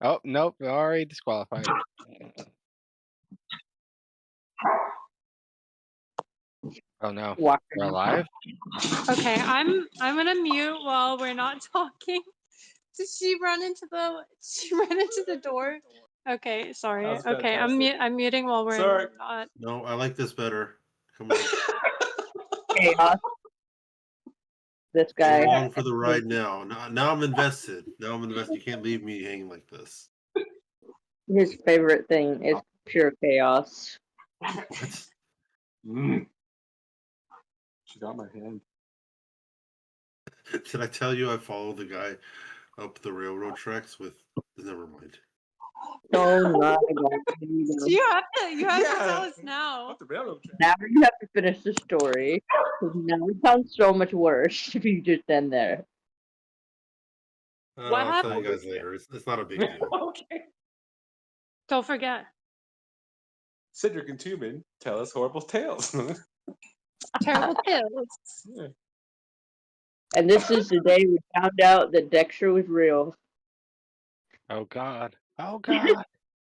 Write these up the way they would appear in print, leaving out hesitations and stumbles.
Oh, nope, already disqualified. Oh no, Walking. we're alive? Okay, I'm gonna mute while we're not talking. Did she run into the? She ran into the door. Okay, sorry. That was Okay, fantastic. I'm muting while we're Sorry. not. No, I like this better. Come on. Chaos. This Go guy. along for the ride now. Now I'm invested. Now I'm invested. You can't leave me hanging like this. His favorite thing is pure chaos. What? Mm. She got my hand. Did I tell you I follow the guy up the railroad tracks with? Never mind. So not You have to tell us now. Off the railroad track. Now you have to finish the story. 'Cause now it sounds so much worse if you just end there. What I'll tell you happened? guys later. It's not a big deal. Okay. Don't forget. Cedric and Tumen tell us horrible tales. Terrible tales. Yeah. And this is the day we found out that Dexter was real. Oh god. Oh god.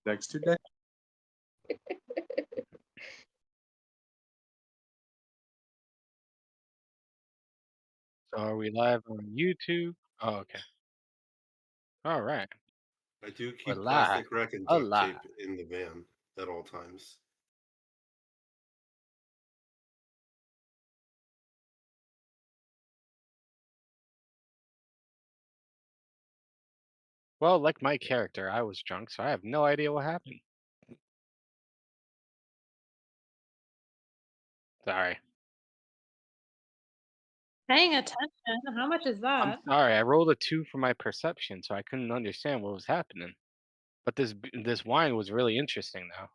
Next to that. So are we live on YouTube? Oh, okay. All right. I do We're keep live. plastic wrap and duct Alive. tape in the van at all times. Well, like my character, I was drunk, so I have no idea what happened. Sorry. Paying attention. How much is I'm that? sorry. I rolled a 2 for my perception, so I couldn't understand what was happening. But this wine was really interesting, though.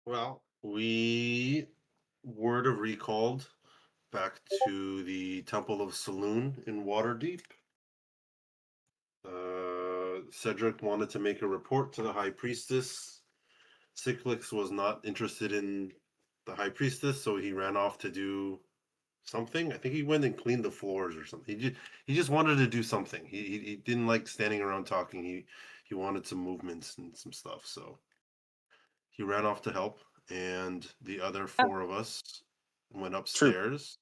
Well, we word of recalled back to the Temple of Saloon in Waterdeep. Cedric wanted to make a report to the High Priestess. Cyclix was not interested in the High Priestess, so he ran off to do something. I think he went and cleaned the floors or something. He just wanted to do something. He didn't like standing around talking. He wanted some movements and some stuff. So he ran off to help, and the other four of us went upstairs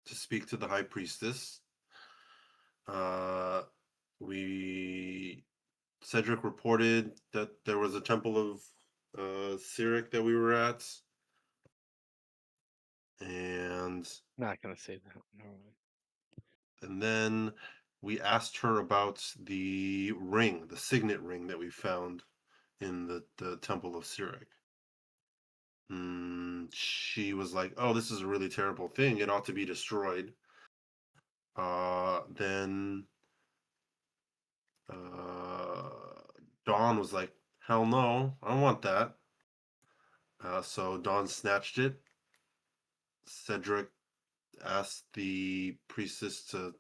to speak to the High Priestess. We Cedric reported that there was a temple of Cyric that we were at, and Not gonna say that. No. then we asked her about the ring, the signet ring that we found in the temple of Cyric. She was like, "Oh, this is a really terrible thing. It ought to be destroyed." Then Dawn was like, "Hell no, I want that." So Dawn snatched it. Cedric asked the priestess to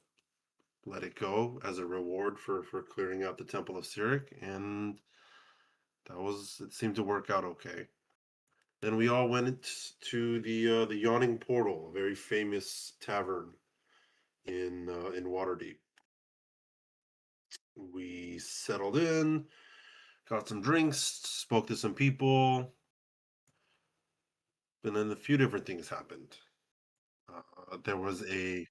let it go as a reward for clearing out the Temple of Cyric, and it seemed to work out okay. Then we all went to the Yawning Portal, a very famous tavern in Waterdeep. We settled in, got some drinks, spoke to some people, and then a few different things happened. There was a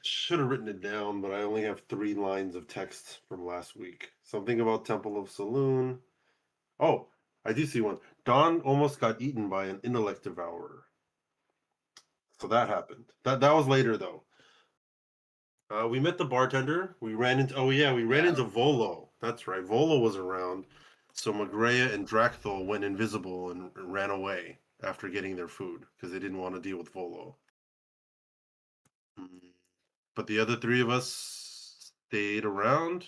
should have written it down, but I only have 3 lines of text from last week. Something about Temple of Saloon. Oh, I do see one. Dawn almost got eaten by an intellect devourer. So that happened. That was later though. We met the bartender. We ran into Volo. That's right. Volo was around. So Magrea and Drakthol went invisible and ran away after getting their food because they didn't want to deal with Volo. But the other 3 of us stayed around.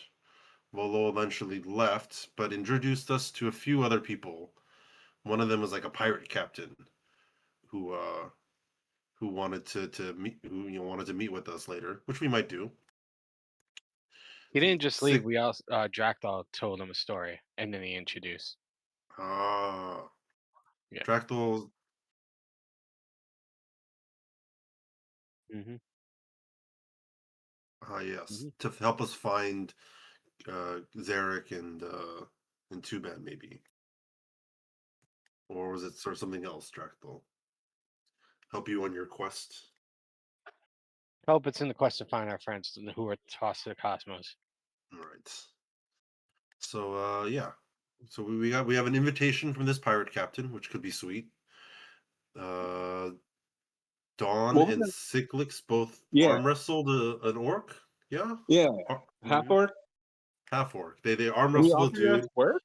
Volo eventually left, but introduced us to a few other people. One of them was like a pirate captain who wanted to meet wanted to meet with us later, which we might do. He didn't just leave. Sick. We also Drakthal told him a story, and then he introduced. Ah, Yeah. Drakthol. Hmm. Yes, Mhm. to help us find Zarek and Tuban maybe, or was it sort of something else? Dractyl help you on your quest. Hope it's in the quest to find our friends who are tossed to the cosmos. All right. So yeah, so we have an invitation from this pirate captain, which could be sweet. Uh, Dawn What was and that? Cyclix both Yeah, arm wrestled an orc. Yeah, yeah. Half Mhm. orc. half orc. They arm And he wrestled a offered you dude. to work.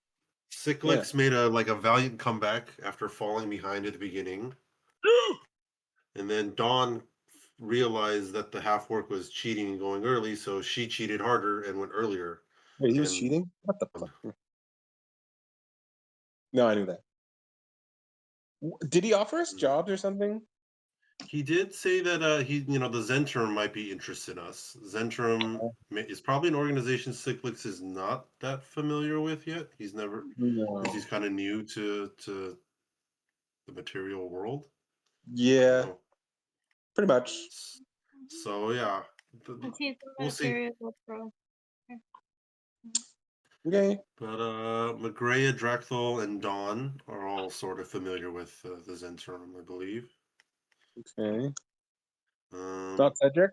Yeah. Cyclix made a valiant comeback after falling behind at the beginning, and then Dawn realized that the half orc was cheating and going early, so she cheated harder and went earlier. Wait, he was And cheating? What the fuck? No, I knew that. Did he offer us jobs or something? he did say that the Zentrum might be interested in us. Zentrum is probably an organization Cyclix is not that familiar with yet. He's never, because No. he's kind of new to the material world. You Yeah, know, pretty much. so yeah, And he's a we'll see. material pro. Okay. But Magrea, Dractyl, and Dawn are all sort of familiar with the Zentrum, I believe. Okay. Um, Not Cedric?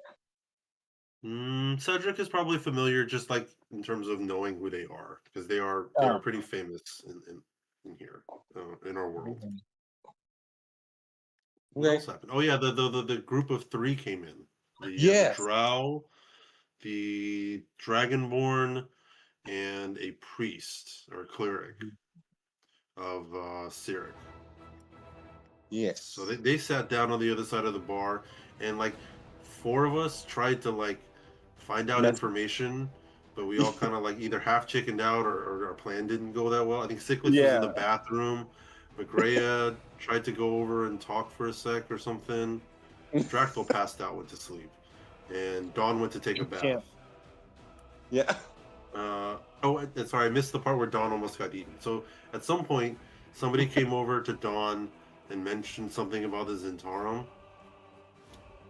Cedric is probably familiar, just like in terms of knowing who they are, because they are pretty famous in here, in our world. What Okay. else happened? Oh yeah, the group of three came in. The Yes. Drow, the Dragonborn, and a priest or cleric of Cyric. So Yes. they sat down on the other side of the bar, and like four of us tried to like find out Mess. information, but we all kind of like either half chickened out or our plan didn't go that well. I think Cyclix was in Yeah. the bathroom. Magrea tried to go over and talk for a sec or something. Dractyl passed out, went to sleep, and Dawn went to take a bath. Yeah. Sorry, I missed the part where Dawn almost got eaten. So at some point, somebody came over to Dawn and mentioned something about the Zentarum,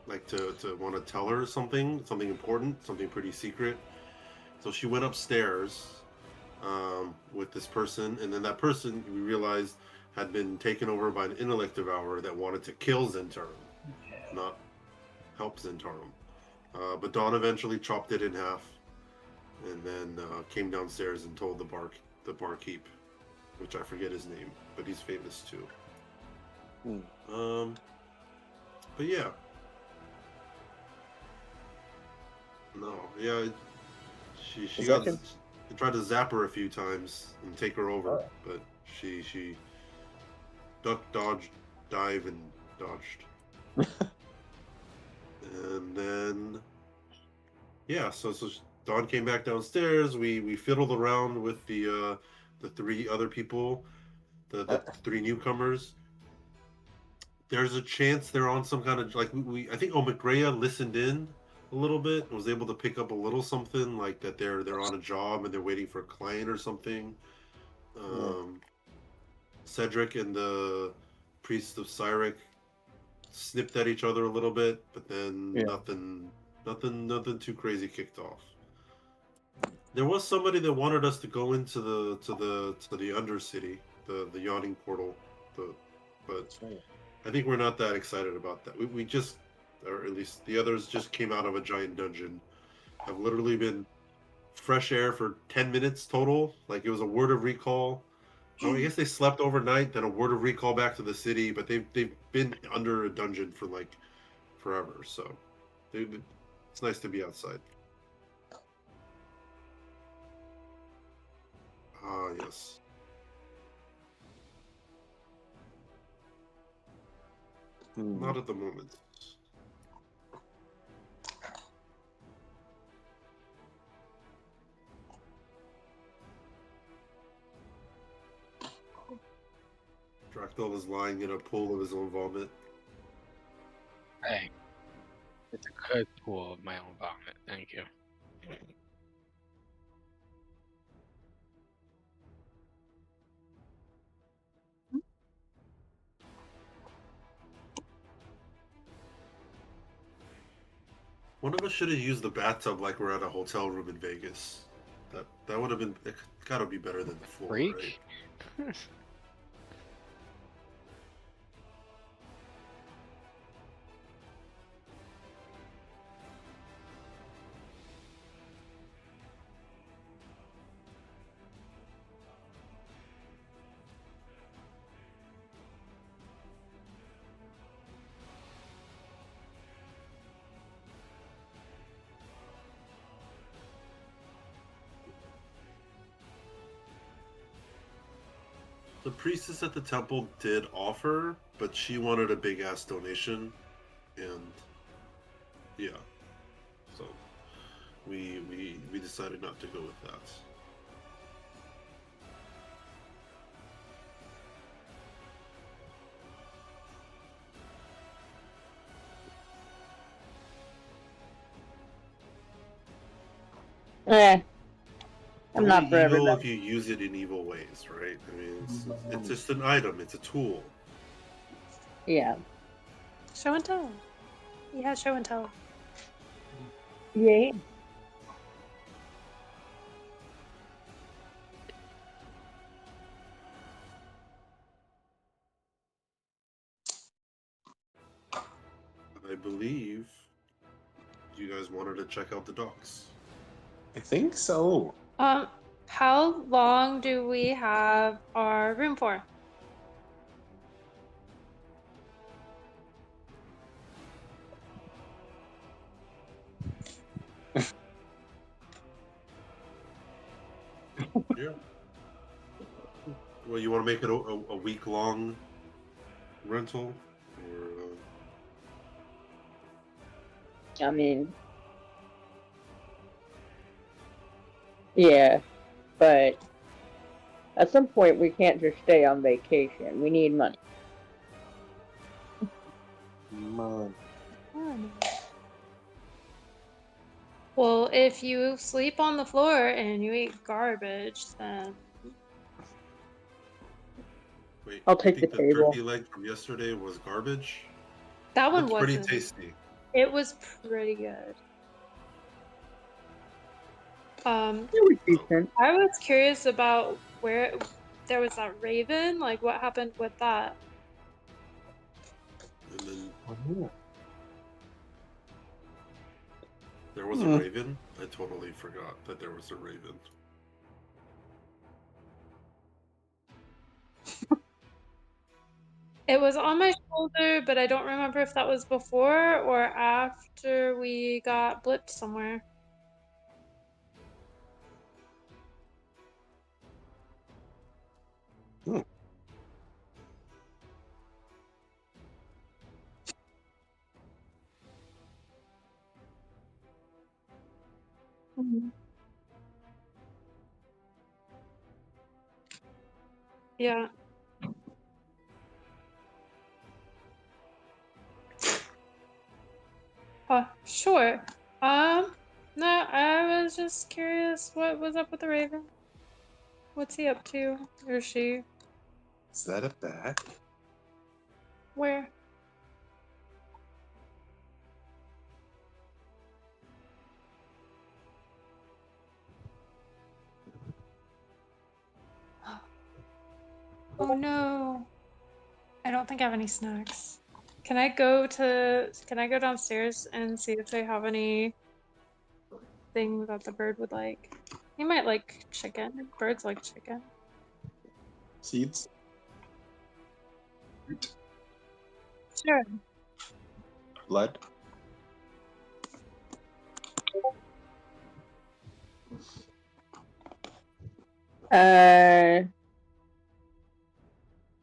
like to want to tell her something important, something pretty secret. So she went upstairs with this person, and then that person we realized had been taken over by an intellect devourer that wanted to kill Zentarum, not help Zentarum. But Dawn eventually chopped it in half, and then came downstairs and told the barkeep, which I forget his name, but he's famous too. But yeah, no, yeah, she got. Second? They tried to zap her a few times and take her over, but she ducked, dodged, dive, and dodged. And then yeah, so Dawn came back downstairs. We fiddled around with the three other people, the three newcomers. There's a chance they're on some kind of like I think Magrea listened in a little bit and was able to pick up a little something like that they're on a job and they're waiting for a client or something. Cedric and the priest of Cyric snipped at each other a little bit, but then Yeah. nothing too crazy kicked off. There was somebody that wanted us to go into the Undercity, the Yawning Portal, but I think we're not that excited about that. We just, or at least the others, just came out of a giant dungeon. Have literally been fresh air for 10 minutes total. Like it was a word of recall. Oh, I guess they slept overnight, then a word of recall back to the city, but they've been under a dungeon for like forever. So it's nice to be outside. Ah, yes. Not at the moment. Dractyl is lying in a pool of his own vomit. Hey, it's a good pool of my own vomit. Thank you. One of us should have used the bathtub like we're at a hotel room in Vegas. That would have been gotta be better than the floor, right? Freak. The priestess at the temple did offer, but she wanted a big ass donation, and yeah, so we decided not to go with that. I'm not Only for evil everybody. if you use it in evil ways, right? I mean, it's just an item. It's a tool. Yeah. Show and tell. Yeah, show and tell. Yeah. I believe you guys wanted to check out the docks. I think so. How long do we have our room for? Yeah. Well, you want to make it a week-long rental, or I mean, yeah, but at some point we can't just stay on vacation. We need money. Man. Well, if you sleep on the floor and you eat garbage, then wait? I'll you take think the the table. turkey leg from yesterday was garbage? that one Looked pretty wasn't. tasty. It was pretty good. It was decent. I was curious about where there was that raven. Like, what happened with that? And then Oh, yeah. there was a Hmm. raven. I totally forgot that there was a raven. It was on my shoulder, but I don't remember if that was before or after we got blipped somewhere. Hmm. Yeah. Sure. No, I was just curious what was up with the raven. What's he up to? Or she? Is that a bat? Where? Oh no. I don't think I have any snacks. Can I go downstairs and see if they have any thing that the bird would like? He might like chicken. Birds like chicken. Seeds? Fruit? Sure. Blood?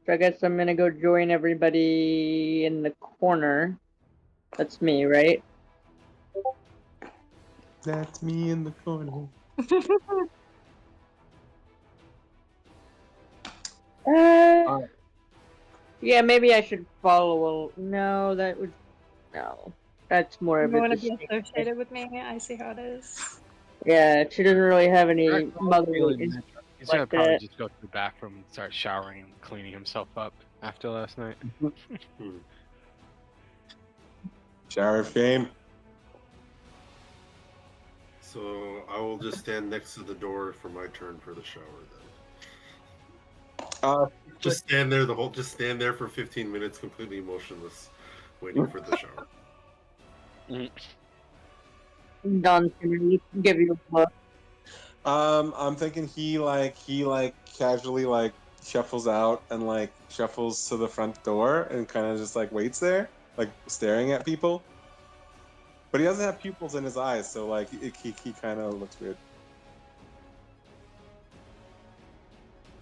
So I guess I'm gonna go join everybody in the corner. That's me, right? That's me in the corner. Yeah, maybe I should follow. No, that would no. That's more You of a want to be distinct. associated with me? I see how it is. Yeah, she doesn't really have any Right, well, motherly really instincts. natural. He's gonna like probably that. just go to the bathroom and start showering and cleaning himself up after last night. Hmm. Shower of fame. So I will just stand next to the door for my turn for the shower then. Just stand there just stand there for 15 minutes completely motionless, waiting for the shower. Don's gonna give you a look. I'm thinking he casually like shuffles out and like shuffles to the front door and kind of just like waits there, like staring at people. But he doesn't have pupils in his eyes, so like he kind of looks weird,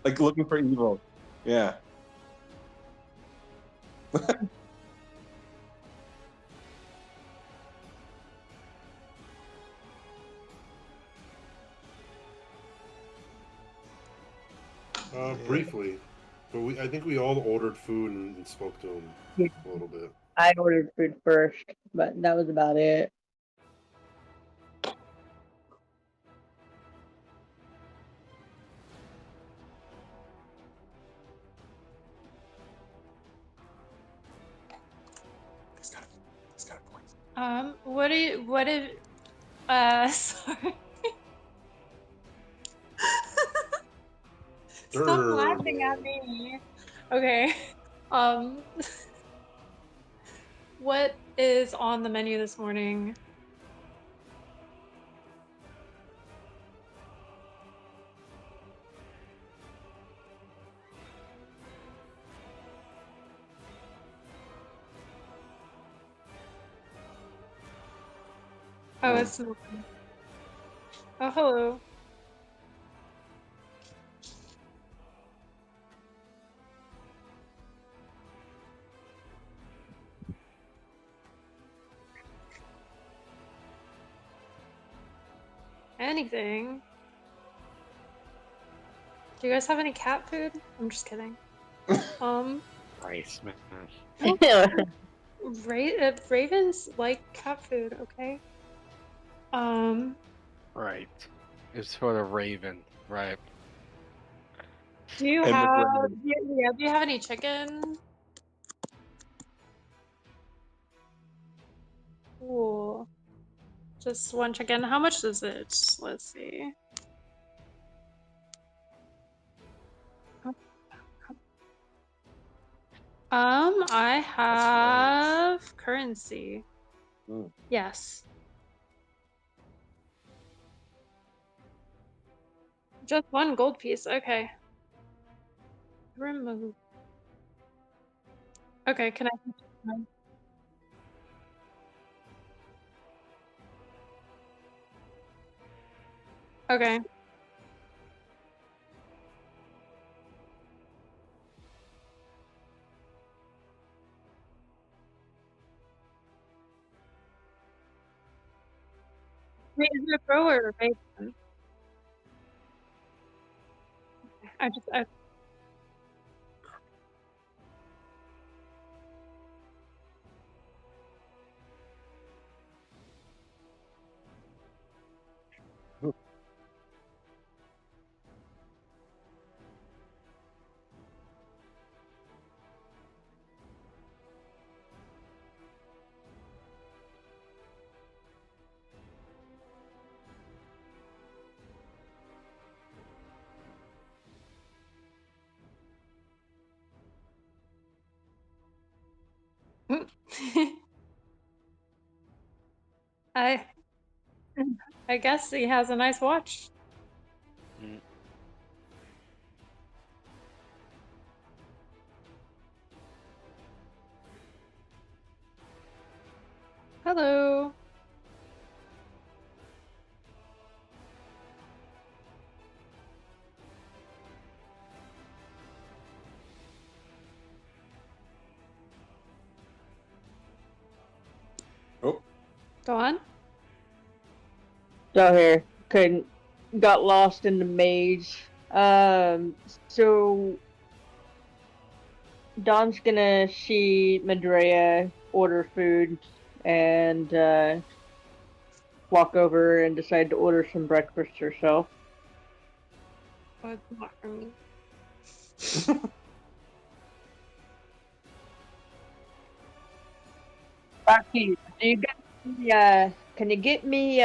like looking for evil. Yeah. Briefly, but I think we all ordered food and spoke to him Yeah. a little bit. I ordered food first, but that was about it. He's got a point. What if, sorry. Stop laughing at me. Okay. What is on the menu this morning? Oh, it's not. Oh, hello. Anything? Do you guys have any cat food? I'm just kidding. Rice, man. Ravens like cat food, okay? Right. It's for the raven, right? Do you And the have raven. do you have any chicken? Cool. Just one chicken. How much is it? Let's see. I have currency. Mm. Yes. Just one gold piece. Okay. Remove. Okay, can I? Okay. Wait, is it a pro or a raven? I I I guess he has a nice watch. Mm. Hello. Oh. Go on. So here, got lost in the maze. So Don's gonna see Medrea order food and walk over and decide to order some breakfast herself. Oh, it's not for me. Rocky, do you get me, can you get me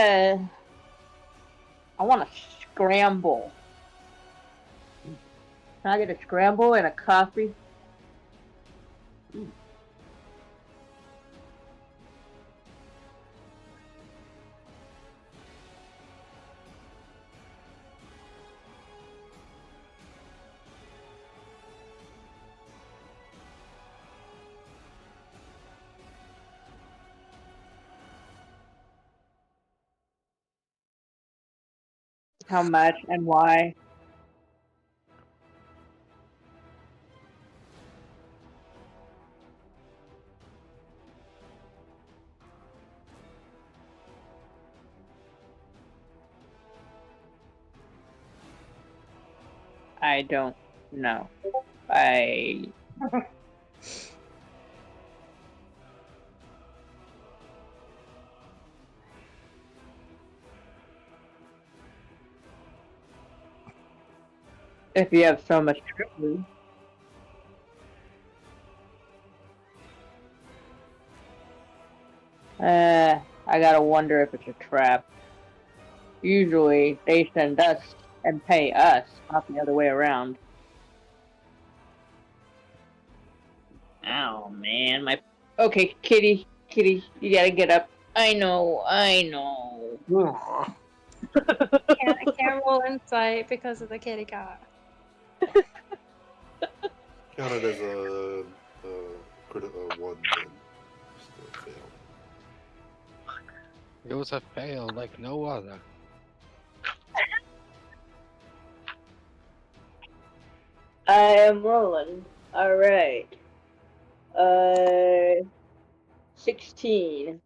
I want a scramble. Can I get a scramble and a coffee? How much and why? I don't know. I if you have so much trouble. I gotta wonder if it's a trap. Usually they send us and pay us, not the other way around. Oh man, my okay, kitty, you gotta get up. I know. I can't roll insight because of the kitty cat. Counted as a critical one then. Just a fail. It was a fail like no other. I am rolling. Alright. 16.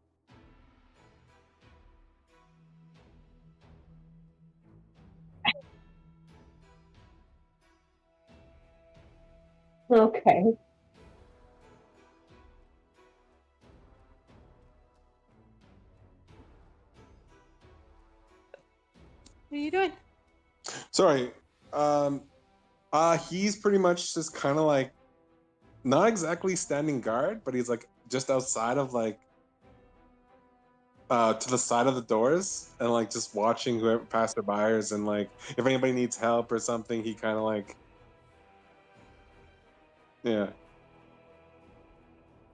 Okay. What are you doing? Sorry. He's pretty much just kind of like not exactly standing guard, but he's like just outside of like to the side of the doors and like just watching whoever passerbyers and like if anybody needs help or something, he kind of like yeah.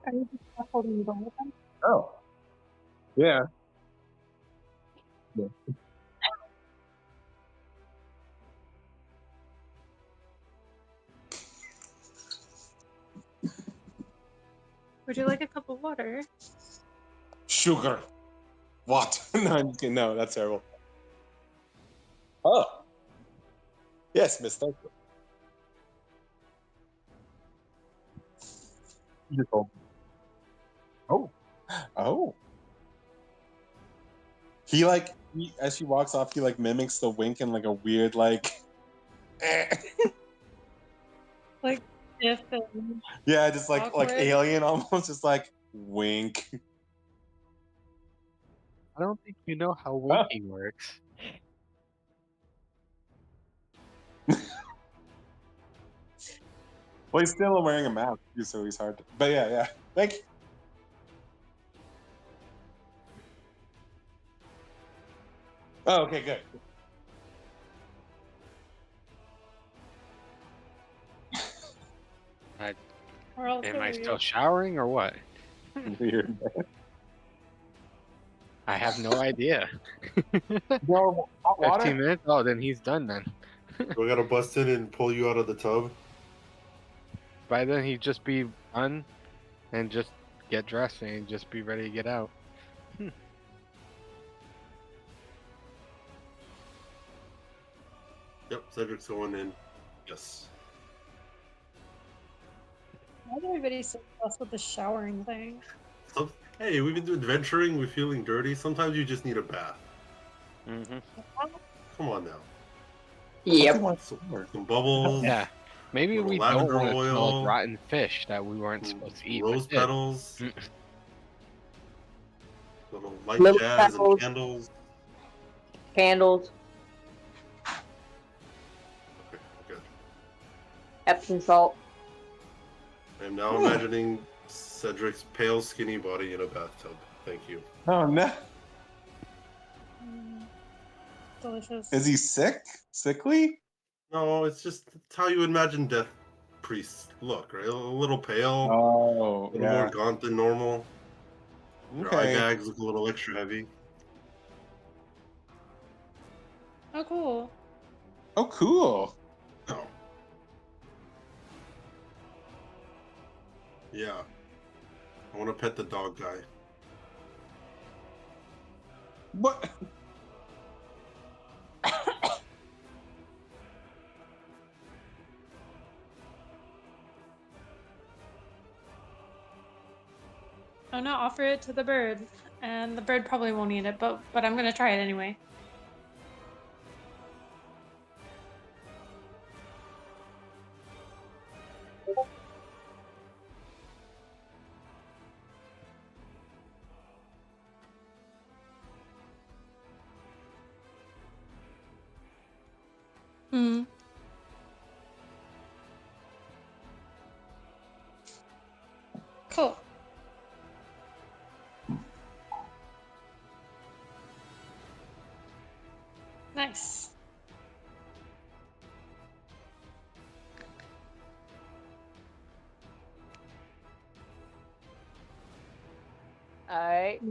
Are you just holding the door open? Oh. Yeah. Would you like a cup of water? Sugar. What? No, I'm just kidding. No, that's terrible. Oh. Yes, Miss. Thank you. Beautiful. Oh. Oh. He like as she walks off, he like mimics the wink in like a weird like. Like stiff and Yeah, just like awkward. alien almost, just like wink. I don't think you know how winking works. Well, he's still wearing a mask, too, so he's hard to. But yeah. Thank you. Oh, okay, good. Or else Am I it still would showering or what? Weird. I have no idea. No, hot 15 water. minutes? Oh, then he's done then. Do I gotta bust in and pull you out of the tub? By then he'd just be done and just get dressed and just be ready to get out. Yep, Cedric's going in. Yes. Why is everybody so obsessed with the showering thing? Hey, we've been adventuring, we're feeling dirty. Sometimes you just need a bath. Mm-hmm. Come on now. Yep. Some bubbles. Yeah. Maybe Little we don't lavender want to smell oil. like rotten fish that we weren't supposed to eat. Rose but did. petals. Little light Little jazz petals. and candles. Candles, Okay, good. Epsom salt. I'm now imagining Cedric's pale, skinny body in a bathtub. Thank you. Oh no. Delicious. Is he sick? Sickly? No, it's how you imagine death priests look, right? A little pale, Oh, a little more yeah. gaunt than normal. Their eye Okay. bags look a little extra heavy. Oh, cool. Oh, cool. Oh. Yeah. I want to pet the dog guy. What? Oh no, offer it to the bird. And the bird probably won't eat it, but I'm gonna try it anyway. Hmm. Cool. Nice. Alright.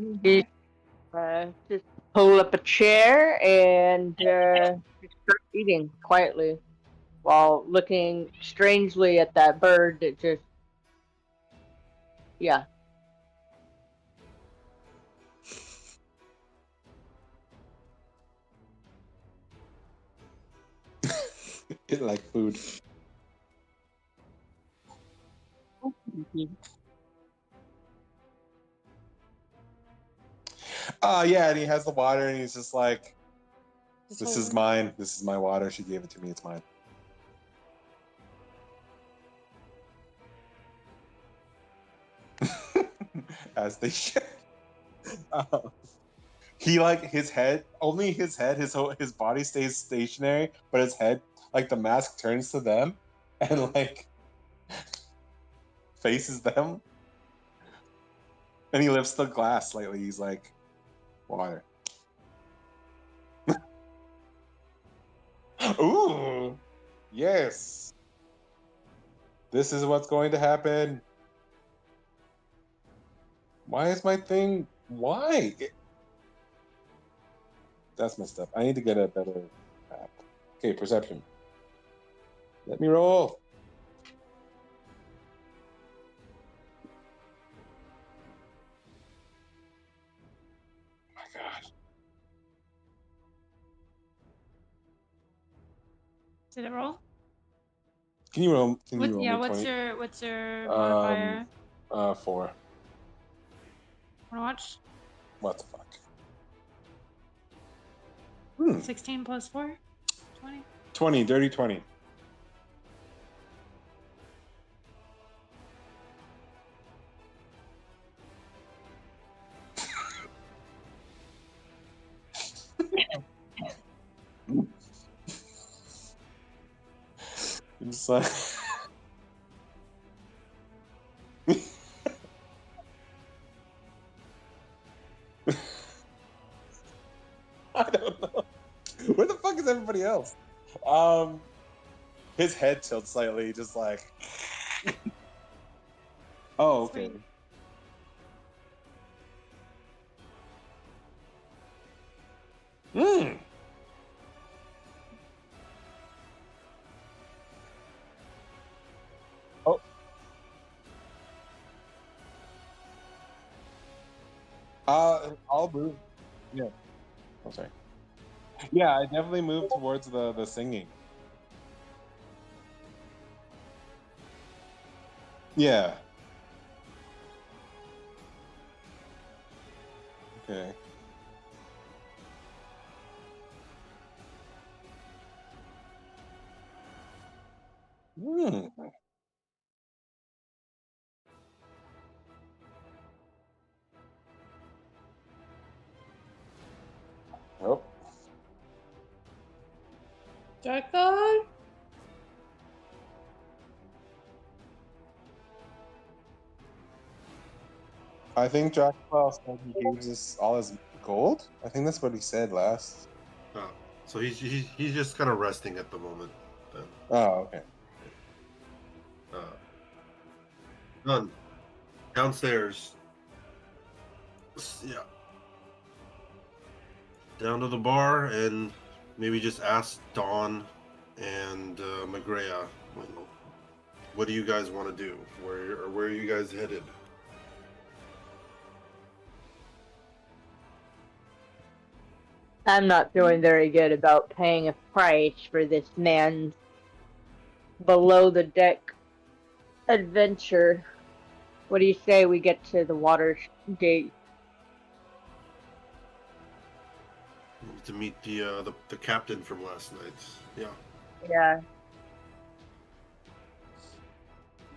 Just pull up a chair and just start eating quietly while looking strangely at that bird that just. Yeah. It like food. Yeah, and he has the water, and he's just like, Just "This hold is it. mine. This is my water. She gave it to me. It's mine." As they should. Um, he like his head, only his head, his body stays stationary, but his head, like the mask, turns to them, and like faces them, and he lifts the glass slightly. He's like, "Water." Ooh, yes. This is what's going to happen. Why is my thing? Why? That's messed up. I need to get a better map. Okay, perception. Let me roll. Oh my God. Did it roll? Can you roll? Can you What? roll Yeah. me 20? What's your Um, modifier? 4. Wanna watch? What the fuck? Hmm. 16 plus 4? 20. 20. Dirty 20. It's like. I don't know. Where the fuck is everybody else? His head tilts slightly, just like. Oh, okay. Sweet. Hmm. Oh. I'll move. Yeah. Oh, sorry. Yeah, I definitely moved towards the singing. Yeah. Okay. Hmm. Oh. Dragon? I think Dracula said he gave us all his gold. I think that's what he said last. Oh. So he's just kind of resting at the moment. Then. Oh, okay. Done. Downstairs. Yeah. Down to the bar and maybe just ask Dawn and Magrea, what do you guys want to do? Where are you guys headed? I'm not feeling very good about paying a price for this man's below the deck adventure. What do you say we get to the water gate? To meet the captain from last night. Yeah. Yeah.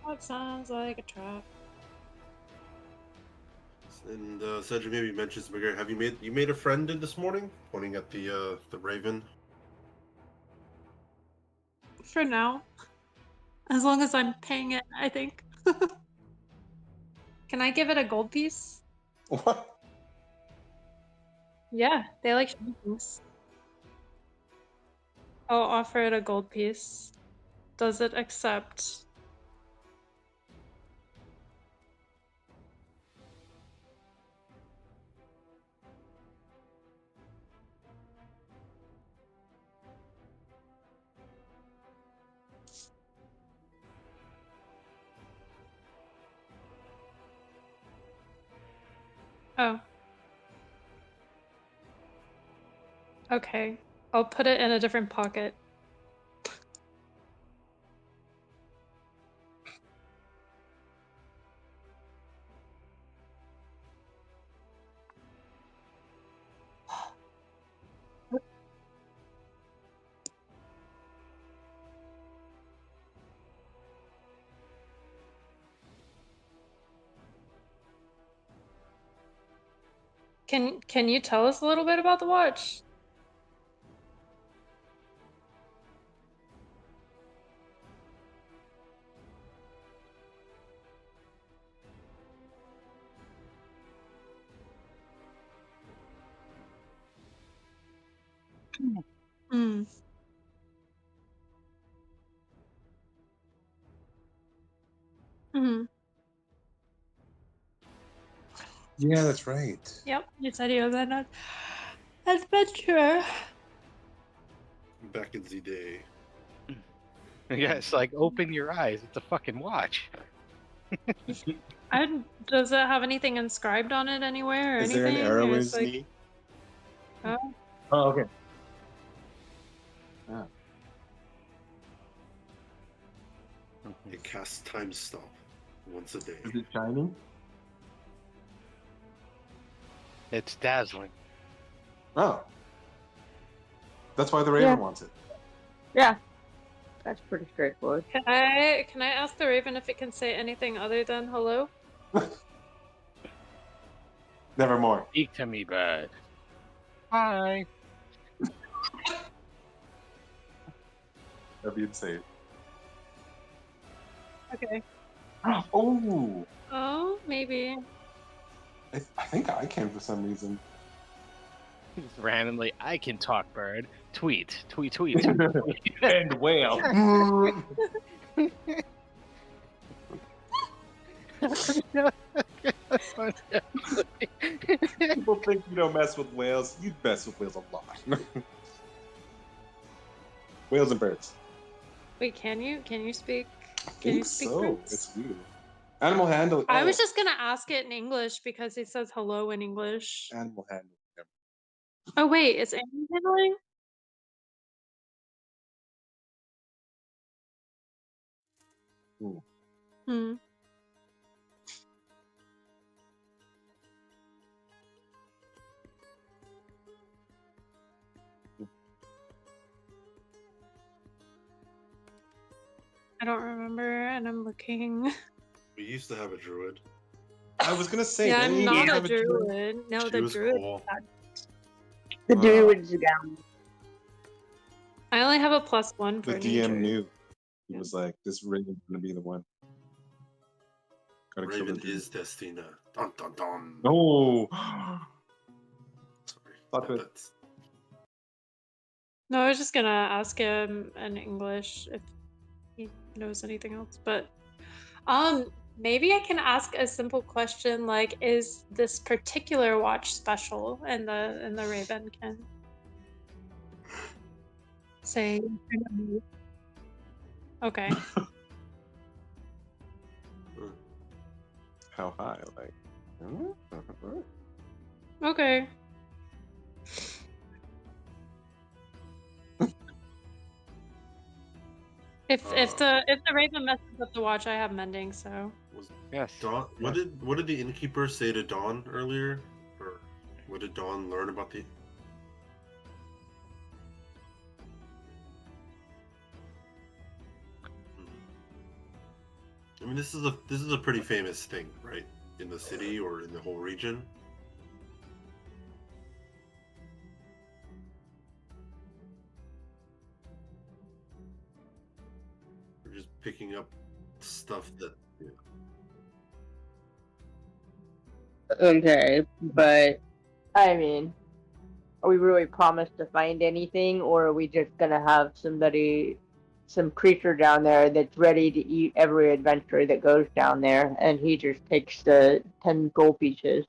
That sounds like a trap. And Cedric maybe mentions Magrea. Have you made a friend this morning? Pointing at the raven. For now. As long as I'm paying it, I think. Can I give it a gold piece? What? Yeah, they like shiny things. I'll offer it a gold piece. Does it accept? Oh. Okay. I'll put it in a different pocket. Can you tell us a little bit about the watch? Hmm. Hmm. Yeah, that's right. Yep, you said you was an adventurer. Back in the day. Yeah, it's like open your eyes. It's a fucking watch. Does it have anything inscribed on it anywhere or Is there an anything? arrow Or in it's his like, knee? oh, Oh, okay. It casts time stop once a day. Is it shiny? It's dazzling. Oh. That's why the raven Yeah. wants it. Yeah. That's pretty straightforward. can I ask the raven if it can say anything other than hello? Nevermore. Speak to me, bud. Hi. That'd be insane. Okay. Oh! Oh, maybe. I think I can for some reason. Just randomly, I can talk, bird. Tweet, tweet, tweet, tweet. And whale. People think you don't mess with whales. You mess with whales a lot. Whales and birds. Wait, can you speak? I Can you think speak so. French? It's weird. Animal handling. I was oh, just gonna ask it in English because he says hello in English. animal handling. Oh wait, it's animal handling? Hmm. I don't remember, and I'm looking. We used to have a druid. I was gonna say. Yeah, didn't I'm you not a have druid. No, She the was druid. cool. The Uh, druid's down. I only have a +1 for The nature. DM knew. He was like, "This raven's gonna be the one." Gotta kill the Raven druid. is Destina. Dun dun dun. No. Sorry. Stop it. That's No, I was just gonna ask him in English if he knows anything else, but maybe I can ask a simple question like, is this particular watch special? And the Raven can say, okay. How high? Like, Okay. If the Raven messes up the watch, I have mending, so Yes. Dawn, what did the innkeeper say to Dawn earlier? Or what did Dawn learn about the? I mean, this is a pretty famous thing, right? In the city or in the whole region. We're just picking up stuff that. Yeah. Okay, but I mean, are we really promised to find anything, or are we just gonna have some creature down there that's ready to eat every adventurer that goes down there, and he just takes the 10 gold pieces?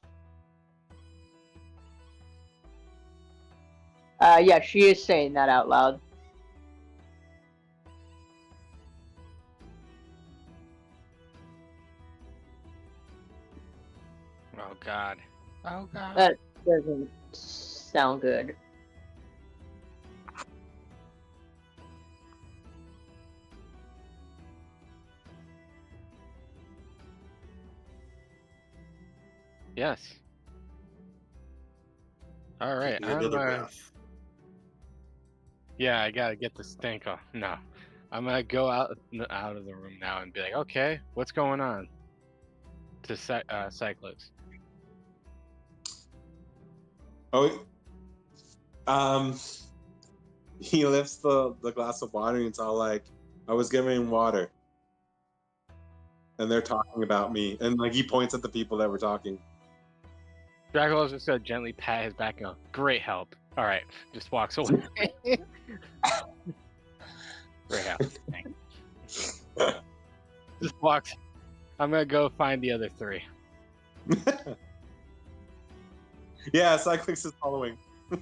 Yeah, she is saying that out loud. Oh God. Oh God. That doesn't sound good. Yes. All right. Taking another bath. Yeah, I gotta get the stink off. No, I'm gonna go out of the room now and be like, okay, what's going on? To Cyclops. oh, he lifts the glass of water and it's all like, I was giving him water. And they're talking about me. And like he points at the people that were talking. Dracula's just gonna gently pat his back and go, great help. All right, just walks away. Great help. Thanks. Just walks. I'm gonna go find the other three. Yeah, Cyclix is following. are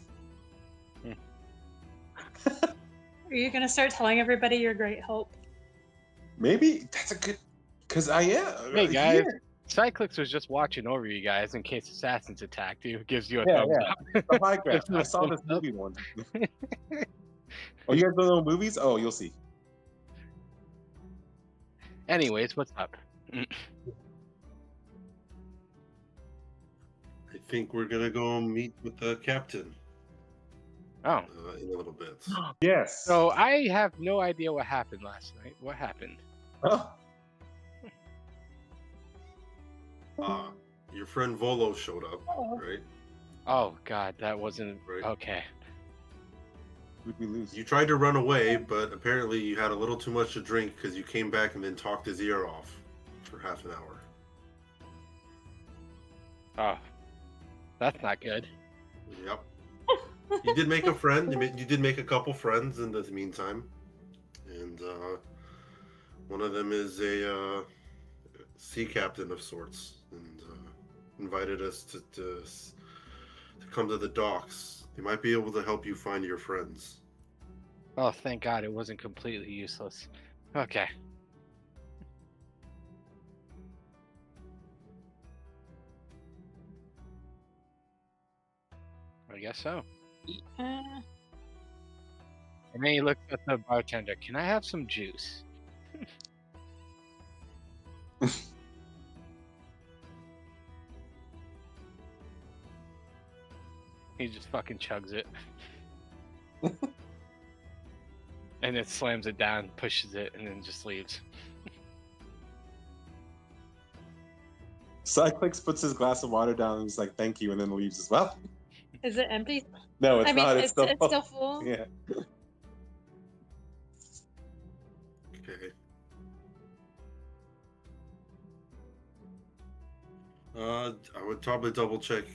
you gonna start telling everybody you're great help? Maybe that's a good, because I am. Hey guys, yeah. Cyclix was just watching over you guys in case assassins attacked you. Gives you a Yeah, thumbs yeah. up. The high ground. I saw this movie once. Oh, you guys don't know movies? Oh, you'll see. Anyways, what's up? I think we're gonna go meet with the captain. Oh. In a little bit. Yes. So I have no idea what happened last night. What happened? Oh. Your friend Volo showed up, right? Oh God, that wasn't Right. okay. Who'd we lose? You tried to run away, but apparently you had a little too much to drink because you came back and then talked his ear off for half an hour. Oh, that's not good. Yep. You did make a friend. You did make a couple friends in the meantime, and one of them is a sea captain of sorts, and invited us to come to the docks. They might be able to help you find your friends. Oh, thank God it wasn't completely useless. Okay. I guess so. And then he looks at the bartender. Can I have some juice? He just fucking chugs it. And it slams it down, pushes it, and then just leaves. Cyclix puts his glass of water down and is like, thank you, and then leaves as well. Is it empty? No, it's I mean, not. it's still full. Yeah. Okay. I would probably double check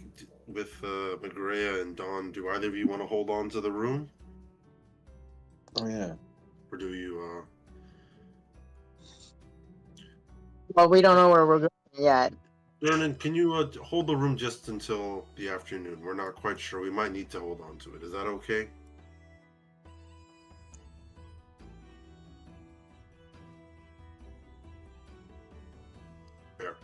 with Magrea and Dawn. Do either of you want to hold on to the room? Oh yeah. Or do you? Well, we don't know where we're going yet. Vernon, can you hold the room just until the afternoon? We're not quite sure. We might need to hold on to it. Is that okay? Fair.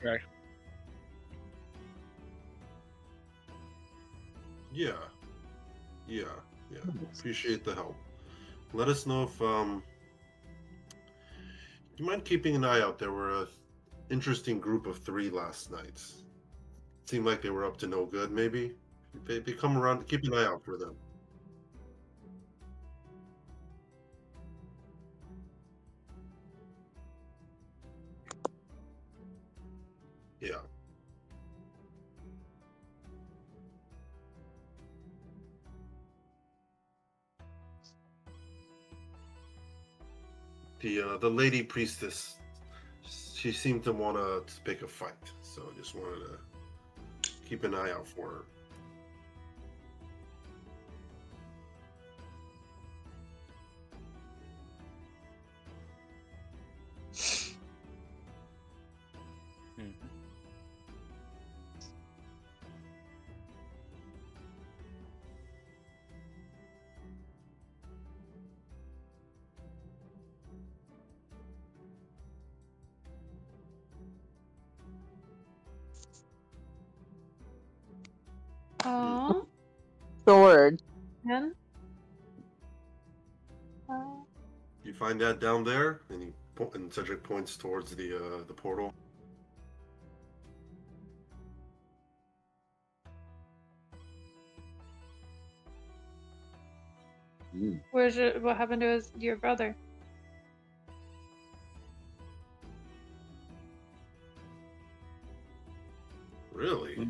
Okay. Yeah. Appreciate the help. Let us know if you mind keeping an eye out. There were a interesting group of 3 last night. Seemed like they were up to no good. Maybe they come around. Keep an eye out for them. Yeah. The lady priestess, she seemed to want to pick a fight, so I just wanted to keep an eye out for her. Aw. Sword. Man. You find that down there, and Cedric points towards the portal. What happened to your brother? Really?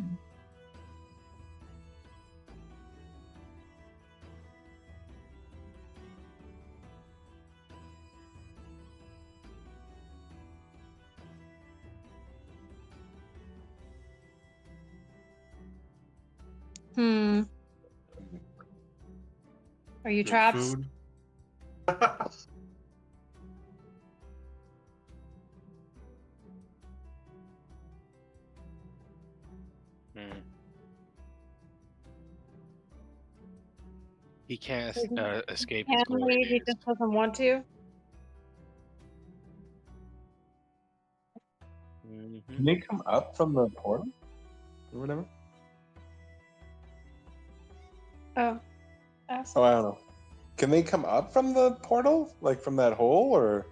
Are you Good traps? food? He can't escape his Can't glory leave, he days. just doesn't want to. Can they come up from the portal or whatever? Oh. Ask. Oh, I don't know. Can they come up from the portal, like from that hole, or?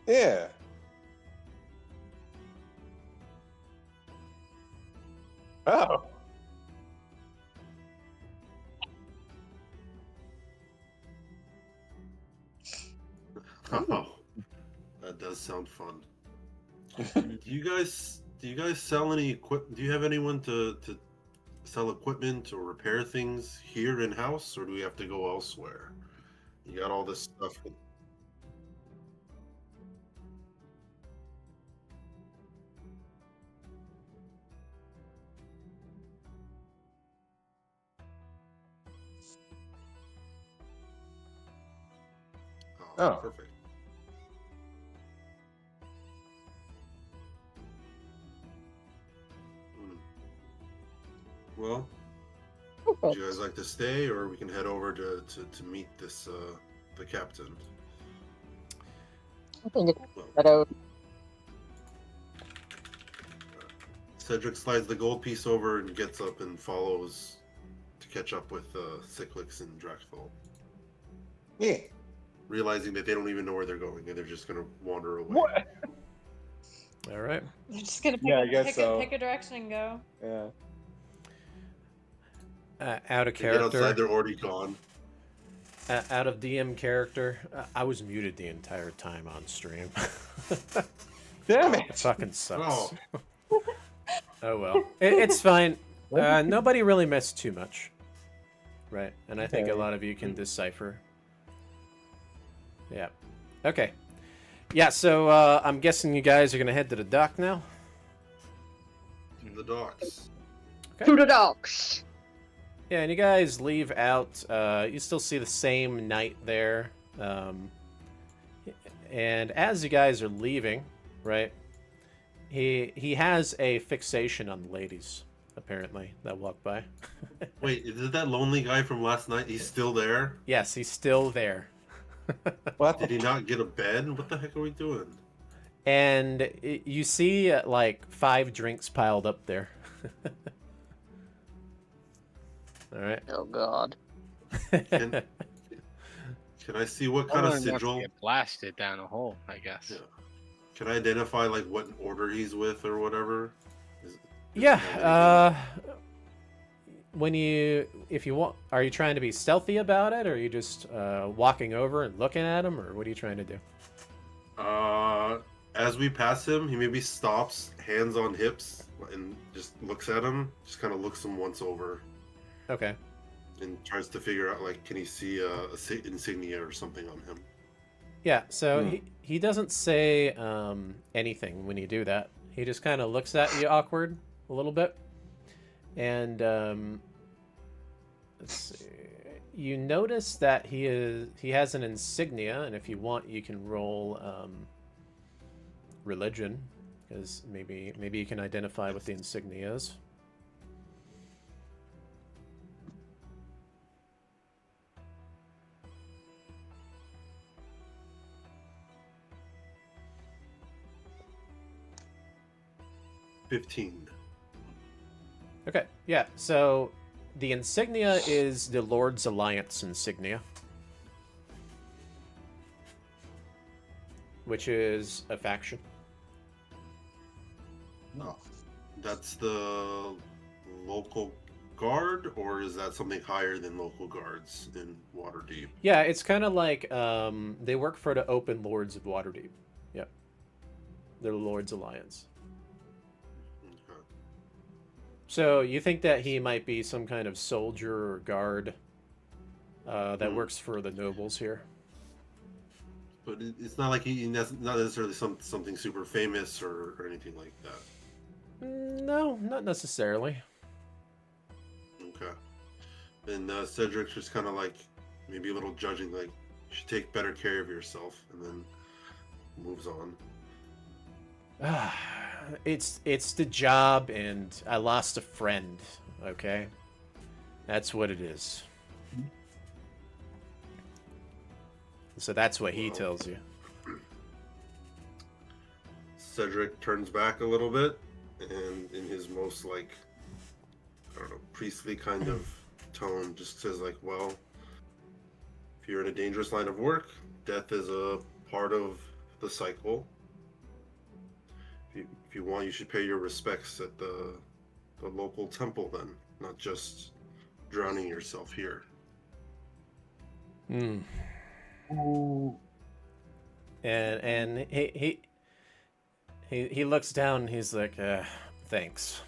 Yeah. Oh. Oh, that does sound fun. Do you guys sell any equip? Do you have anyone to sell equipment or repair things here in house, or do we have to go elsewhere? You got all this stuff. Oh. Perfect. Well, would you guys like to stay, or we can head over to meet this the captain? I think it's Well, better. Cedric slides the gold piece over and gets up and follows to catch up with Cyclix and Draxfall. Yeah. Realizing that they don't even know where they're going, and they're just going to wander away. What? All right. They're just gonna Yeah, I guess so. pick a direction and go. Yeah. Out of They get outside, character, they're already gone. out of DM character, I was muted the entire time on stream. Damn It it. fucking sucks. Oh, Oh well, it's fine. Nobody really missed too much, right? And I think a Okay. lot of you can decipher. Yeah. Okay. Yeah. So I'm guessing you guys are gonna head to the dock now. the docks. To the docks. Yeah, and you guys leave out. You still see the same knight there. And as you guys are leaving, right, he has a fixation on the ladies, apparently, that walk by. Wait, is it that lonely guy from last night? He's still there? Yes, he's still there. What? Did he not get a bed? What the heck are we doing? And you see, like, 5 drinks piled up there. All right. Oh God. Can I see what kind of Someone wants to sigil? get blasted down a hole, I guess. Yeah. Can I identify like what order he's with or whatever? Yeah. If you want, are you trying to be stealthy about it, or are you just walking over and looking at him, or what are you trying to do? As we pass him, he maybe stops, hands on hips, and just looks at him. Just kind of looks him once over. Okay. And tries to figure out, like, can he see a insignia or something on him? Yeah, so he doesn't say anything when you do that. He just kind of looks at you awkward a little bit. And let's see. You notice that he has an insignia, and if you want, you can roll religion, because maybe you can identify what the insignia is. $15. Okay, yeah, so the insignia is the Lord's Alliance insignia, which is a faction. No. That's the local guard, or is that something higher than local guards in Waterdeep? Yeah, it's kind of like they work for the Open Lords of Waterdeep. Yeah, they're the Lord's Alliance. Okay. So you think that he might be some kind of soldier or guard that works for the nobles here? But it's not like not necessarily something super famous or anything like that. No, not necessarily. Okay. And Cedric's just kind of like maybe a little judging, like, you should take better care of yourself, and then moves on. It's the job, and I lost a friend. Okay, that's what it is. So that's what he tells you. Cedric turns back a little bit, and in his most, like, I don't know, priestly kind of tone, just says, like, well, if you're in a dangerous line of work, death is a part of the cycle. If you want, you should pay your respects at the local temple then, not just drowning yourself here. Hmm. And he looks down and he's like, thanks.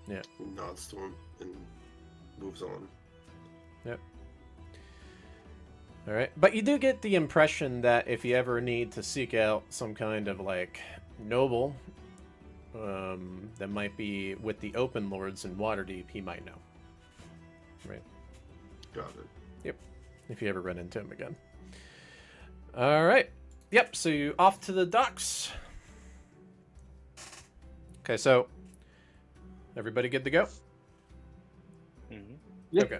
Yeah. He nods to him and moves on. Yep. All right, but you do get the impression that if you ever need to seek out some kind of, like, noble that might be with the Open Lords in Waterdeep, he might know. Right. Got it. Yep. If you ever run into him again. All right. Yep. So you off to the docks. Okay. So everybody good to go? Mm-hmm. Yeah. Okay.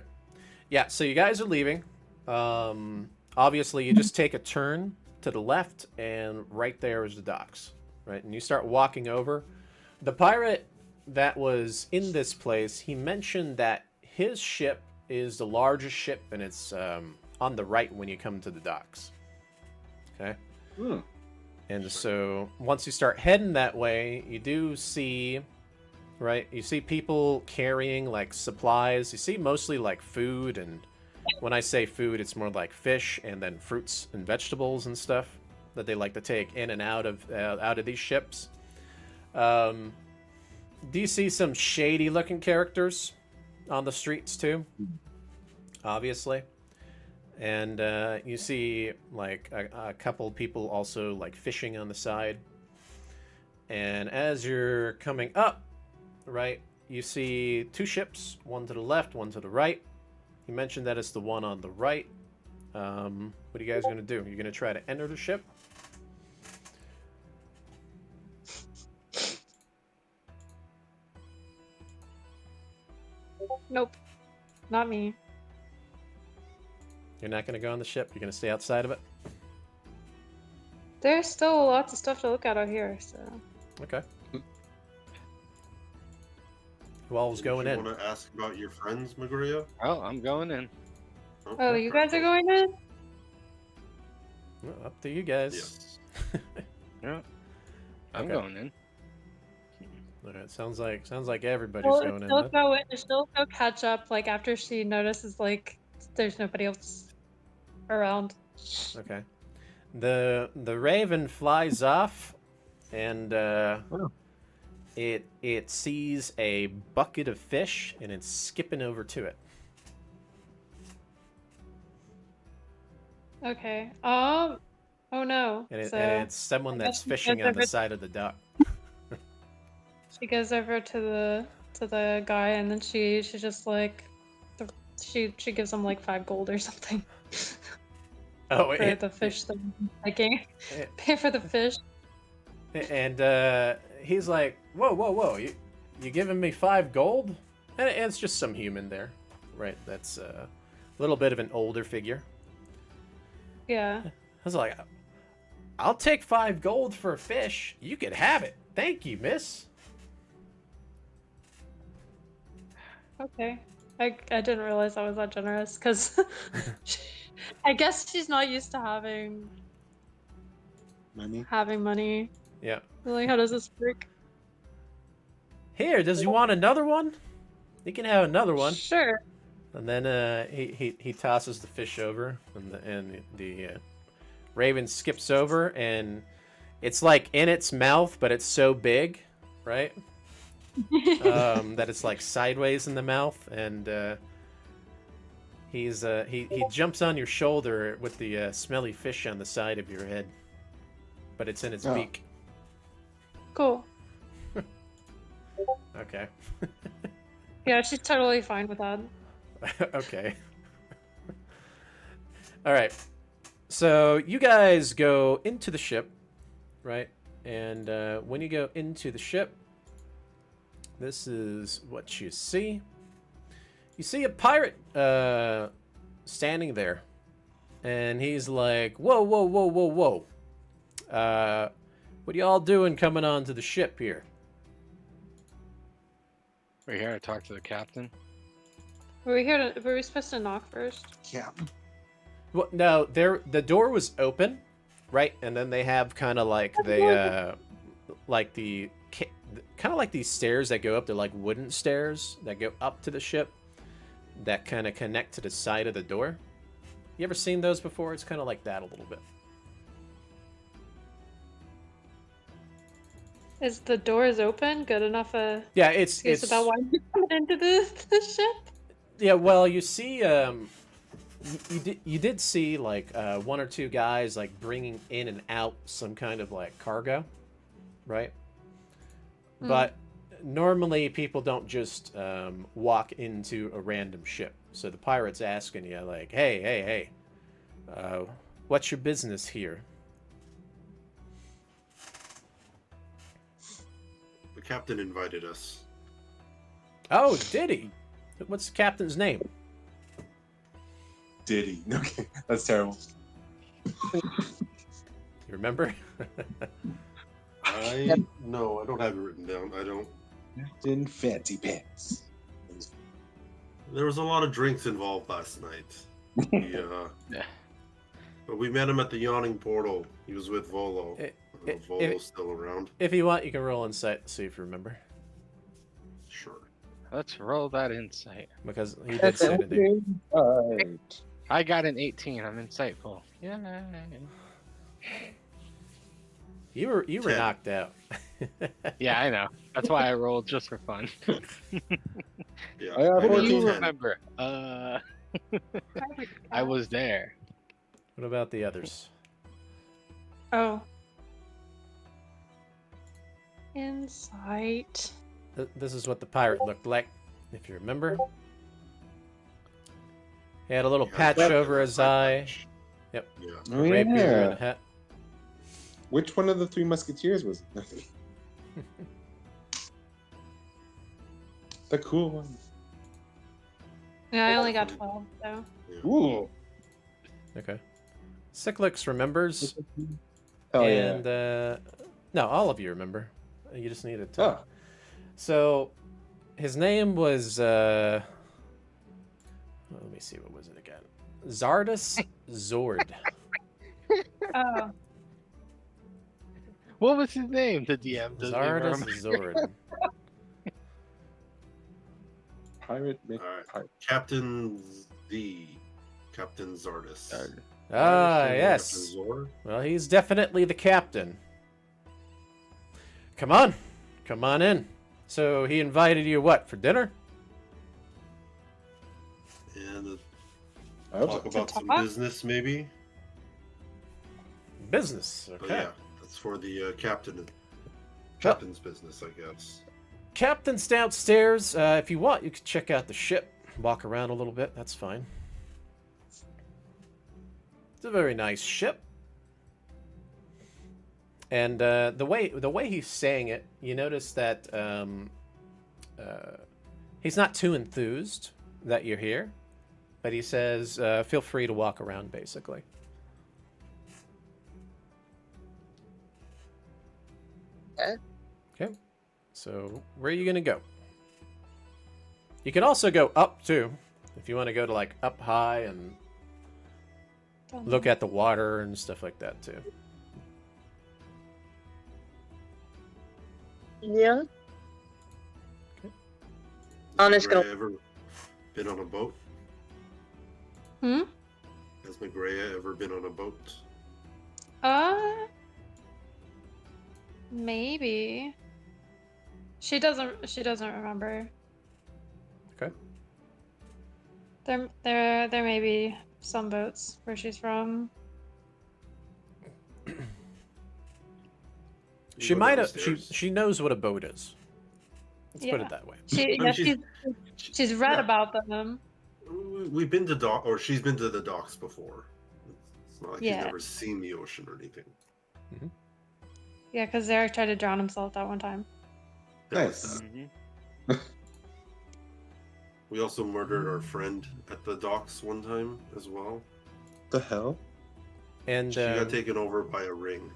Yeah. So you guys are leaving. Obviously, you just take a turn to the left, and right there is the docks. Right, and you start walking over. The pirate that was in this place, he mentioned that his ship is the largest ship, and it's on the right when you come to the docks. Okay? And so once you start heading that way, you do see, right, you see people carrying, like, supplies. You see mostly, like, food, and when I say food, it's more like fish and then fruits and vegetables and stuff that they like to take in and out of these ships. Do you see some shady looking characters on the streets too? Obviously. And you see like a couple people also like fishing on the side. And as you're coming up, right, you see two ships, one to the left, one to the right. You mentioned that it's the one on the right. What are you guys going to do? You're going to try to enter the ship? Nope. Not me. You're not going to go on the ship? You're going to stay outside of it? There's still lots of stuff to look at out here, so. Okay. Who all's going in? You want to ask about your friends, Maguria? Oh, I'm going in. Okay, Oh, you guys are perfect. going in? Well, up to you guys. Yes. Yeah. I'm Okay. going in. All right, sounds like everybody's Well, going in. she'll Then. go in. She'll go catch up. Like after she notices, like there's nobody else around. Okay. The raven flies off, and it sees a bucket of fish, and it's skipping over to it. Okay. Oh no. And, So and it's someone I that's guess we fishing goes on the over- side of the dock. she goes over to the guy, and then she's just like, she gives him like 5 gold or something Oh, for the fish that I'm taking. it- Pay for the fish. and he's like, whoa, you giving me 5 gold? And it's just some human there, right? That's a little bit of an older figure. Yeah. I was like, I'll take 5 gold for a fish. You could have it. Thank you, miss. Okay. I didn't realize I was that generous because I guess she's not used to having money. Yeah. Like, how does this work? Here, does you want another one? You can have another one. Sure. And then he tosses the fish over, and the raven skips over, and it's like in its mouth, but it's so big, right? That it's like sideways in the mouth, and he jumps on your shoulder with the smelly fish on the side of your head, but it's in its beak. Cool. Okay. Yeah, she's totally fine with that. Okay. All right. So you guys go into the ship, right? And when you go into the ship, this is what you see. You see a pirate standing there, and he's like, "Whoa, whoa, whoa, whoa, whoa! What are y'all doing coming onto the ship here?" We're here to talk to the captain. Were we supposed to knock first? Yeah. Well, no, the door was open, right? And then they have kind of like like the kind of like these stairs that go up. They're like wooden stairs that go up to the ship that kind of connect to the side of the door. You ever seen those before? It's kind of like that a little bit. Is the doors open good enough? Yeah, Excuse about why you coming into the ship? Yeah, well, you see, you did see like 1 or 2 guys like bringing in and out some kind of like cargo, right? But normally people don't just walk into a random ship. So the pirate's asking you like, hey, what's your business here? The captain invited us. Oh, did he? What's the captain's name? Diddy. Okay, that's terrible. You remember? No, I don't have it written down. I don't. Captain Fancy Pants. There was a lot of drinks involved last night. Yeah. But we met him at the Yawning Portal. He was with Volo. I don't know if Volo's still around. If you want, you can roll insight to see if you remember. Sure. Let's roll that insight. Because he did say to do. I got an 18. I'm insightful. Yeah. You were 10. knocked out. Yeah, I know. That's why I rolled just for fun. Yeah. I got What do you 14. remember? I was there. What about the others? Oh. Insight. This is what the pirate looked like, if you remember. He had a little Yeah, patch that- over his eye. patch. Yep. Yeah. A rapier and a hat. Which one of the 3 Musketeers was it? The cool one. Yeah, I only got 12, so. Yeah. Ooh. Okay. Cyclix remembers. Hell and yeah. no, all of you remember. You just needed to. Oh. So his name was let me see, what was it again? Zardus Zord. Oh. What was his name? The DM doesn't even Zardus remember. Zord. Pirate make Alright. pirate. Captain Zardus. Ah, Captain yes. Zor? Well, he's definitely the captain. Come on. Come on in. So he invited you, what, for dinner? And I hope talk so. about To some talk? business, maybe. Business. But Okay. yeah, that's for the captain's business, I guess. Captain's downstairs. If you want, you can check out the ship. Walk around a little bit. That's fine. It's a very nice ship. And the way he's saying it, you notice that he's not too enthused that you're here, but he says, "Feel free to walk around." Basically. Okay. So where are you gonna go? You can also go up too, if you want to go to like up high and look at the water and stuff like that too. Yeah. Okay. Honest Has go- Magrea ever been on a boat? Hmm? Has Magrea ever been on a boat? Maybe. She doesn't remember. Okay. There may be some boats where she's from. She Go might have. downstairs. She knows what a boat is. Let's put Yeah. it that way. I mean, She's read yeah. about them. We've been to dock, or she's been to the docks before. It's not like she's Yeah. never seen the ocean or anything. Yeah, because Zarek tried to drown himself that one time. That was Nice. that. Mhm. We also murdered our friend at the docks one time as well. The hell? And She got taken over by a ring,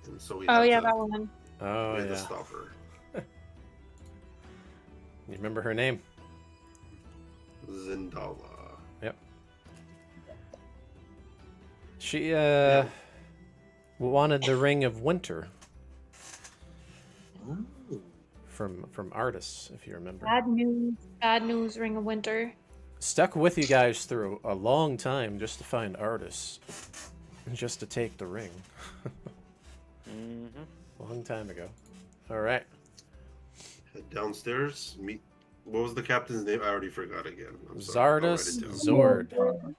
and so we Oh had yeah, to, that one. oh we had to yeah, stop her. you remember her name? Zindala. Yep. She Yeah. wanted the Ring of Winter Ooh. from Artis, if you remember. Bad news. Bad news. Ring of Winter. Stuck with you guys through a long time just to find Artis, and just to take the ring. Mhm. Long time ago. All right. Head downstairs. Meet. What was the captain's name? I already forgot again. I'm sorry. I'll write Zardus it down. Zord.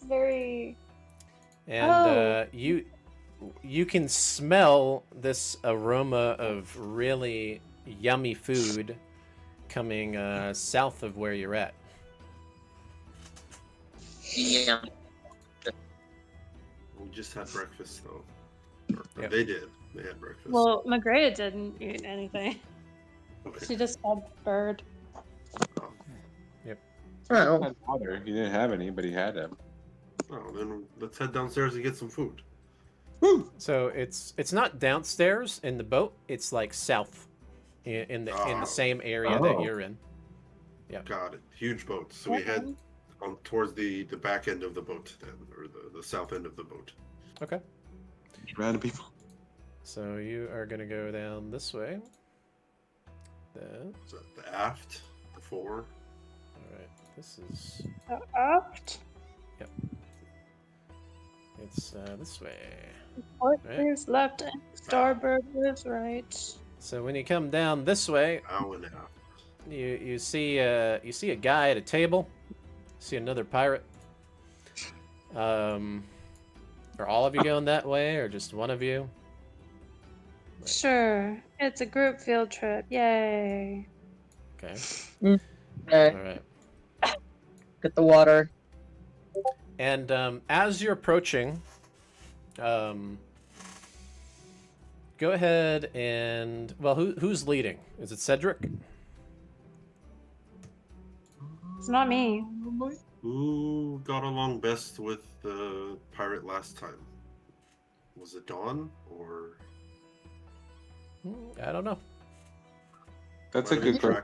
Very. And you can smell this aroma of really yummy food coming south of where you're at. Yeah. We just had breakfast though. Or Yep. They did. They had breakfast. Well, Magrea didn't eat anything. Okay. She just had bird. Oh. Had water. He didn't have any, but he had them. Oh, then let's head downstairs and get some food. Woo! So it's not downstairs in the boat. It's like south, in the same area that Oh. you're in. Got it. Huge boat. So we head on towards the back end of the boat then, or the south end of the boat. Okay. Random people. So you are gonna go down this way. Then, So the aft, the fore. all right. This is Aft. it's this way. Port Right. is left and starboard is right. So when you come down this way, Bow and aft. you see a guy at a table. See another pirate. Are all of you going that way, or just one of you? Sure. It's a group field trip. Yay. Okay. All All right. Get the water. And as you're approaching, go ahead and who's leading? Is it Cedric? It's not me. Who got along best with the pirate last time? Was it Dawn or? I don't know. That's a good question.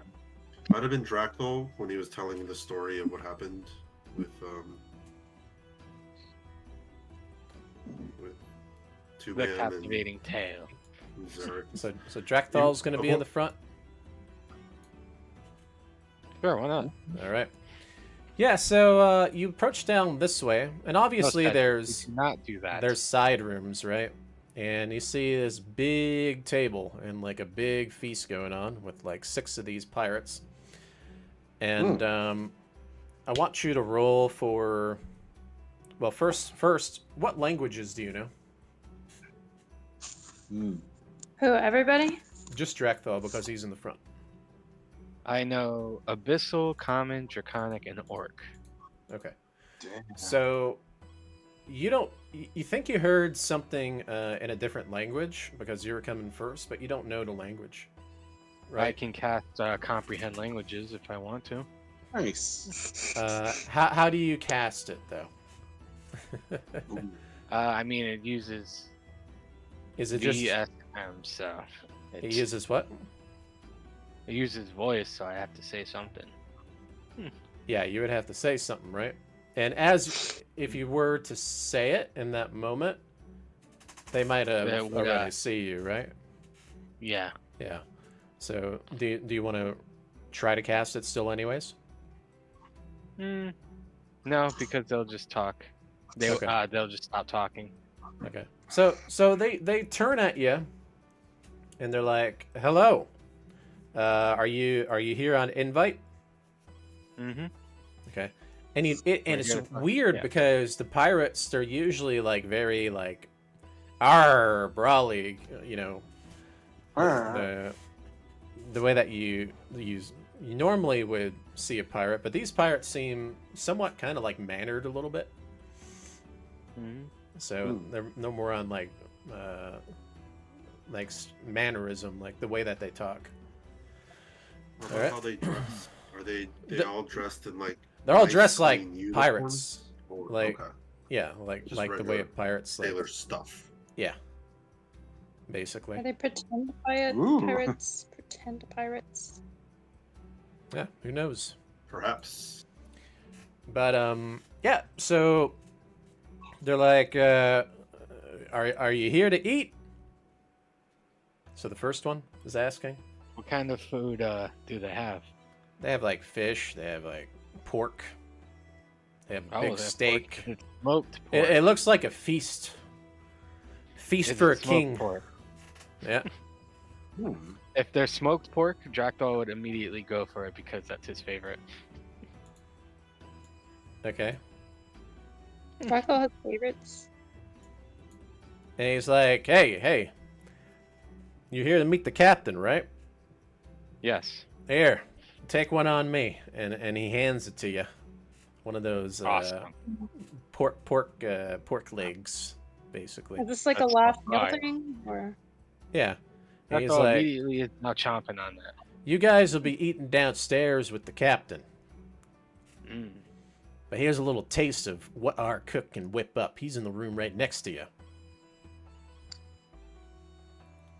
Might have been Draco when he was telling me the story of what happened with two The men captivating tale. and Zarek. So Drakthal's going to be in the front. Sure, why not? All right. Yeah. So you approach down this way, and obviously No, there's do not do that. there's side rooms, right? And you see this big table and like a big feast going on with like 6 of these pirates. And I want you to roll for. Well, first, what languages do you know? Who? Everybody? Just Drakthal because he's in the front. I know Abyssal, Common, Draconic, and Orc. Okay. Damn. So you think you heard something in a different language because you were coming first, but you don't know the language, I right? can cast Comprehend Languages if I want to. Nice. How do you cast it though? I mean, it uses Is it just VSM, so it it's, uses what? it uses voice, so I have to say something. Yeah, you would have to say something, right? And if you were to say it in that moment, they might have They would, already see you, right? Yeah. Yeah. So do you want to try to cast it still, anyways? No, because they'll just talk. They'll just stop talking. Okay. So they turn at you, and they're like, "Hello, are you here on invite?" Mm-hmm. Okay. And it's weird because the pirates, they're usually like very like, "Arr, brawly," you know, the way that you normally would see a pirate, but these pirates seem somewhat kind of like mannered a little bit. Mm-hmm. So they're no more on like mannerism, like the way that they talk. What All about right. how they dress? Are they all dressed in like? They're all nice, dressed like clean uniforms? pirates. Or, Like- okay. Yeah, like Just the way regular pirates like, sailor stuff. yeah, basically. Are they pretend pirates? Pretend pirates. Yeah, who knows? Perhaps. But yeah. So they're like, are you here to eat? So the first one is asking. What kind of food do they have? They have like fish. They have like pork. They have Oh, big they have steak. pork. Smoked pork. It looks like a feast. Feast Is for a it smoked king. pork? Yeah. If they're smoked pork, Drakthal would immediately go for it because that's his favorite. Okay. Draco has favorites. And he's like, hey, you're here to meet the captain, right? Yes. Here, take one on me. And he hands it to you. One of those Awesome. pork legs, basically. Is this like That's a last meal fire. thing? Or Yeah. And he's Drakthal like, immediately is now chomping on that. you guys will be eating downstairs with the captain. Mm. But here's a little taste of what our cook can whip up. He's in the room right next to you.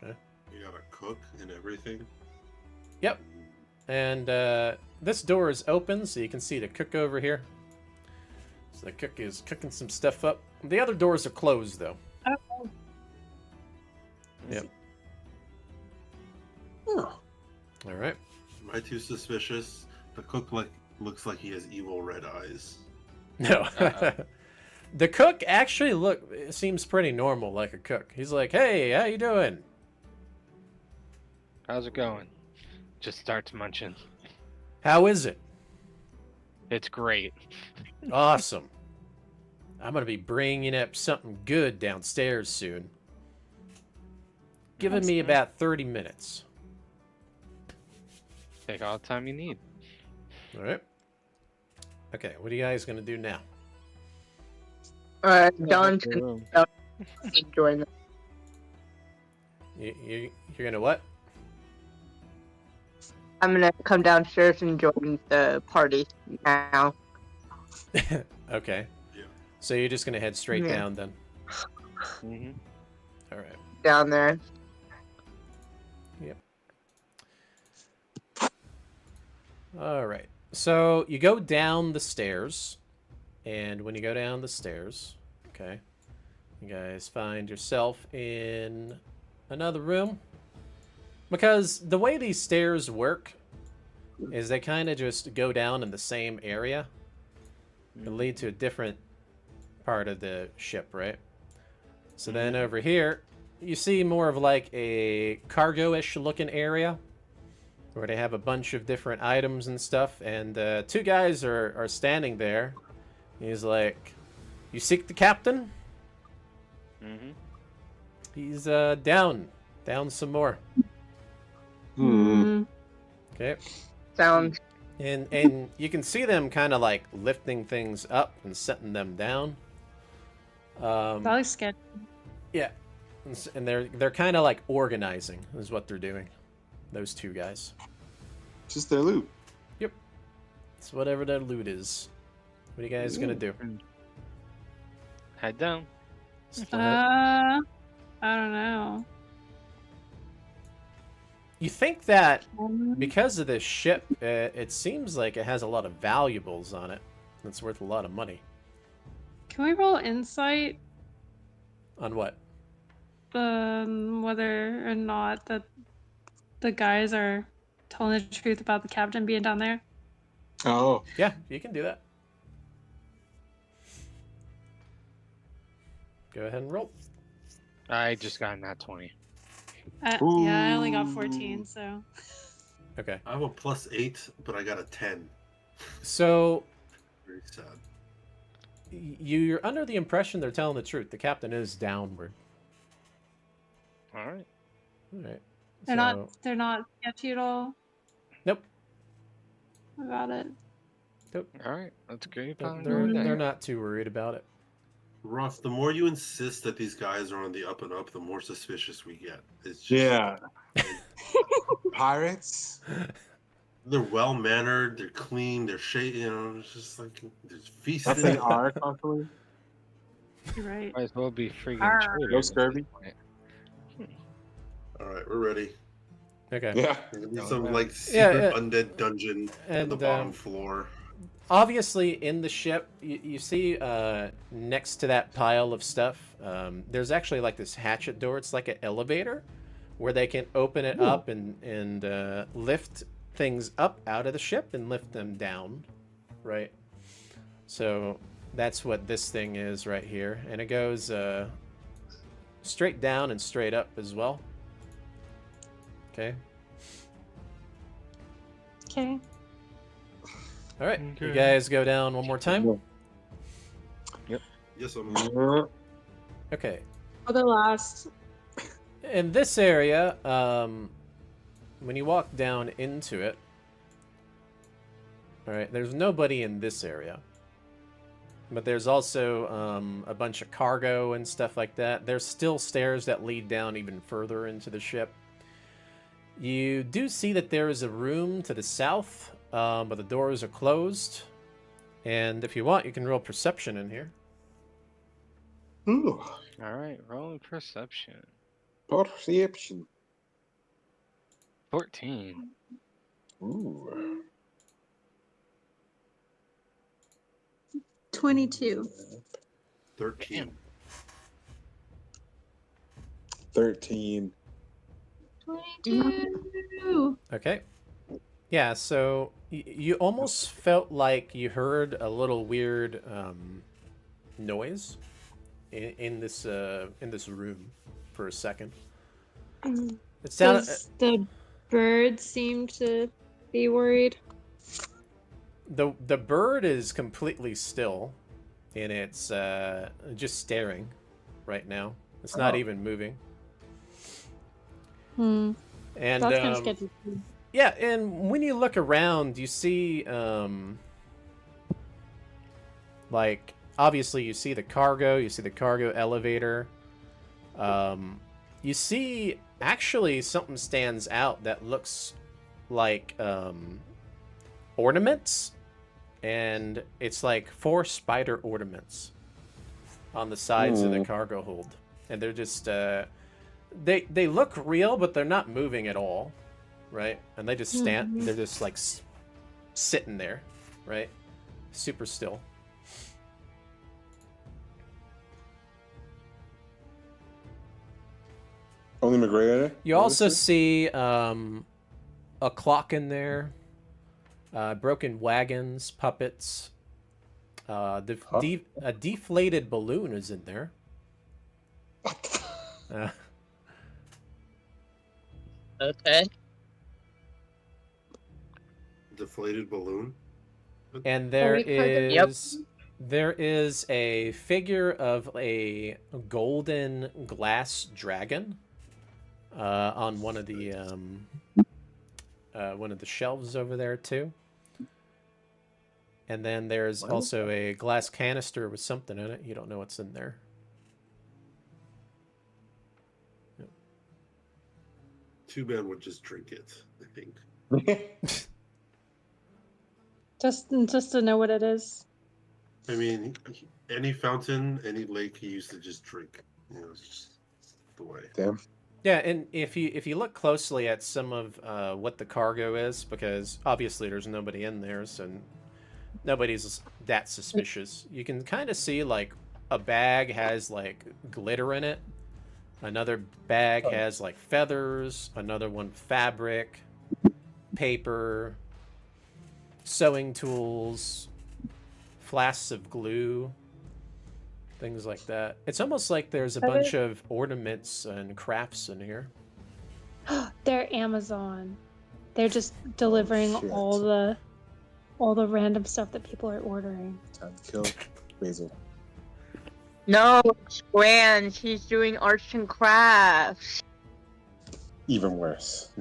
You got a cook and everything. Yep. And this door is open, so you can see the cook over here. So the cook is cooking some stuff up. The other doors are closed, though. oh, Yep. Oh. All right. Am I too suspicious? The cook looks like he has evil red eyes. No. Uh-oh. The cook actually seems pretty normal, like a cook. He's like, hey, how you doing? How's it going? Just starts munching. How is it? It's great. Awesome. I'm gonna be bringing up something good downstairs soon. Giving me about 30 minutes. Take all the time you need. All right. Okay, what are you guys gonna do now? John's room. gonna join them. You're gonna what? I'm gonna come downstairs and join the party now. Okay. Yeah. So you're just gonna head straight Yeah. down then. Mm-hmm. All right. Down there. Yep. All right. So you go down the stairs, and when you go down the stairs, okay, you guys find yourself in another room. Because the way these stairs work is they kind of just go down in the same area. It lead to a different part of the ship, right? So then over here, you see more of like a cargo-ish looking area where they have a bunch of different items and stuff. And two guys are standing there. He's like, "You seek the captain?" Mm-hmm. He's down some more. Hmm. Okay. Sounds And you can see them kind of like lifting things up and setting them down. Probably sketchy. Yeah, and they're kind of like organizing is what they're doing. Those two guys. Just their loot. Yep. It's whatever their loot is. What are you guys gonna do? Head down. I don't know. You think that because of this ship, it seems like it has a lot of valuables on it. That's worth a lot of money. Can we roll insight? On what? Whether or not the guys are telling the truth about the captain being down there? Oh. Yeah, you can do that. Go ahead and roll. I just got in that 20. Yeah, I only got 14, so. Okay. I have a +8, but I got a 10. So Very sad. you're under the impression they're telling the truth. The captain is downward. All right. All right. They're not sketchy at all Nope. about it. All right. Let's go. They're not too worried about it. RuFF, the more you insist that these guys are on the up and up, the more suspicious we get. It's just, Yeah. Pirates? They're well mannered, they're clean, they're shady. It's just like there's feasting. That's they are constantly. You're right. Might as well be freaking Arr. traitors No at this scurvy? point. All right, we're ready. Okay. Yeah. There's gonna be Oh, some yeah. like secret Yeah. undead dungeon on the And bottom floor. obviously, in the ship, you see next to that pile of stuff, there's actually like this hatchet door. It's like an elevator where they can open it up and lift things up out of the ship and lift them down, right? So that's what this thing is right here. And it goes straight down and straight up as well. Okay. Okay. All right. You Okay. guys go down one more time. Yes, I'm. Okay. For the last. In this area, when you walk down into it, all right, there's nobody in this area. But there's also a bunch of cargo and stuff like that. There's still stairs that lead down even further into the ship. You do see that there is a room to the south, but the doors are closed. And if you want, you can roll perception in here. Ooh. All right. Rolling perception. Perception. 14. Ooh. 22. 13. 13. 22. Okay. Yeah, so you almost felt like you heard a little weird noise in this room for a second. It sounded Does the bird seem to be worried? The bird is completely still, and it's just staring right now. It's not even moving. Hmm. And That's kind of sketchy. yeah, and when you look around, you see like obviously you see the cargo elevator. You see actually something stands out that looks like ornaments, and it's like 4 spider ornaments on the sides of the cargo hold, and they're just they look real, but they're not moving at all, right? And they just stand. They're just like sitting there, right? Super still. Only McGregor. You also see a clock in there, broken wagons, puppets. A deflated balloon is in there. Okay. Deflated balloon. And Yep. there is a figure of a golden glass dragon on one of the shelves over there too. And then there's also a glass canister with something in it. You don't know what's in there. Two men would just drink it, I think. Just to know what it is. I mean, any fountain, any lake, he used to just drink. You know, it's just the way. Damn. Yeah, and if you look closely at some of what the cargo is, because obviously there's nobody in there, so nobody's that suspicious. You can kind of see like a bag has like glitter in it. Another bag has like feathers. Another one fabric, paper, sewing tools, flasks of glue, things like that. It's almost like there's a bunch of ornaments and crafts in here. They're Amazon. They're just delivering shit. all the random stuff that people are ordering. Time to kill Basil. No, it's Gran. She's doing arts and crafts. Even worse.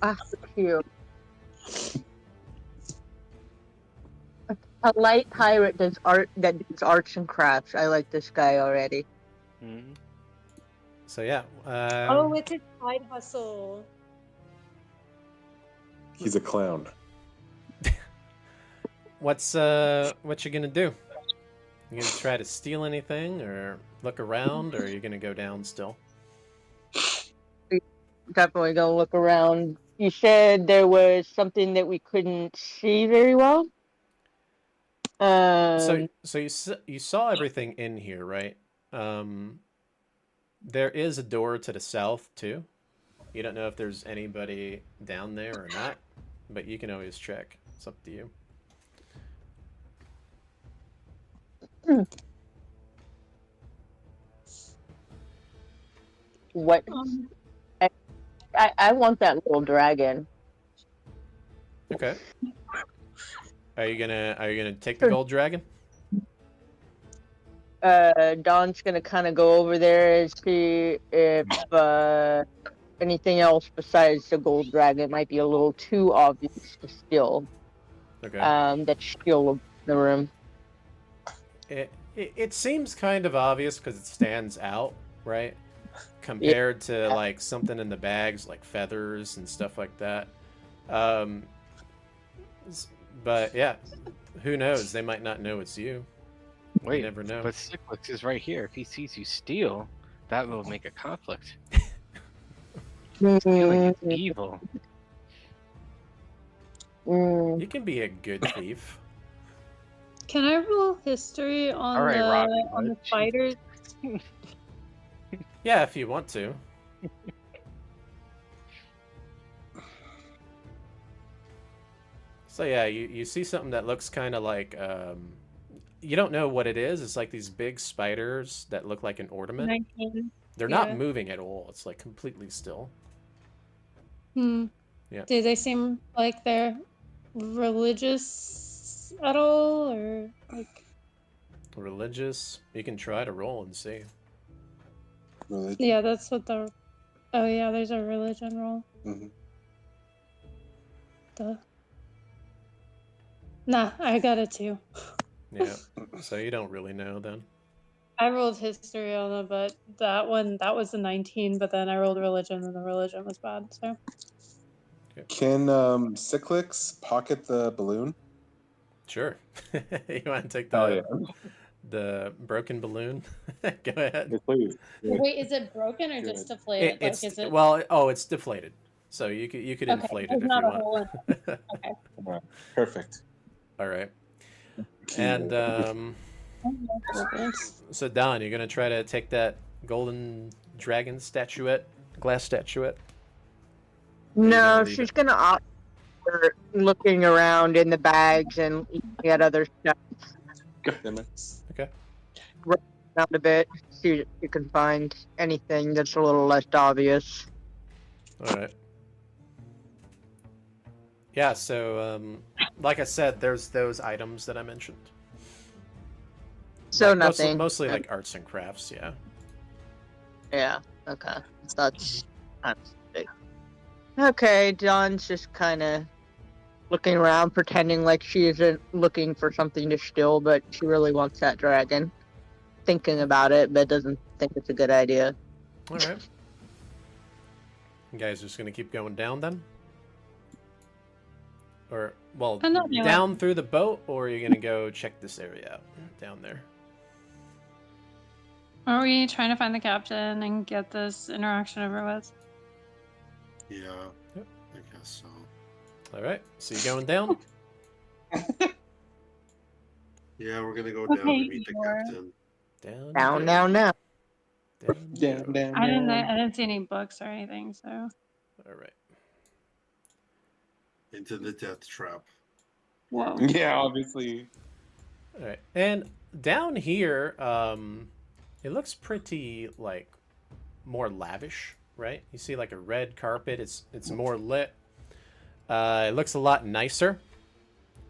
Ah, cute. A light pirate does does arts and crafts. I like this guy already. Mm-hmm. So yeah. Oh, it's a side hustle. He's a clown. What you gonna do? You gonna try to steal anything, or look around, or are you gonna go down still? Definitely gonna look around. You said there was something that we couldn't see very well. So you saw everything in here, right? There is a door to the south too. You don't know if there's anybody down there or not, but you can always check. It's up to you. What? I want that little dragon. Okay. Are you gonna take the gold dragon? Don's gonna kind of go over there and see if anything else besides the gold dragon might be a little too obvious to steal. Okay. That's still in the room. It seems kind of obvious because it stands out, right? Compared to like something in the bags, like feathers and stuff like that. But yeah, who knows? They might not know it's you. Wait, you never know. But Cyclix is right here. If he sees you steal, that will make a conflict. Stealing is evil. You can be a good thief. Can I roll history on All right, Robin, on the fighters? Yeah, if you want to. So yeah, you see something that looks kind of like you don't know what it is. It's like these big spiders that look like an ornament. 19. They're not moving at all. It's like completely still. Hmm. Yeah. Do they seem like they're religious at all, or like? Religious? You can try to roll and see. Religion. Yeah, that's what the. Oh yeah, there's a religion roll. Mhm. Duh. Nah, I got a 2. Yeah. So you don't really know then. I rolled history on it, but that was a 19. But then I rolled religion, and the religion was bad. So Can Cyclix pocket the balloon? Sure. You want to take Oh the yeah. the broken balloon? Go ahead. Yeah, please. Yeah. wait, is it broken or just deflated? It's like, is it? well, oh, it's deflated. So you could Okay, inflate there's it if not you a hole want. in it. Okay. Alright, perfect. All right. Key And word. so Don, you're gonna try to take that golden dragon statuette, glass statuette. Or you're No, gonna leave she's it? gonna opt for looking around in the bags and looking at other stuff God damn it. Okay. around a bit. See if you can find anything that's a little less obvious. All right. Yeah. So, like I said, there's those items that I mentioned. So Like, nothing. Mostly like arts and crafts. Yeah. Yeah. Okay. That's big. Okay, Dawn's just kind of looking around, pretending like she isn't looking for something to steal, but she really wants that dragon. Thinking about it, but doesn't think it's a good idea. All right. You guys just gonna keep going down then? Or well, I'm not doing down through the boat, or are you gonna go check this area out down there? Are we trying to find the captain and get this interaction over with? Yeah, Yep. I guess so. All right. So you're going down. Yeah, we're gonna go down Okay, to meet the sure. captain. Down. you Now, go. now, now. Down. you Down, go. down, I down. didn't see any books or anything, so. All right. Into the death trap. Whoa. Yeah, obviously. All right. And down here, it looks pretty like more lavish, right? You see like a red carpet. It's more lit. It looks a lot nicer,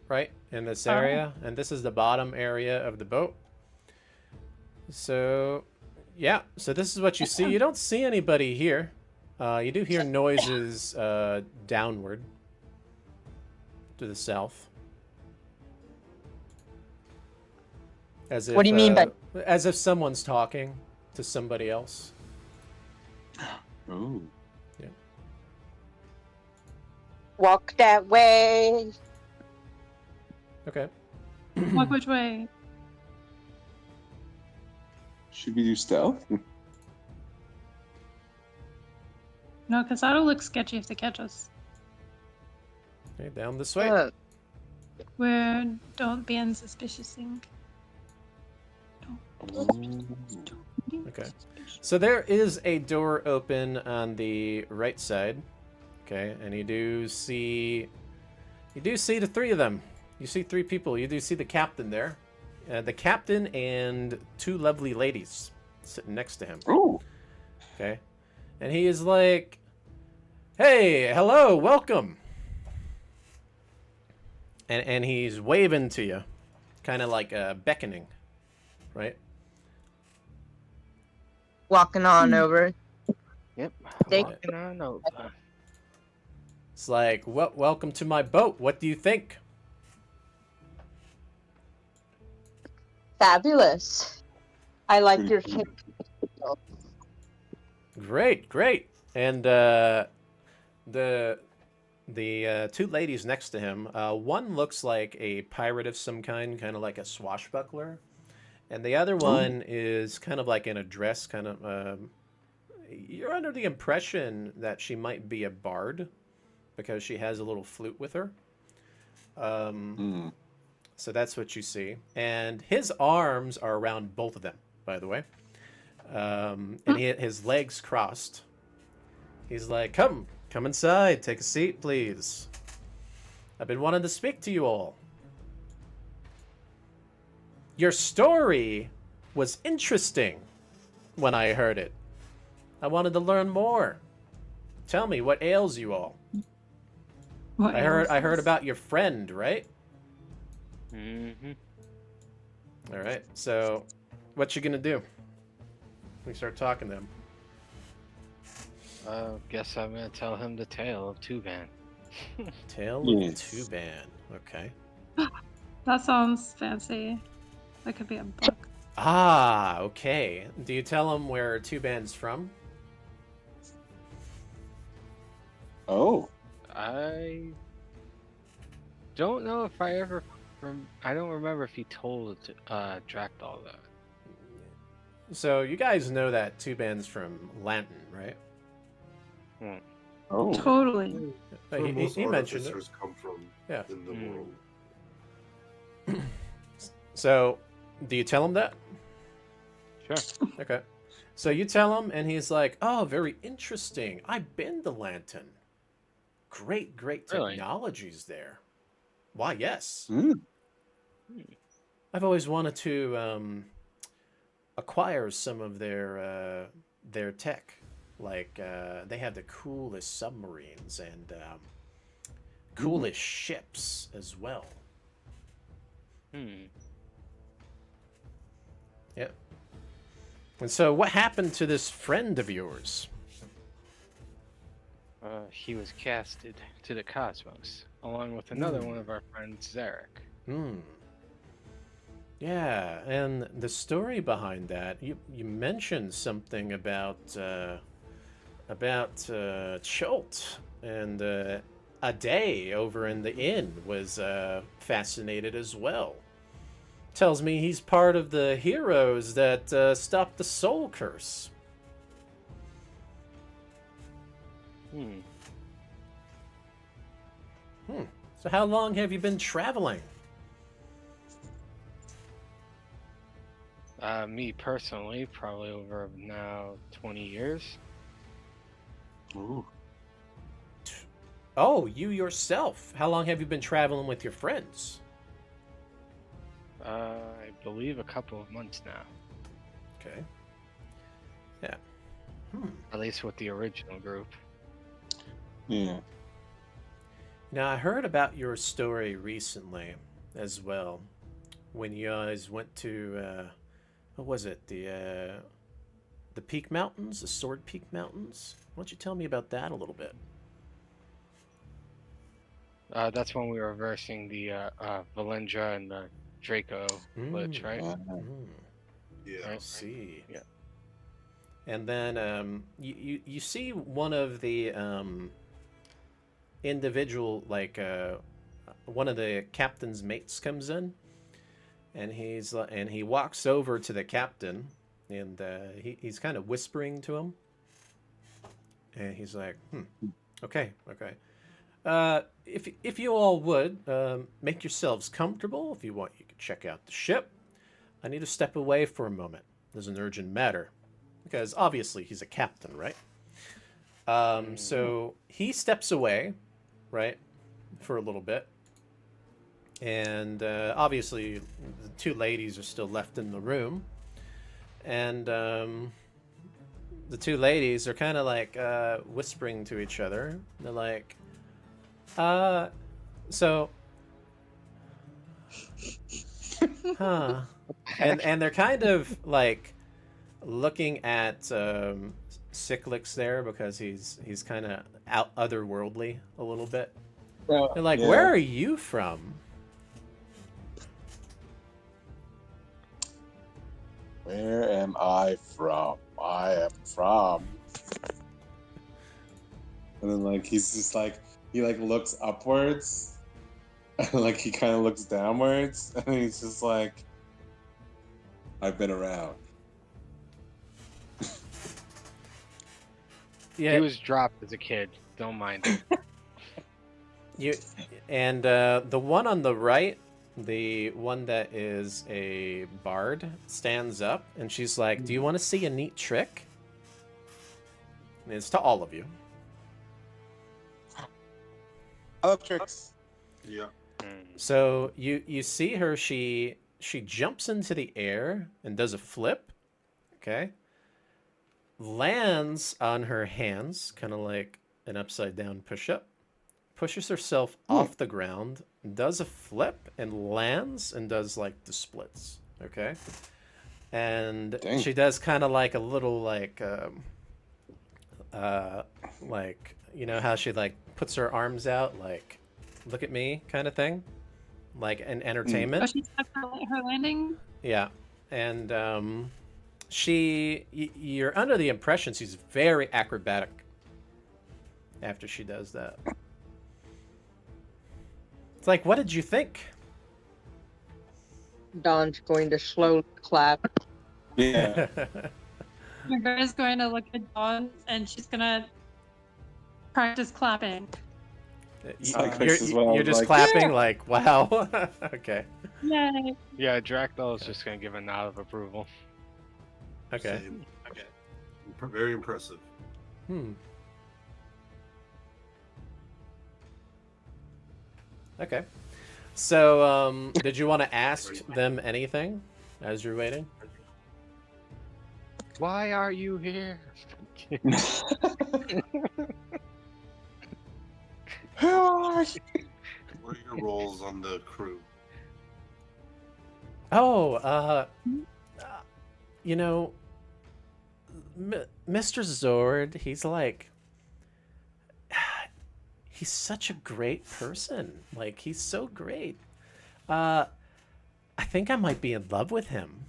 right, in this area. And this is the bottom area of the boat. So, yeah. So this is what you see. You don't see anybody here. You do hear noises downward to the south. As if, What do you mean by- as if someone's talking to somebody else. Ooh. Walk that way. Okay. Walk which way? Should we do stealth? No, because that'll look sketchy if they catch us. Okay, down this way. Don't be unsuspicious thing. Okay. So there is a door open on the right side. Okay, and you do see the three of them. You see three people. You do see the captain there. The captain and two lovely ladies sitting next to him. Ooh. Okay. And he is like, "Hey, hello, welcome." And he's waving to you, kind of like beckoning, right? Walking on over. Yep. Thank- Walking on over. It's like, welcome to my boat. What do you think? Fabulous. I like your ship. Great, great. And the two ladies next to him, one looks like a pirate of some kind of like a swashbuckler, and the other one is kind of like in a dress, kind of. You're under the impression that she might be a bard, because she has a little flute with her. So that's what you see, and his arms are around both of them, by the way. And his legs crossed. He's like, come inside, take a seat, please. I've been wanting to speak to you all. Your story was interesting when I heard it. I wanted to learn more. Tell me, what ails you all? What I heard else? about your friend, right? Mm-hmm. All right. So, what you gonna do? We start talking to him. Guess I'm gonna tell him the tale of Tuvan. Tale Yes. of Tuban. Okay. That sounds fancy. That could be a book. Ah, okay. Do you tell him where Tuban's from? Oh. I don't know if I ever. I don't remember if he told Drakdal that. So you guys know that Tuban's from Lanton, right? Oh. Totally. Where most He mentioned it. artificers come from Yeah. in the world. So, do you tell him that? Sure. Okay. So you tell him, and he's like, "Oh, very interesting. I've been to Lanton. Great Really? technologies there. Why, yes. Mm. I've always wanted to acquire some of their tech. Like they have the coolest submarines and coolest ships as well." Hmm. Yep. And so, what happened to this friend of yours? He was casted to the cosmos along with another one of our friends, Zarek. Hmm. Yeah, and the story behind that, you mentioned something about Chult, and a day over in the inn was fascinated as well. Tells me he's part of the heroes that stopped the soul curse. Hmm. So how long have you been traveling? Me personally, probably over now 20 years. Ooh. Oh, you yourself. How long have you been traveling with your friends? I believe a couple of months now. Okay. Yeah. At least with the original group. Yeah. Now, I heard about your story recently as well. When you guys went to, what was it? The Peak Mountains? The Sword Peak Mountains? Why don't you tell me about that a little bit? That's when we were versing the Valendra and the Draco Lich, right? Yeah. I Right. see. Yeah. And then you see one of the individual, like one of the captain's mates comes in, and he walks over to the captain, and he's kind of whispering to him, and he's like, okay. If you all would make yourselves comfortable, if you want, you can check out the ship. I need to step away for a moment. There's an urgent matter, because obviously he's a captain, right? So he steps away, right, for a little bit, and obviously the two ladies are still left in the room, and the two ladies are kind of like whispering to each other. They're like, so, huh? And they're kind of like looking at Cyclix there, because he's kind of out otherworldly a little bit. They're like, Yeah. where are you from? Where am I from? I am from. And then like he's just like he like looks upwards and like he kind of looks downwards and he's just like, I've been around. Yeah, He was dropped as a kid. Don't mind him. the one on the right, the one that is a bard, stands up, and she's like, "Do you want to see a neat trick?" And it's to all of you. I love tricks. Yeah. So you see her. She jumps into the air and does a flip. Okay. Lands on her hands, kind of like an upside down push up. pushes herself off the ground, does a flip, and lands, and does like the splits. Okay, and Dang. she does kind of like a little like you know how she like puts her arms out like look at me kind of thing, like an entertainment. Oh, she's at her landing. Yeah, and you're under the impression she's very acrobatic after she does that. It's like, what did you think? Dawn's going to slowly clap. Yeah. Megara's going to look at Dawn, and she's gonna practice clapping. You're just like, clapping, like, wow. Okay. Yay! Yeah, Dracthal is just gonna give a nod of approval. Okay. Same. Very impressive. Okay. So, did you want to ask them anything as you're waiting? Why are you here? What are your roles on the crew? Oh, you know, Mr. Zord, he's like, he's such a great person. Like, he's so great. I think I might be in love with him.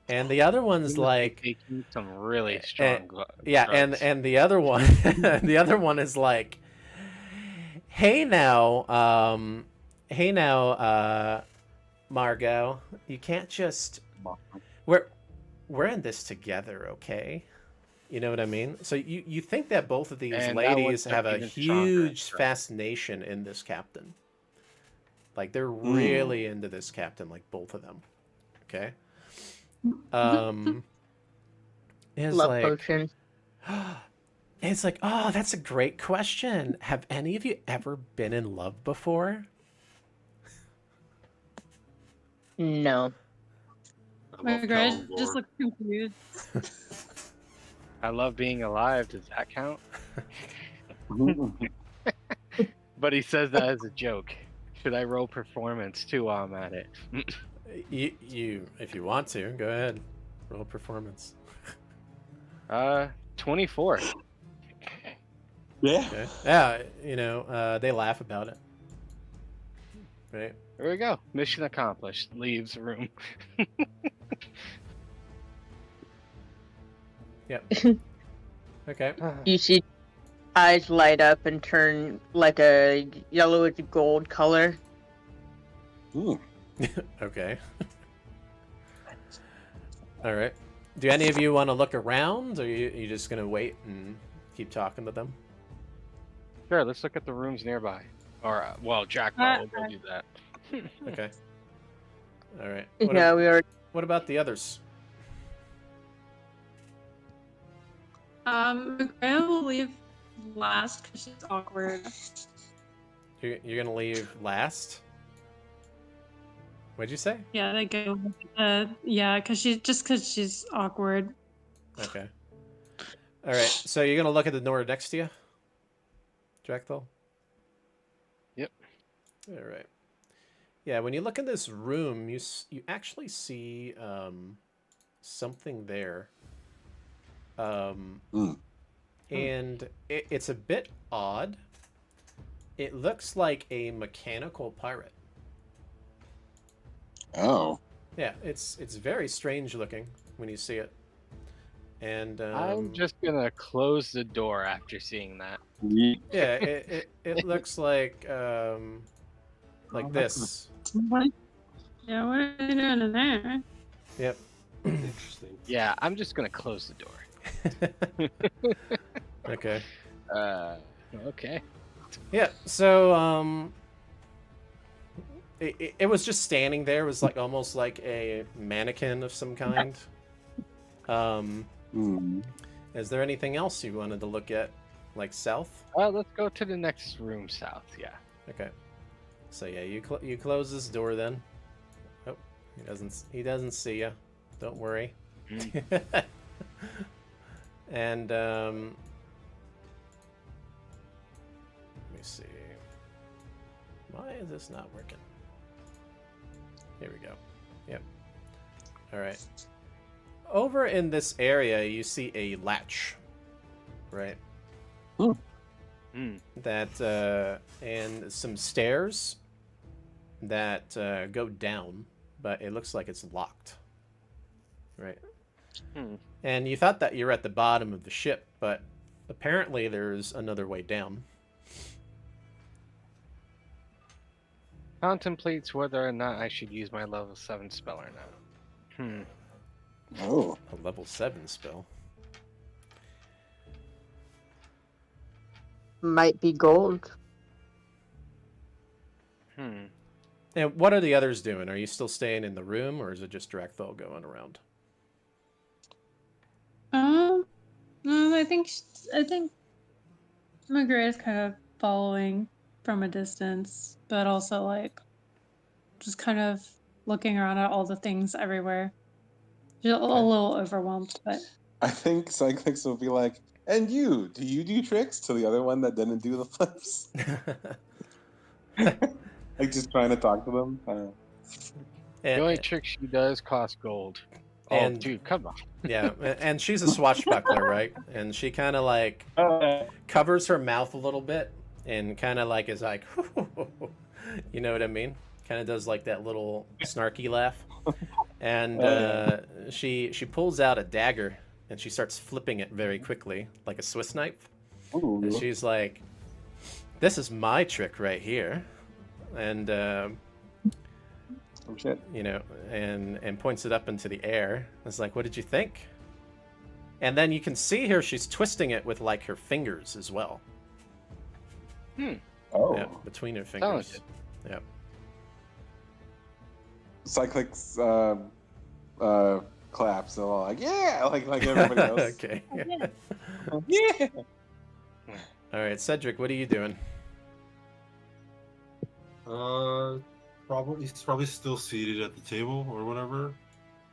And the other one's like, taking some really strong. yeah, drugs. and the other one, the other one is like, hey now, Margot, you can't just, we're in this together, okay? You know what I mean? So you think that both of these And that ladies one's have a even stronger, huge right? fascination in this captain. Like, they're really into this captain, like both of them. Okay? It's Love like, potion. it's like, oh, that's a great question. Have any of you ever been in love before? No. I love Megara Calvor. just looks confused. I love being alive. Does that count? But he says that as a joke. Should I roll performance too while I'm at it? You, if you want to, go ahead. Roll performance. 24. Yeah. Okay. Yeah, you know, they laugh about it. Right? There we go. Mission accomplished. Leaves room. Yep. Okay. You see eyes light up and turn like a yellowish gold color. Ooh. Okay. All right. Do any of you want to look around, or are you just gonna wait and keep talking to them? Sure, let's look at the rooms nearby. Or, well, Jack will go do that. Okay. All right. Yeah, we are. What about the others? Megara will leave last because she's awkward. You're gonna leave last? What'd you say? Yeah, they go. Yeah, because she's awkward. Okay. All right. So you're gonna look at the door next to you, Dracthal? Yep. All right. Yeah. When you look in this room, you actually see something there. And it's a bit odd. It looks like a mechanical pirate. Oh. Yeah, it's very strange looking when you see it. And I'm just gonna close the door after seeing that. yeah, it looks like this. What? Yeah, what are they doing in there? Yep. Interesting. Yeah, I'm just gonna close the door. Okay. Okay. Yeah. So it was just standing there. It was like almost like a mannequin of some kind. Is there anything else you wanted to look at, like south? Let's go to the next room south. Yeah. Okay. So yeah, you close this door then. Oh, he doesn't see you. Don't worry. And let me see. Why is this not working? Here we go. Yep. All right. Over in this area, you see a latch, right? That and some stairs that go down, but it looks like it's locked, right? And you thought that you're at the bottom of the ship, but apparently there's another way down. Contemplates whether or not I should use my level 7 spell or not. Oh. A level 7 spell. Might be gold. And what are the others doing? Are you still staying in the room, or is it just Drakthal going around? No, I think Margaret is kind of following from a distance, but also like just kind of looking around at all the things everywhere. Just a little overwhelmed, but I think Cyclix will be like, and you, do you do tricks? To the other one that didn't do the flips. Like just trying to talk to them. The only trick she does cost gold. And- Oh, dude, come on. Yeah, and she's a swashbuckler, right? And she kind of like covers her mouth a little bit and kind of like is like, you know what I mean? Kind of does like that little snarky laugh. And she pulls out a dagger and she starts flipping it very quickly, like a Swiss knife. Ooh. And she's like, "This is my trick right here," and Oh shit. you know, and points it up into the air. It's like, "What did you think?" And then you can see her; she's twisting it with like her fingers as well. Oh. Yeah, between her fingers. Yep. Cyclix claps and all like, yeah, like everybody else. Okay. Yeah. All right, Cedric, what are you doing? He's probably still seated at the table or whatever.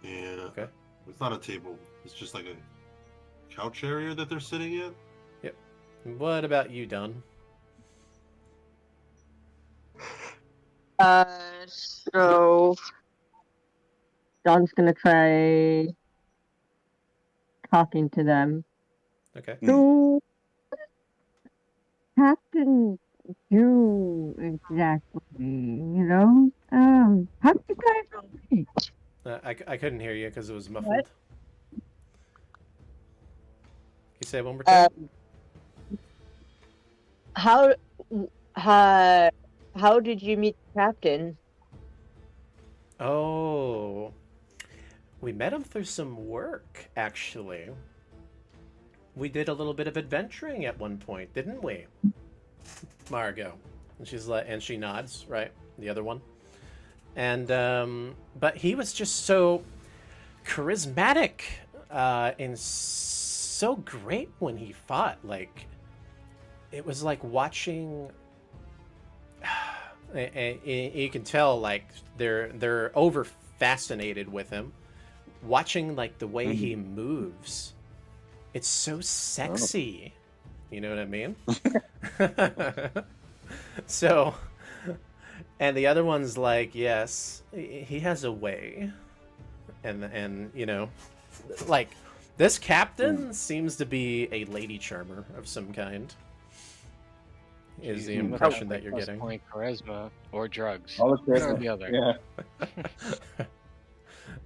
Yeah. Okay. It's not a table. It's just like a couch area that they're sitting at. Yep. What about you, Don? So John's gonna try talking to them. Okay. So, Captain do exactly, you know? How did you guys meet? I couldn't hear you because it was muffled. What? Can you say it one more time? How did you meet the captain? Oh, we met him through some work, actually. We did a little bit of adventuring at one point, didn't we, Margot? And she's like, and she nods, right? The other one. And but he was just so charismatic and so great when he fought. Like, it was like watching. And you can tell, like, they're over fascinated with him, watching like the way he moves. It's so sexy. You know what I mean? So, and the other one's like, yes, he has a way, and you know, like, this captain seems to be a lady charmer of some kind. Is the impression that you're getting? Point charisma or drugs. All the One or the other. Yeah.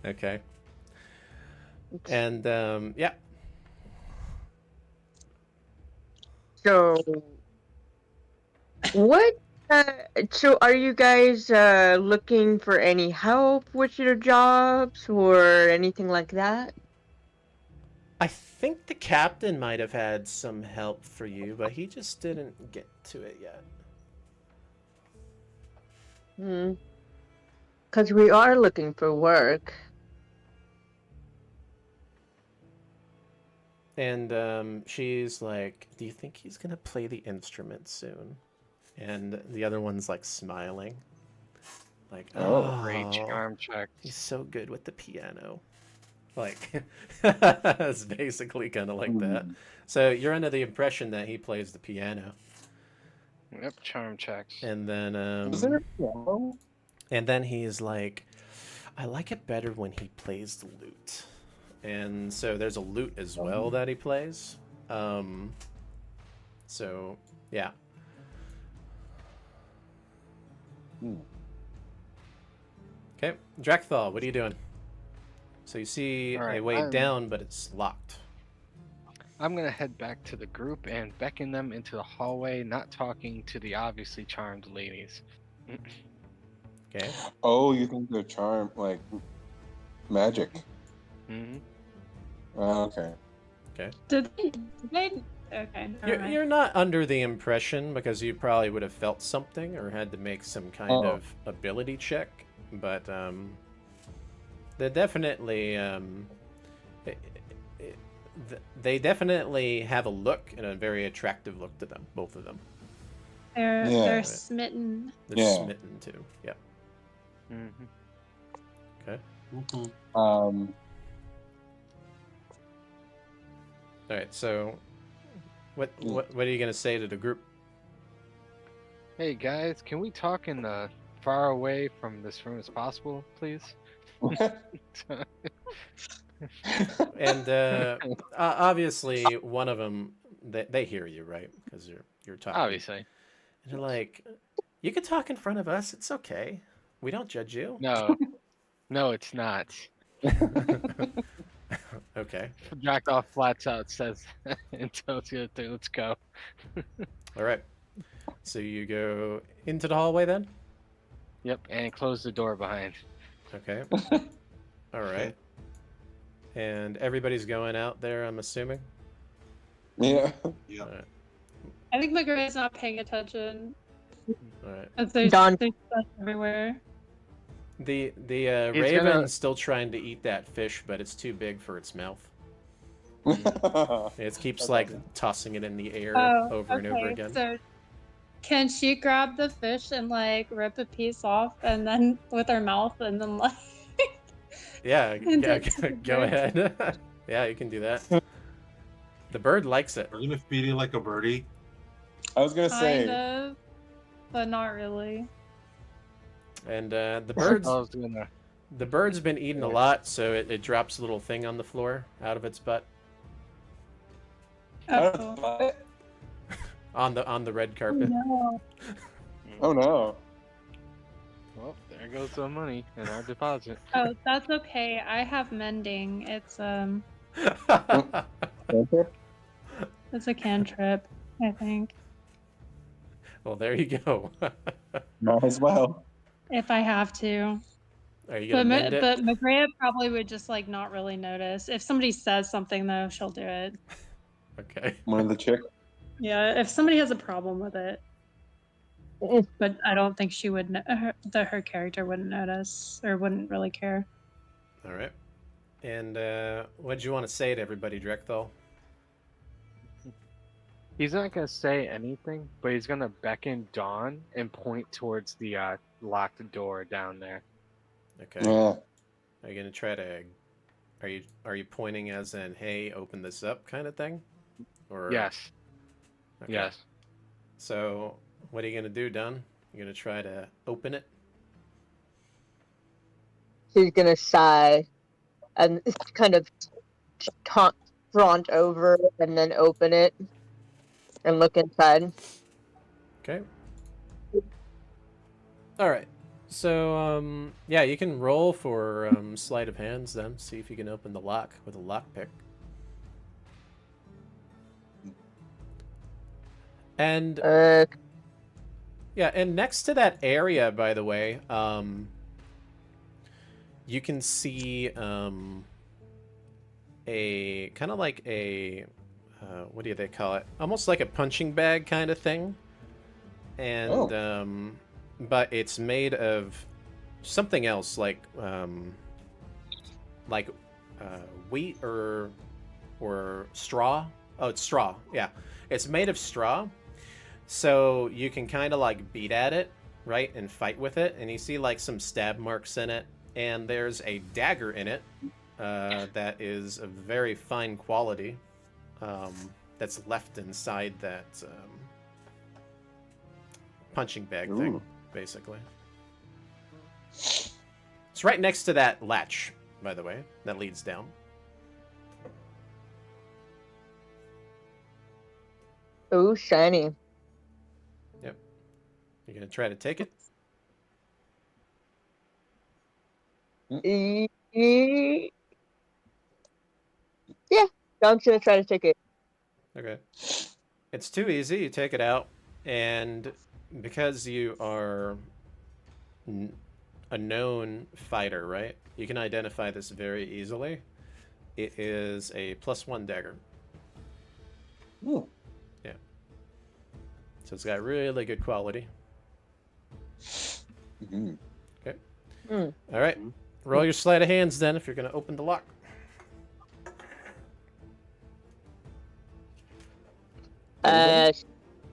Okay. And yeah. So, what? So, are you guys looking for any help with your jobs or anything like that? I think the captain might have had some help for you, but he just didn't get to it yet. Because we are looking for work. And she's like, "Do you think he's gonna play the instrument soon?" And the other one's like smiling, like, "Oh, Great charm check. he's so good with the piano." Like, it's basically kind of like that. So you're under the impression that he plays the piano. Yep, charm checks. And then Was there? No. and then he's like, I like it better when he plays the lute. And so there's a lute as well that he plays. So yeah. Okay, Drakthal, what are you doing? So you see All right, a way I'm- down, but it's locked. I'm gonna head back to the group and beckon them into the hallway, not talking to the obviously charmed ladies. Okay. Oh, you think they're charm like magic? Mm-hmm. Okay. Did they? Okay, never mind. You're not under the impression, because you probably would have felt something or had to make some kind of ability check, but they're definitely they definitely have a look, and a very attractive look to them, both of them. They're Yeah. smitten. They're Yeah. smitten too. Yeah. Mm-hmm. Okay. Um. All right. So, what are you gonna say to the group? Hey guys, can we talk in the far away from this room as possible, please? And obviously, one of them, they hear you, right? Because you're talking. Obviously. And they're like, you can talk in front of us. It's okay. We don't judge you. No. No, it's not. Okay. Jacked off flats out says and tells you to let's go. All right. So you go into the hallway then? Yep, and close the door behind. Okay. All right. And everybody's going out there, I'm assuming? Yeah. Yeah. All right. I think Magre's not paying attention. All right. As there's Don- stuff everywhere. The He's raven's gonna- still trying to eat that fish, but it's too big for its mouth. It keeps like tossing it in the air over and over again. So can she grab the fish and like rip a piece off and then with her mouth and then like Yeah, And yeah, that's go ahead. Yeah, you can do that. The bird likes it. Are you gonna feed it like a birdie? I was gonna kind say. of, but not really. And the I was gonna bird's been eating a lot, so it drops a little thing on the floor out of its butt Oh, cool. on the red carpet. No. Oh no. Well, there goes the money in our deposit. Oh, that's okay. I have mending. It's a cantrip, I think. Well, there you go. Might as well. If I have to. Are you gonna mend it? But Magrea probably would just like not really notice. If somebody says something though, she'll do it. Okay. One of the chick. Yeah, if somebody has a problem with it. But I don't think she would. Her character wouldn't notice or wouldn't really care. All right. And what do you want to say to everybody, Drekthal? He's not gonna say anything, but he's gonna beckon Dawn and point towards the locked door down there. Okay. Yeah. Are you gonna try to? Are you pointing as in, hey, open this up, kind of thing? Or Yes. Okay. Yes. So what are you gonna do, Don? You gonna try to open it? She's gonna sigh and kind of front over and then open it and look inside. Okay. All right. So yeah, you can roll for sleight of hands then. See if you can open the lock with a lockpick. And yeah, and next to that area, by the way, you can see a kind of like a what do they call it? Almost like a punching bag kind of thing, and but it's made of something else, like wheat or straw. Oh, it's straw. Yeah, it's made of straw. So you can kind of like beat at it, right, and fight with it, and you see like some stab marks in it, and there's a dagger in it that is of very fine quality, that's left inside that punching bag Ooh. thing, basically. It's right next to that latch, by the way, that leads down. Ooh, shiny. Yep. You gonna try to take it? Yeah, I'm gonna try to take it. Okay. It's too easy. You take it out, and because you are a known fighter, right? You can identify this very easily. It is a +1 dagger. Ooh. Yeah. So it's got really good quality. Mhm. Okay. Mm. All right. Roll your sleight of hands then if you're going to open the lock.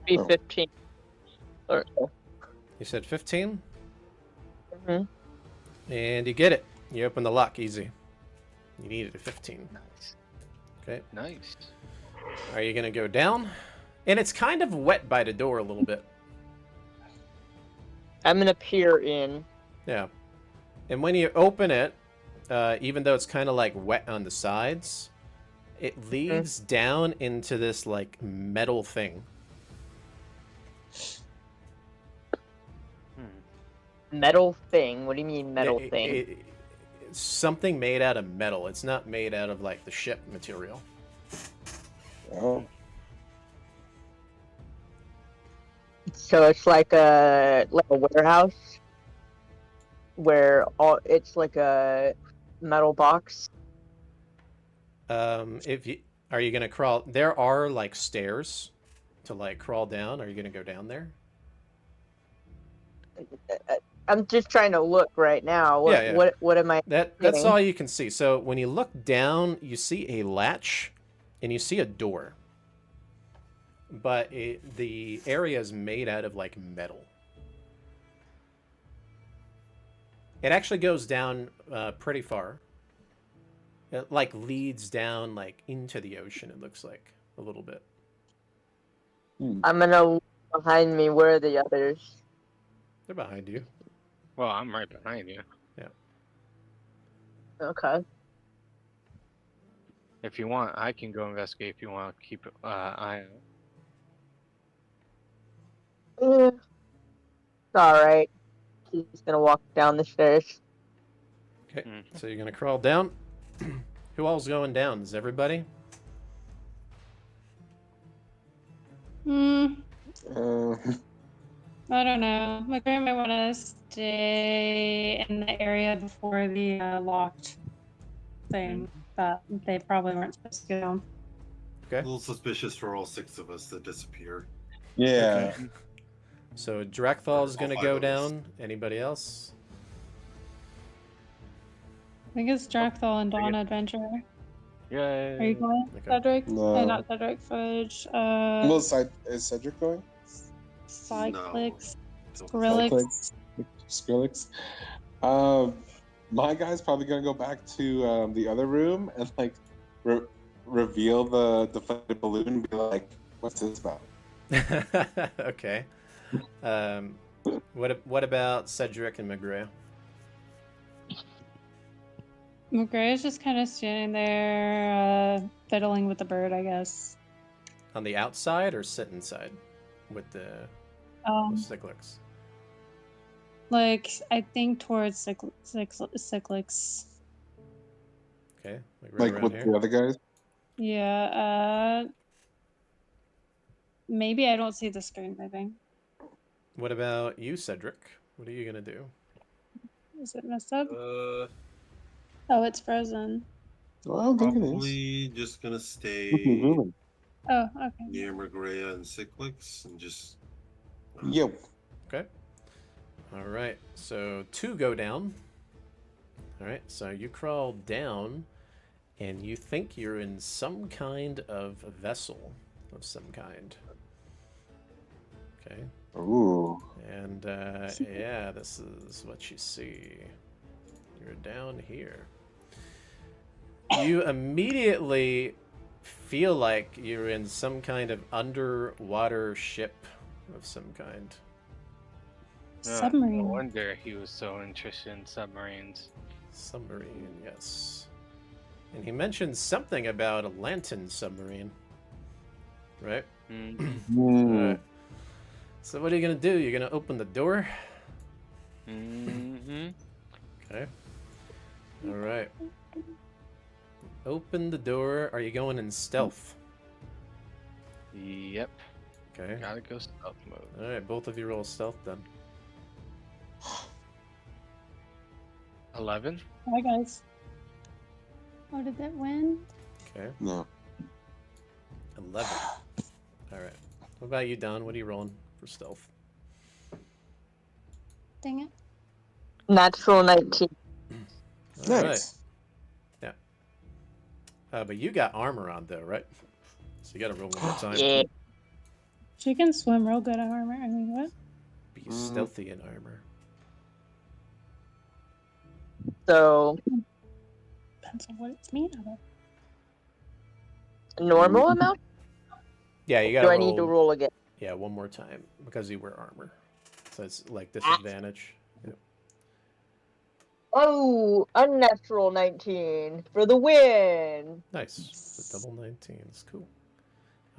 Be Oh. 15. Or You said 15, Mhm. and you get it. You open the lock easy. You needed a 15. Nice. Okay. Nice. Are you going to go down? And it's kind of wet by the door a little bit. I'm gonna peer in. Yeah. And when you open it, even though it's kind of like wet on the sides, it leads down into this like metal thing. Metal thing? What do you mean metal Yeah, thing? it's something made out of metal. It's not made out of like the ship material. Oh. So it's like a warehouse where it's like a metal box. If you are you gonna crawl? There are like stairs to like crawl down. Are you gonna go down there? I'm just trying to look right now. What Yeah. what am I That's getting? all you can see. So when you look down, you see a latch, and you see a door. But the area is made out of like metal. It actually goes down pretty far. It like leads down like into the ocean. It looks like a little bit. I'm gonna look behind me. Where are the others? They're behind you. Well, I'm right behind you. Okay. If you want, I can go investigate. If you want to keep eye out. All right. He's gonna walk down the stairs. Okay, so you're gonna crawl down. Who all's going down? Is everybody? Hmm. Uh, I don't know. My grandma might want to stay in the area before the locked thing, but they probably weren't supposed to go down. Okay. A little suspicious for all 6 of us that disappeared. yeah. Okay. So Drakthall's gonna All go 5 of us. down. Anybody else? I think it's Drakthal and Dawn Adventure. Yay! Are you going, Okay. Cedric? No. Not Cedric, Fudge. Well, is Cedric going? Cyclix, No. Skrillex. Skrillex. My guy's probably gonna go back to the other room and like reveal the deflated balloon and be like, "What's this about?" Okay. What about Cedric and McGraw? McGray is just kind of standing there, fiddling with the bird, I guess. On the outside or sit inside with the Cyclix? Like, I think towards Cyclix. Okay. Right Like around with here. the other guys. Yeah, maybe I don't see the screen moving. What about you, Cedric? What are you gonna do? Is it messed up? Oh, it's frozen. Well, there it is. Probably just gonna stay Mhm. Oh, okay. near Magrea and Cyclix and just. Yo. Okay. All right. So 2 go down. All right. So you crawl down, and you think you're in some kind of vessel of some kind. Okay. Ooh. And yeah, this is what you see. You're down here. You immediately feel like you're in some kind of underwater ship of some kind. No Submarine. wonder he was so interested in submarines. Submarine, yes. And he mentioned something about a lantern submarine. Right? Alright. So what are you gonna do? You're gonna open the door? Mm-hmm. Okay. Alright. Open the door. Are you going in stealth? Yep. Okay. Gotta go stealth mode. Alright, both of you roll stealth then. 11? Hi guys. Oh, did that win? Okay. No. 11. Alright. What about you, Don? What are you rolling for stealth? Dang it. Natural 19. Alright. Nice. But you got armor on though, right? So you gotta roll one more time. Yeah. She can swim real good at armor. I mean, what? Be stealthy in armor. So, Depends on what it's made out of. normal amount? Yeah, you gotta Do I roll. need to roll again? Yeah, one more time because you wear armor. So it's like disadvantage. Yep. Oh, unnatural 19 for the win. Nice. The double 19s. Cool.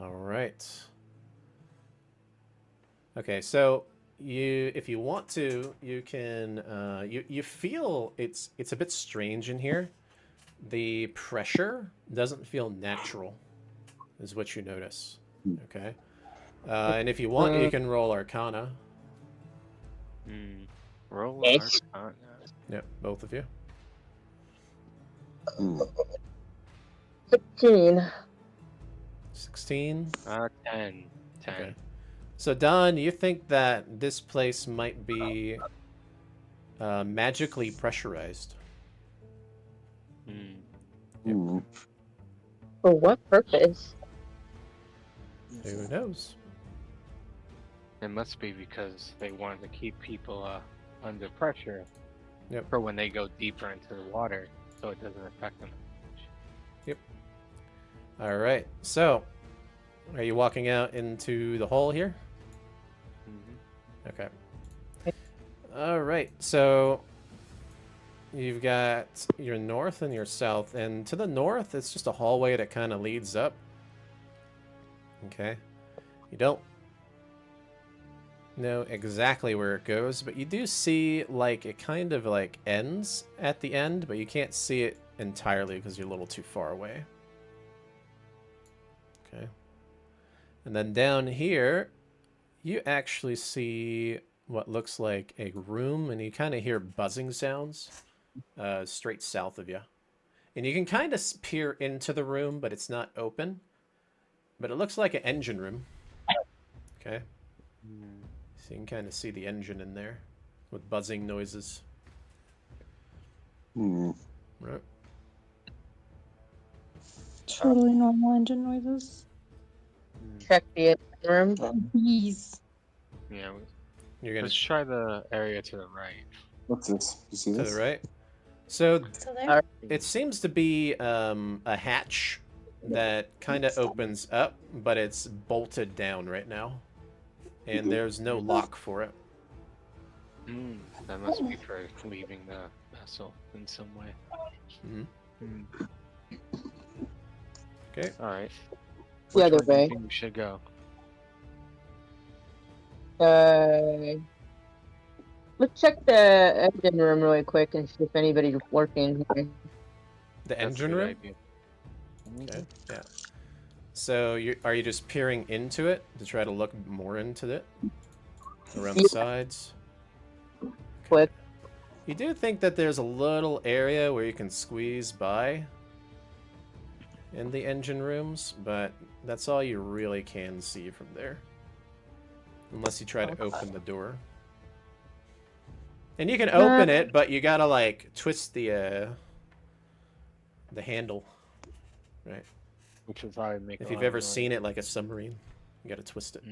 All right. Okay, so if you want to, you can you feel it's a bit strange in here. The pressure doesn't feel natural, is what you notice. Okay. And if you want, you can roll Arcana. Roll Yes. Arcana. Yep, both of you. 15. 16. 10. 10. Okay. So Don, you think that this place might be magically pressurized? For what purpose? Who knows? It must be because they wanted to keep people under pressure Yep. for when they go deeper into the water, so it doesn't affect them. All right. So, are you walking out into the hole here? Okay. All right. So, you've got your north and your south, and to the north, it's just a hallway that kind of leads up. Okay. You don't know exactly where it goes, but you do see like it kind of like ends at the end, but you can't see it entirely because you're a little too far away. Okay. And then down here, you actually see what looks like a room, and you kind of hear buzzing sounds straight south of you. And you can kind of peer into the room, but it's not open. But it looks like an engine room. Okay. So you can kind of see the engine in there with buzzing noises. Right. Totally normal engine noises. Check the room. Bees. Yeah, You're gonna let's try the area to the right. What's this? You see to this? the right. So So there. it seems to be a hatch that kind of opens up, but it's bolted down right now, and there's no lock for it. That must be for leaving the vessel in some way. Okay. All right. The other Which way do you way. think we should go? Let's check the engine room really quick and see if anybody's working here. The That's a engine good room. idea. Okay. Yeah. So are you just peering into it to try to look more into it around the Yeah. sides? Quick. You do think that there's a little area where you can squeeze by in the engine rooms, but that's all you really can see from there. Unless you try to open the door. And you can open it, but you gotta like twist the handle. Right? Which would probably make. If you've ever seen it like a submarine, you gotta twist it.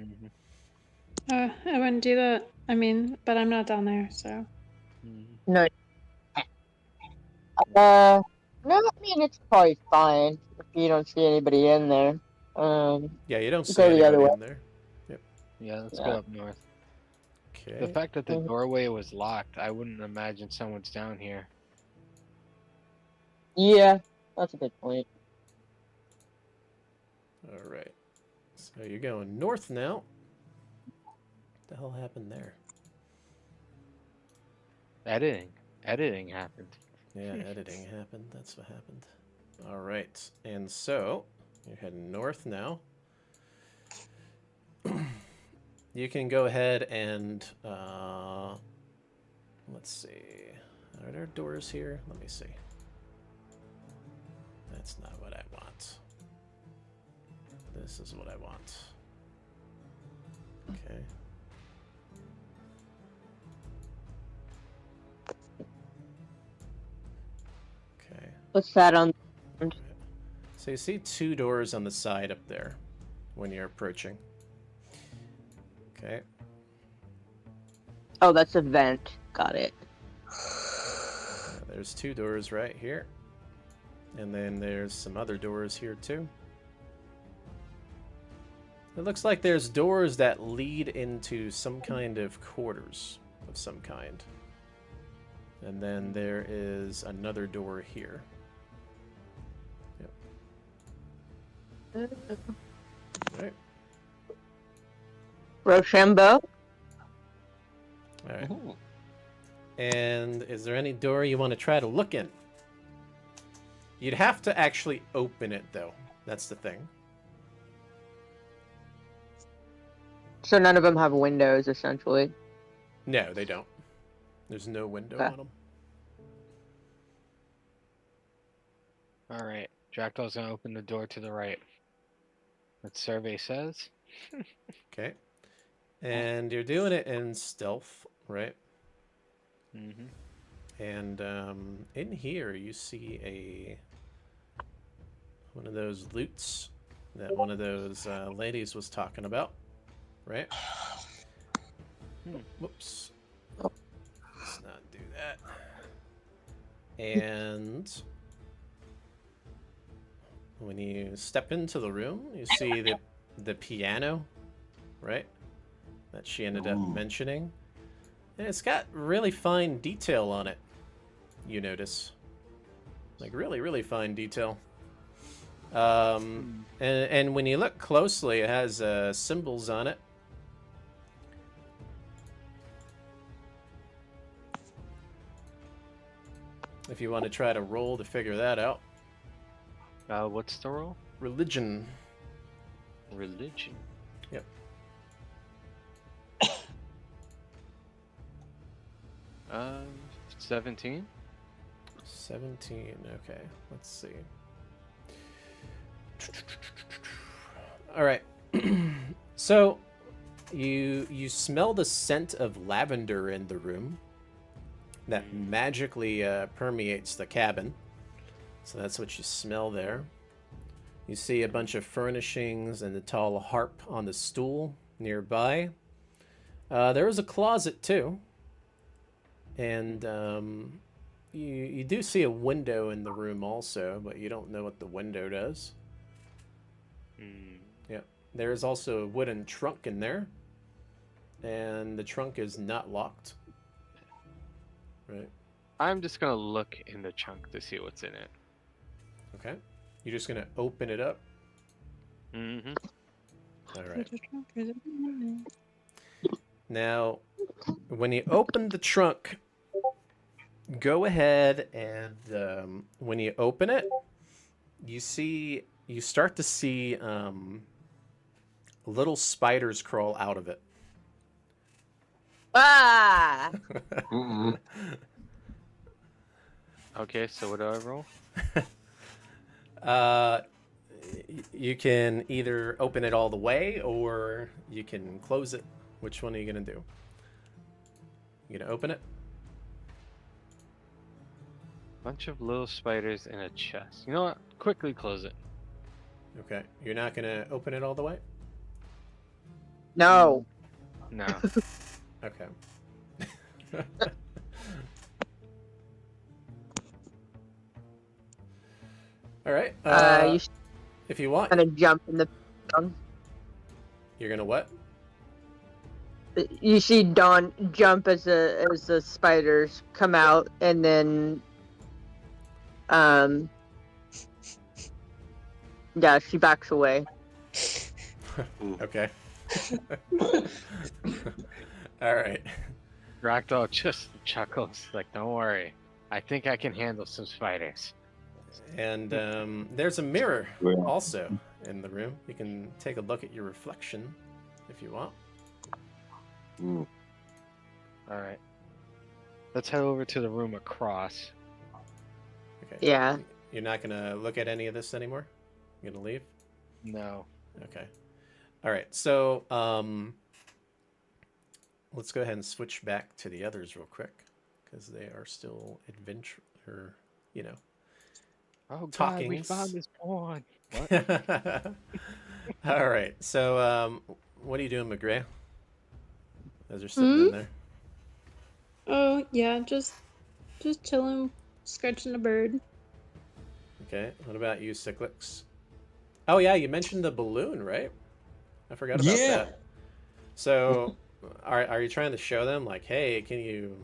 I wouldn't do that. I mean, but I'm not down there, so. No. No, I mean it's probably fine if you don't see anybody in there. Yeah, you don't see Go the other anybody way. in there. Yeah, let's Yeah. go up north. Okay. The fact that the doorway was locked, I wouldn't imagine someone's down here. Yeah, that's a good point. All right. So you're going north now. What the hell happened there? Editing happened. Yeah, editing happened. That's what happened. All right. And so you're heading north now. You can go ahead and let's see. Are there doors here? Let me see. That's not what I want. This is what I want. Okay. Okay. What's that on? So you see 2 doors on the side up there when you're approaching. Okay. Oh, that's a vent. Got it. There's 2 doors right here. And then there's some other doors here too. It looks like there's doors that lead into some kind of quarters of some kind. And then there is another door here. Yep. Alright. Rochambeau? Alright. And is there any door you want to try to look in? You'd have to actually open it, though. That's the thing. So none of them have windows, essentially. No, they don't. There's no window Okay. on them. All right, Dracula's gonna open the door to the right. What survey says. Okay. And you're doing it in stealth, right? Mm-hmm. And in here you see one of those loots that one of those ladies was talking about, right? Whoops. Let's not do that. And when you step into the room, you see the piano, right? That she ended up mentioning. And it's got really fine detail on it, you notice. Like really, really fine detail. And when you look closely, it has symbols on it. If you want to try to roll to figure that out. What's the roll? Religion. Religion. Yep. 17. 17. Okay, let's see. All right. So you smell the scent of lavender in the room that magically permeates the cabin. So that's what you smell there. You see a bunch of furnishings and a tall harp on the stool nearby. There is a closet too. And you do see a window in the room also, but you don't know what the window does. Yep. There is also a wooden trunk in there. And the trunk is not locked. Right. I'm just gonna look in the trunk to see what's in it. Okay. You're just gonna open it up. Mm-hmm. All right. Now, when you open the trunk, go ahead and when you open it, you start to see little spiders crawl out of it. Ah! Okay, so what do I roll? You can either open it all the way or you can close it. Which one are you gonna do? You gonna open it? Bunch of little spiders in a chest. You know what? Quickly close it. Okay. You're not gonna open it all the way? No. No. Okay. All right. You if you want, gonna jump in the. you're gonna what? You see Dawn jump as the spiders come out, and then, yeah, she backs away. Okay. All right. Ragdoll just chuckles, like, don't worry. I think I can handle some spiders. And there's a mirror Yeah. also in the room. You can take a look at your reflection if you want. Mm. Alright. Let's head over to the room across. Okay. Yeah. You're not gonna look at any of this anymore? You're gonna leave? No. Okay. All right. So let's go ahead and switch back to the others real quick because they are still you know. Oh god, we Talkings. found this pawn. What? All right. So what are you doing, McGray? As you're sitting in there. Oh yeah, just chilling, scratching a bird. Okay. What about you, Cyclix? Oh yeah, you mentioned the balloon, right? I forgot about Yeah. that. So, are you trying to show them like, hey, can you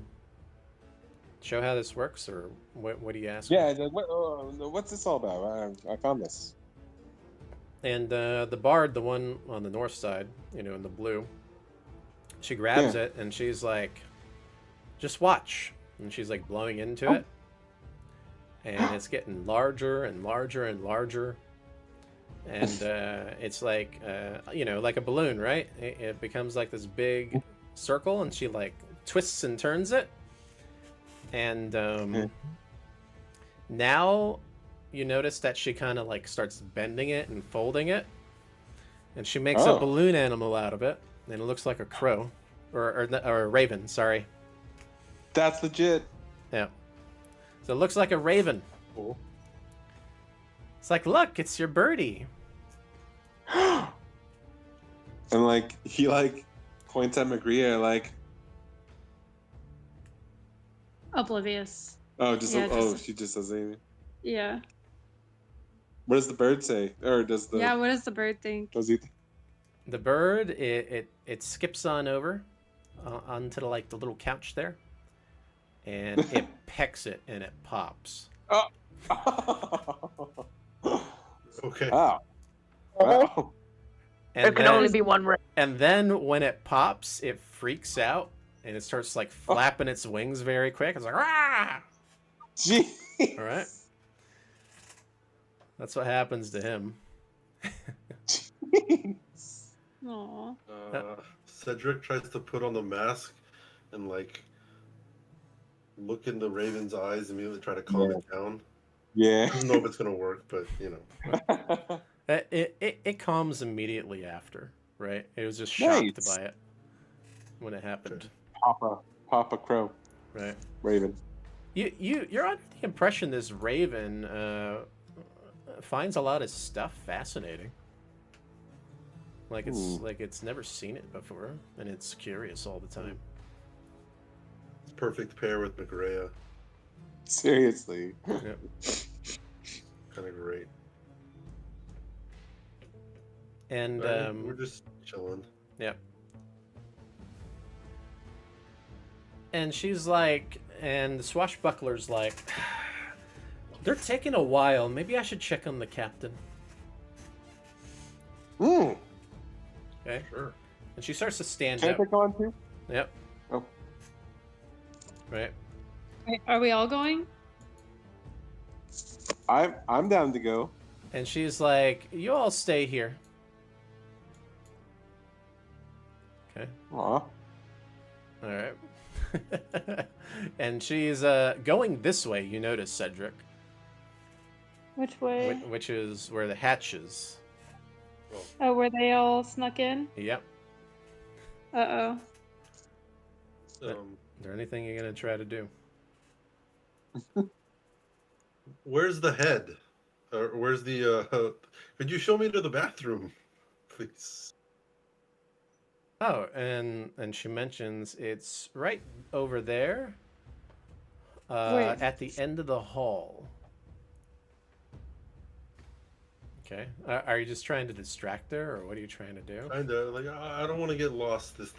show how this works, or what do you ask? Yeah. What's this all about? I found this. And the bard, the one on the north side, in the blue, she grabs it and she's like, just watch. And she's like blowing into it. And it's getting larger and larger and larger. And it's like, like a balloon, right? It becomes like this big circle, and she like twists and turns it. And now you notice that she kind of like starts bending it and folding it. And she makes a balloon animal out of it. And it looks like a crow. Or a raven, sorry. That's legit. Yeah. So it looks like a raven. Cool. It's like, look, it's your birdie. And like he like points at Magria like, Oblivious. oh, Yeah, she just says anything. Yeah. What does the bird say? Or does the Yeah, what does the bird think? does he? The bird, it skips on over onto the little couch there, and it pecks it and it pops. Oh. Okay. Wow. Wow. And There can then, only be one ring. and then when it pops, it freaks out and it starts like flapping its wings very quick. It's like, rah! Gee. All right. That's what happens to him. Aww. Cedric tries to put on the mask and like look in the raven's eyes and immediately try to calm it down. Yeah. I don't know if it's gonna work, but It calms immediately after, right? It was just shocked Nice. by it when it happened, Papa Crow. right? Raven. You're under the impression this raven finds a lot of stuff fascinating. Like it's never seen it before, and it's curious all the time. it's perfect pair with Magrea. Seriously. Yep. Kind of great. And We're just chilling. yep. And she's like, and the swashbuckler's like, they're taking a while. Maybe I should check on the captain. Mm. Okay. Sure. And she starts to stand Can I up. pick on too? Yep. Oh. Right. Wait, are we all going? I'm down to go. And she's like, you all stay here. Okay. Aw. All right. And she's going this way, you notice, Cedric. Which way? Which is where the hatch is. Oh, where they all snuck in? Yep. Uh-oh. Is there anything you're going to try to do? Where's the head? Or where's the? Could you show me to the bathroom, please? Oh, and she mentions it's right over there, Where? at the end of the hall. Okay. Are you just trying to distract her, or what are you trying to do? Kinda like I don't want to get lost. This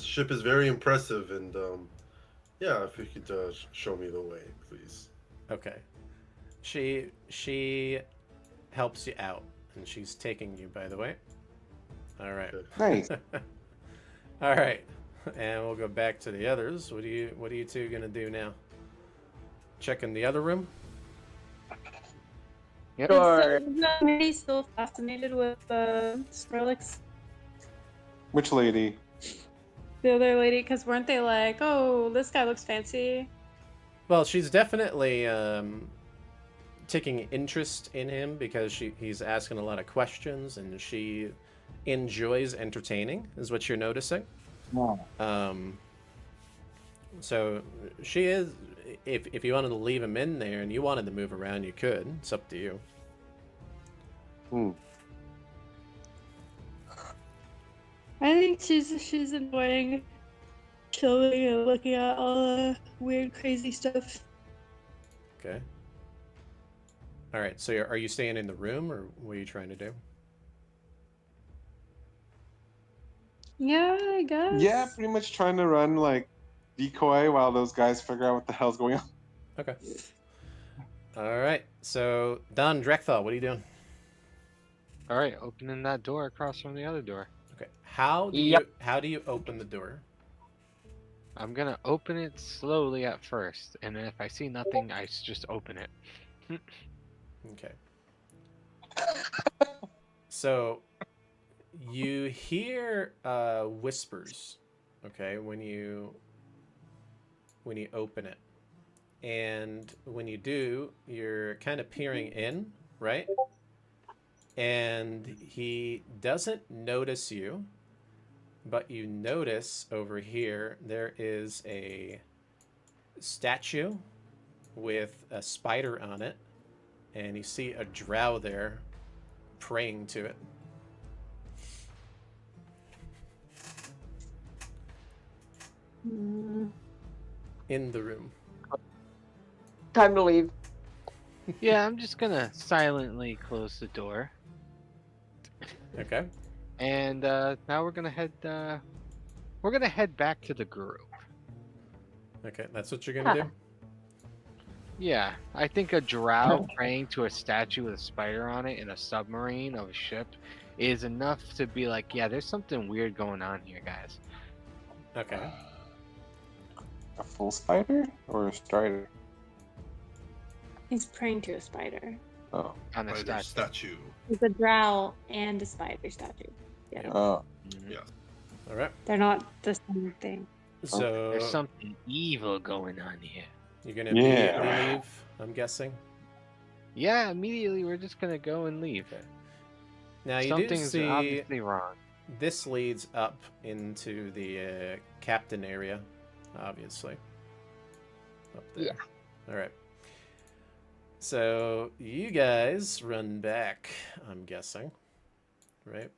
ship is very impressive, and yeah, if you could show me the way, please. Okay. She helps you out, and she's taking you, by the way. All right. Good. Nice. All right. And we'll go back to the others. What are you two gonna do now? Checking the other room? Yep. Sure. Is Mandy still fascinated with Skrillex? Which lady? The other lady, because weren't they like, oh, this guy looks fancy? Well, she's definitely taking interest in him because he's asking a lot of questions, and she enjoys entertaining, is what you're noticing. Oh. So she is. If you wanted to leave him in there and you wanted to move around, you could. It's up to you. Hmm. I think she's enjoying chilling and looking at all the weird, crazy stuff. Okay. All right. So are you staying in the room, or what are you trying to do? Yeah, I guess. Yeah, pretty much trying to run like decoy while those guys figure out what the hell's going on. Okay. All right. So Don Drekthal, what are you doing? All right, opening that door across from the other door. Okay. How do Yep. you open the door? I'm gonna open it slowly at first, and then if I see nothing, I just open it. Okay. So you hear whispers, okay, when you open it. And when you do, you're kind of peering in, right? And he doesn't notice you, but you notice over here there is a statue with a spider on it, and you see a drow there praying to it. In the room. Time to leave. Yeah, I'm just gonna silently close the door, Okay. and now we're gonna head back to the group. Okay, that's what you're gonna do? Yeah, I think a drow praying to a statue with a spider on it in a submarine of a ship is enough to be like, yeah, there's something weird going on here, guys. Okay. A full spider or a strider? He's praying to a spider. Oh. On a Spider statue. statue. It's a drow and a spider statue. Yeah. Oh. Mhm. Yeah. All right. They're not the same thing. So There's something evil going on here. you're gonna Yeah. immediately leave, I'm guessing. Yeah, immediately we're just gonna go and leave. Okay. Now you do Something's see obviously wrong. this leads up into the captain area, obviously. Up there. Yeah. All right. So you guys run back, I'm guessing, right?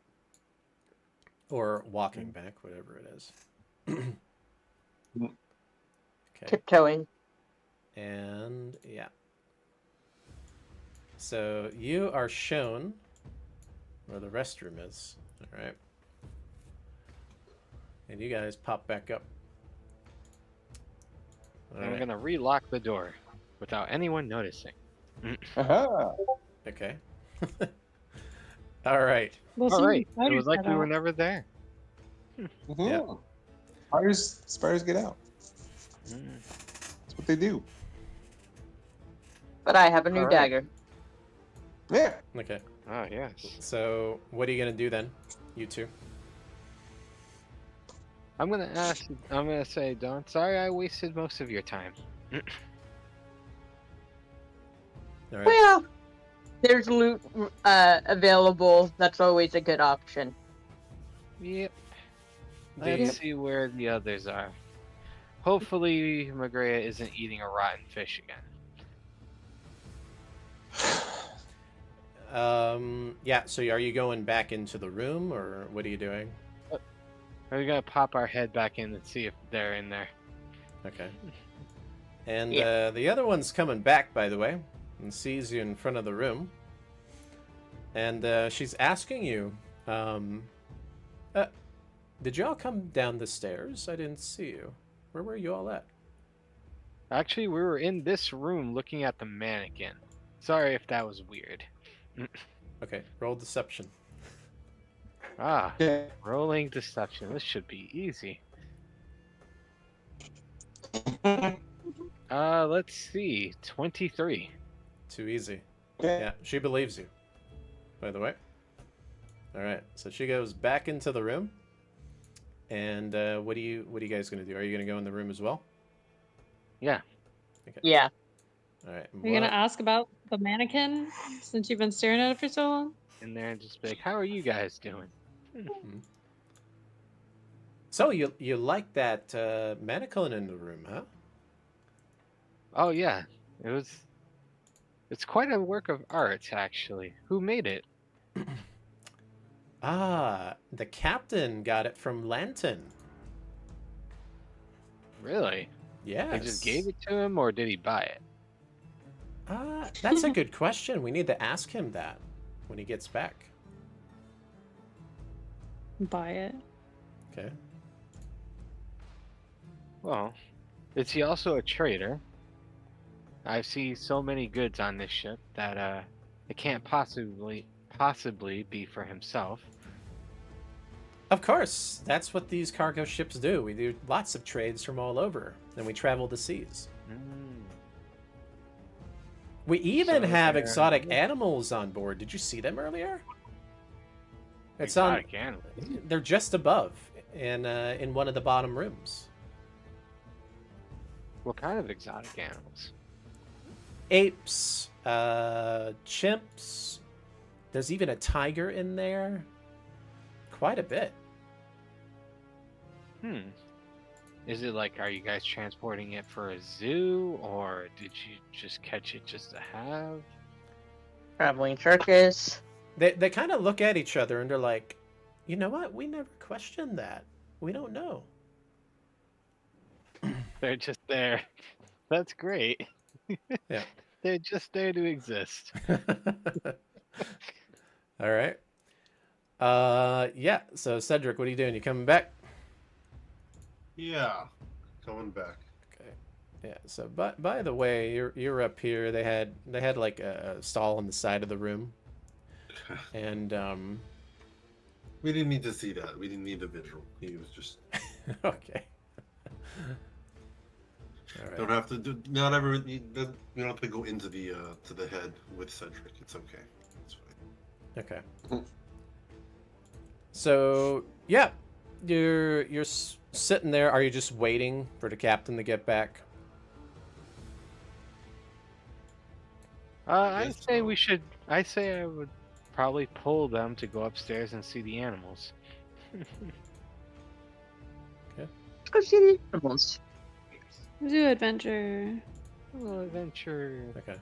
Or walking back, whatever it is. Okay. Tiptoeing. And yeah. So you are shown where the restroom is. All right. And you guys pop back up. All And I'm right. gonna relock the door without anyone noticing. Aha. Okay. All right. We'll All see right, when it was spiders like get we were out. never there. Mhm. Spiders get out. That's what they do. But I have a new Alright. dagger. Yeah. Okay. Oh yes. So what are you gonna do then, you two? I'm gonna say, Don, sorry I wasted most of your time. All right. Well, there's loot available. That's always a good option. Yep. The- Let's see where the others are. Hopefully Magrea isn't eating a rotten fish again. Yeah, so are you going back into the room, or what are you doing? We're gonna pop our head back in and see if they're in there. Okay. And Yeah. the other one's coming back, by the way. and sees you in front of the room. And she's asking you, did y'all come down the stairs? I didn't see you. Where were you all at? Actually, we were in this room looking at the mannequin. Sorry if that was weird. Okay, roll deception. Ah, Okay. rolling deception. This should be easy. Let's see. 23. Too easy. Okay. Yeah, she believes you, by the way. All right, so she goes back into the room. And what are you guys gonna do? Are you gonna go in the room as well? Yeah. Okay. Yeah. All right. Are you gonna ask about the mannequin since you've been staring at it for so long? In there and just be like, how are you guys doing? So you like that mannequin in the room, huh? Oh yeah, it's quite a work of art actually. Who made it? Ah, the captain got it from Lanton. Really? Yes. They just gave it to him, or did he buy it? That's a good question. We need to ask him that when he gets back. Buy it. Okay. Well, is he also a trader? I see so many goods on this ship that it can't possibly be for himself. Of course, that's what these cargo ships do. We do lots of trades from all over, and we travel the seas. We even So have they're- exotic animals on board. Did you see them earlier? It's Exotic animals. They're just above, in one of the bottom rooms. What kind of exotic animals? Apes, chimps. There's even a tiger in there. Quite a bit. Is it like, are you guys transporting it for a zoo, or did you just catch it just to have? Traveling circus. They kind of look at each other and they're like, you know what? We never questioned that. We don't know. They're just there. That's great. Yeah. They're just there to exist. All right. Yeah. So Cedric, what are you doing? You coming back? Yeah, coming back. Okay. Yeah. So, by the way, you're up here. They had like a stall on the side of the room, and We didn't need to see that. We didn't need the visual. He was just okay. All right. don't have to do. Not ever. You don't have to go into the to the head with Cedric. It's okay. It's fine. Okay. So yeah, you're sitting there. Are you just waiting for the captain to get back? I guess say so. we should. I say I would probably pull them to go upstairs and see the animals. Let's go see the animals. Zoo adventure. A little adventure. Okay.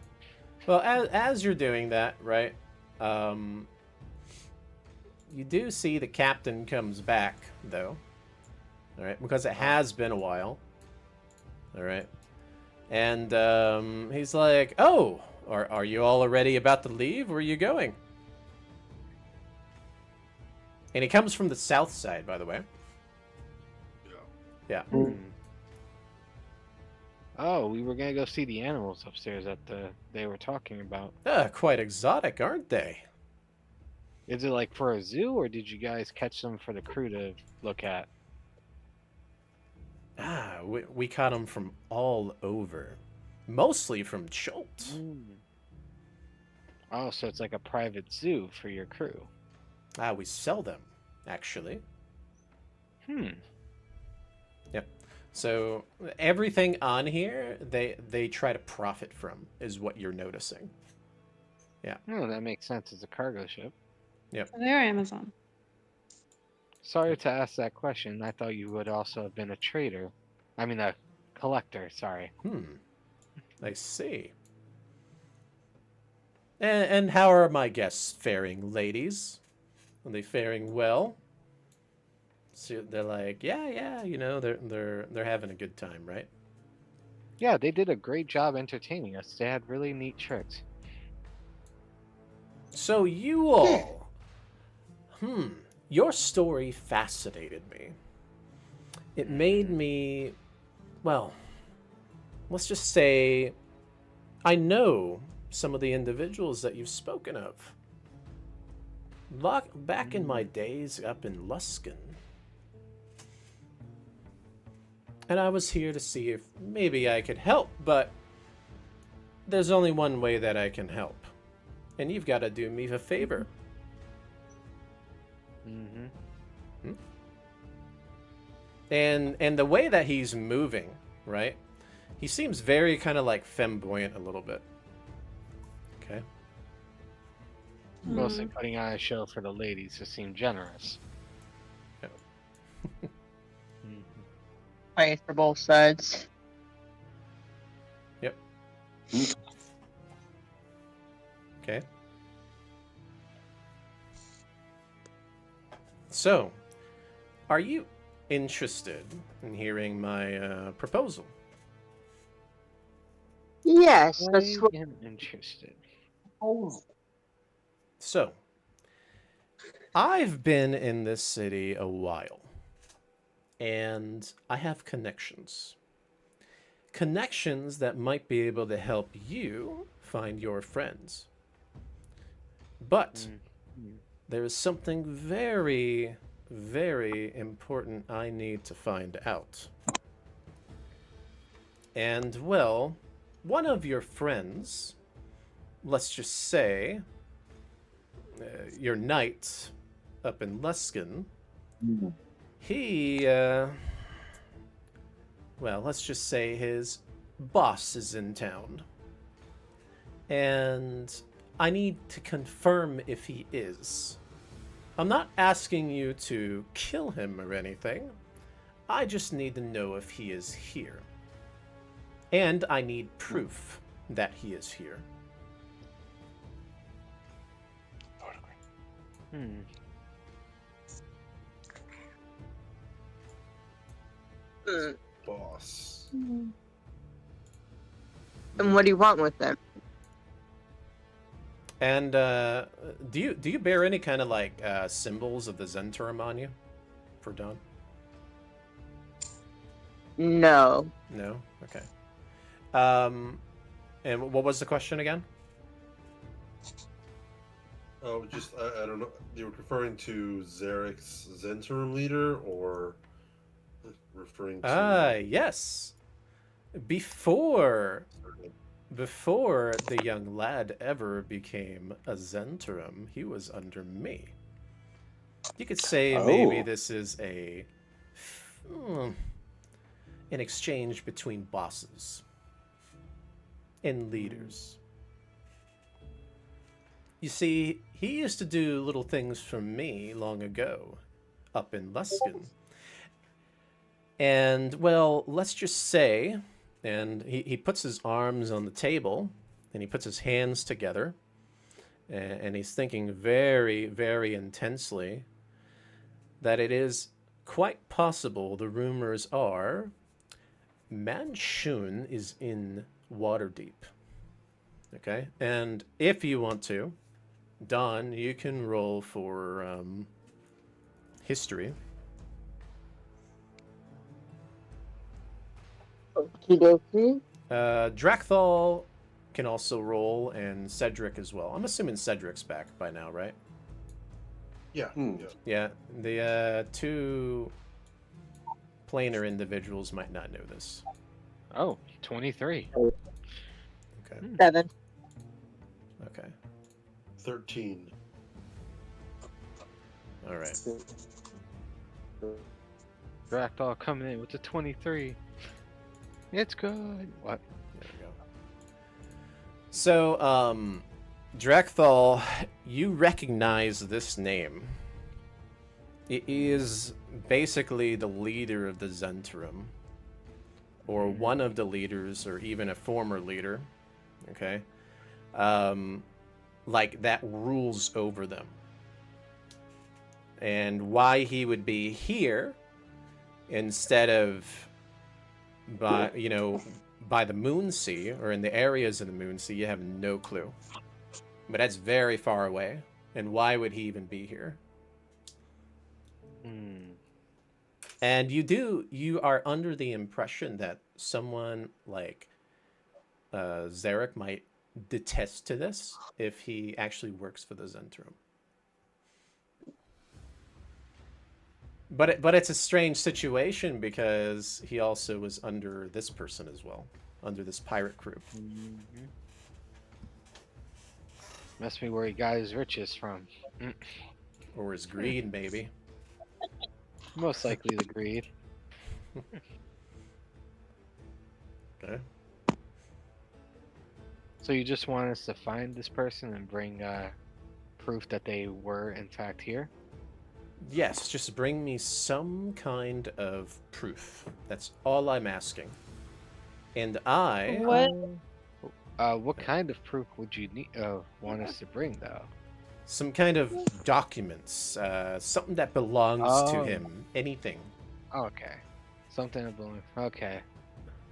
Well, as you're doing that, right? You do see the captain comes back, though. All right, because it has been a while. All right, and he's like, "Oh, are you all already about to leave? Where are you going?" And he comes from the south side, by the way. Yeah. Yeah. Oh, we were gonna go see the animals upstairs that they were talking about. Quite exotic, aren't they? Is it like for a zoo, or did you guys catch them for the crew to look at? We caught them from all over, mostly from Cholt. Oh, so it's like a private zoo for your crew. We sell them, actually. Yep. So everything on here, they try to profit from, is what you're noticing. Yeah. Oh, that makes sense. It's a cargo ship. So they're Amazon. Sorry to ask that question. I thought you would also have been a trader. I mean, a collector. Sorry. I see. And how are my guests faring, ladies? Are they faring well? So they're like, yeah, you know, they're having a good time, right? Yeah, they did a great job entertaining us. They had really neat tricks. So you all, your story fascinated me. It made me, well, let's just say, I know some of the individuals that you've spoken of. Back in my days up in Luskan. And I was here to see if maybe I could help, but there's only one way that I can help. And you've got to do me a favor. Mm-hmm. And the way that he's moving, right? He seems very kind of like flamboyant a little bit. Okay. Mostly putting on a show for the ladies to seem generous. Playing for both sides. Yep. Okay. So, are you interested in hearing my proposal? Yes, I that's what. am interested. So, I've been in this city a while, and I have connections. Connections that might be able to help you find your friends. But there is something very, very important I need to find out. And, well, one of your friends, let's just say, your knight up in Luskan, he, well, let's just say his boss is in town. And I need to confirm if he is. I'm not asking you to kill him or anything. I just need to know if he is here. And I need proof that he is here. Boss. And what do you want with them? And do you bear any kind of like symbols of the Zentrum on you, for Dawn? No. No. Okay. And what was the question again? Oh, just I don't know. You were referring to Zarek's Zentrum leader, or referring to? Yes. Before the young lad ever became a Zentrum, he was under me. You could say maybe this is an exchange between bosses and leaders. You see, he used to do little things for me long ago, up in Luskan. And, well, let's just say, and he puts his arms on the table, and he puts his hands together, and he's thinking very, very intensely that it is quite possible, the rumors are, Manshun is in Waterdeep. Okay? And if you want to, Don, you can roll for history. Okie dokie. Drakthal can also roll, and Cedric as well. I'm assuming Cedric's back by now, right? Yeah. Yeah, the two planar individuals might not know this. Oh, 23. Okay. 7. Okay. 13. All right. Drakthal coming in with the 23. It's good. What? There we go. So, Drakthal, you recognize this name. It is basically the leader of the Zentrum, or one of the leaders, or even a former leader. Okay, like that rules over them. And why he would be here instead of by the Moon Sea or in the areas of the Moon Sea, you have no clue. But that's very far away. And why would he even be here? And you are under the impression that someone like Zarek might detest to this if he actually works for the Zentrum. But it's a strange situation because he also was under this person as well, under this pirate crew. Must be where he got his riches from. Or his greed, maybe. Most likely the greed. Okay. So you just want us to find this person and bring proof that they were in fact here? Yes, just bring me some kind of proof. That's all I'm asking. And I... What? What kind of proof would you need? Want us to bring though? Some kind of documents, something that belongs to him. Anything. Okay. Something that belongs. Okay.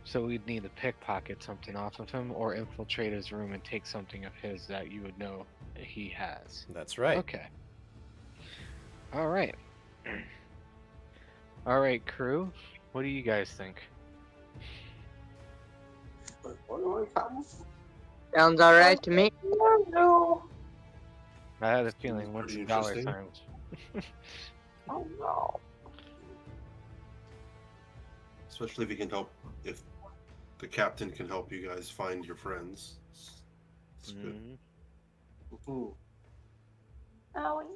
So we'd need to pickpocket something off of him or infiltrate his room and take something of his that you would know he has. That's right. Okay. All right. All right, crew. What do you guys think? Sounds alright to me. I had a feeling once Pretty the dollar interesting. signs. Oh no. Especially if he can help, if the captain can help you guys find your friends. It's good. Mhm. Owie.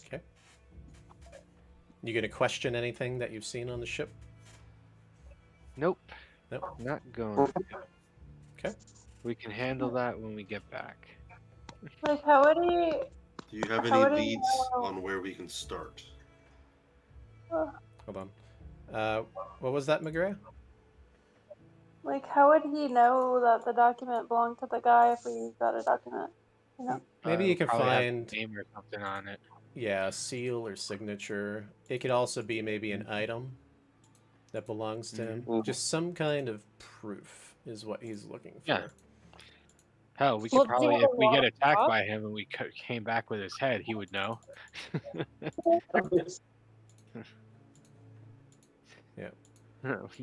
Okay. You gonna question anything that you've seen on the ship? Nope. Nope. Not going. Okay. We can handle that when we get back. Like, how would he? Do you have How any would he leads know? on where we can start? Hold on. What was that, McGrath? Like, how would he know that the document belonged to the guy if we got a document? You know? Maybe you can Probably have find, a name or something on it. yeah, a seal or signature. It could also be maybe an item that belongs to him. Just some kind of proof is what he's looking for. Yeah. Hell, we Well, could does he probably, have if a we lot get of attacked stuff? by him and we came back with his head, he would know. He's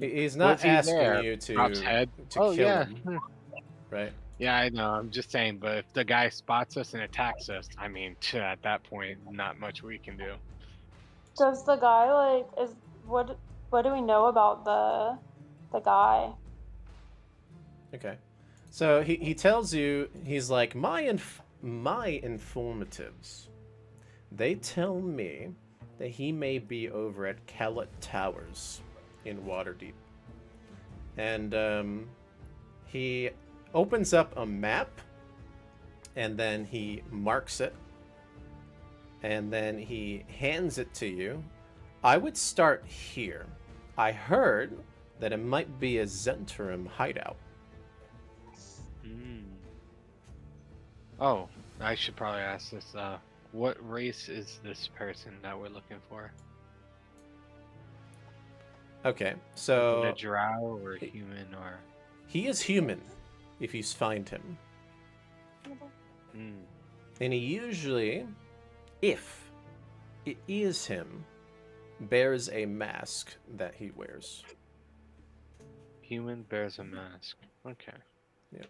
Was not he asking there? you to Drops head. kill yeah. him, right? Yeah, I know. I'm just saying, but if the guy spots us and attacks us, I mean, at that point, not much we can do. Does the guy like is what? What do we know about the guy? Okay. So he tells you, he's like, my informatives, they tell me that he may be over at Callet Towers in Waterdeep. And he opens up a map, and then he marks it, and then he hands it to you. I would start here. I heard that it might be a Zentrum hideout. Oh, I should probably ask this. What race is this person that we're looking for? Okay, Is it so a drow or a human or? he is human, if you find him. And he usually, if it is him, bears a mask that he wears. Human bears a mask. Okay. Yep.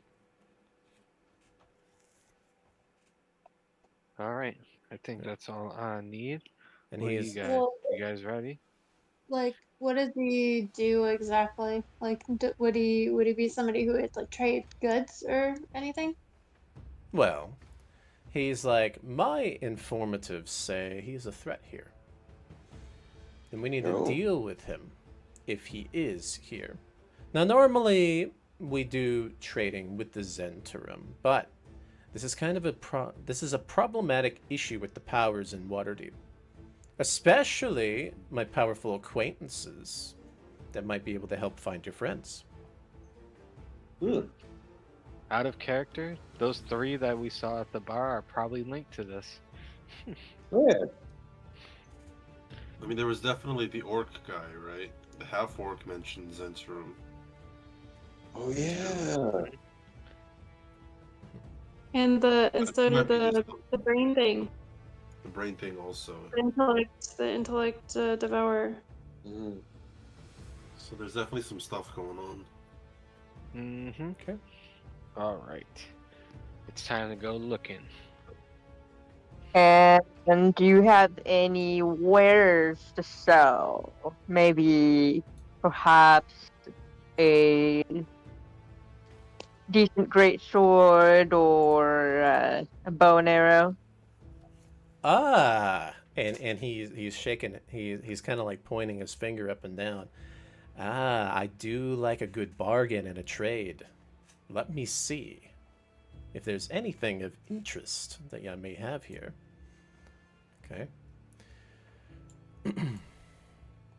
All right. I think that's all I need. And What do he you is guys? Well, You guys ready? like, what does he do exactly? Like, would he be somebody who would like trade goods or anything? well, he's like, my informatives say he's a threat here. And we need to deal with him if he is here. Now, normally we do trading with the Zentrum, but this is kind of a problematic issue with the powers in Waterdeep. Especially my powerful acquaintances that might be able to help find your friends. Out of character, those three that we saw at the bar are probably linked to this. Yeah. I mean, there was definitely the orc guy, right? The half-orc mentioned Zentrum. Oh yeah. And might be the brain thing. the brain thing also. The intellect devourer. Mm. So there's definitely some stuff going on. Mm-hmm. Okay. All right. It's time to go looking. And do you have any wares to sell? Maybe, perhaps, a decent great sword or a bow and arrow? And he's shaking. He's kind of like pointing his finger up and down. I do like a good bargain and a trade. Let me see if there's anything of interest that I may have here. Okay.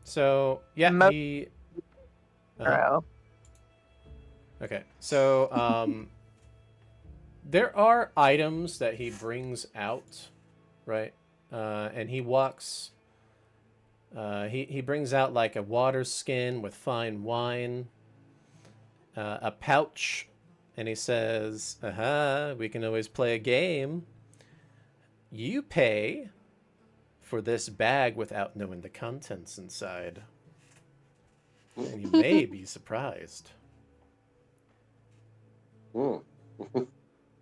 So yeah, he. Arrow. Okay, so there are items that he brings out, right? And he walks. He brings out like a water skin with fine wine, a pouch, and he says, "Aha, we can always play a game. You pay for this bag without knowing the contents inside, and you may be surprised. Mm.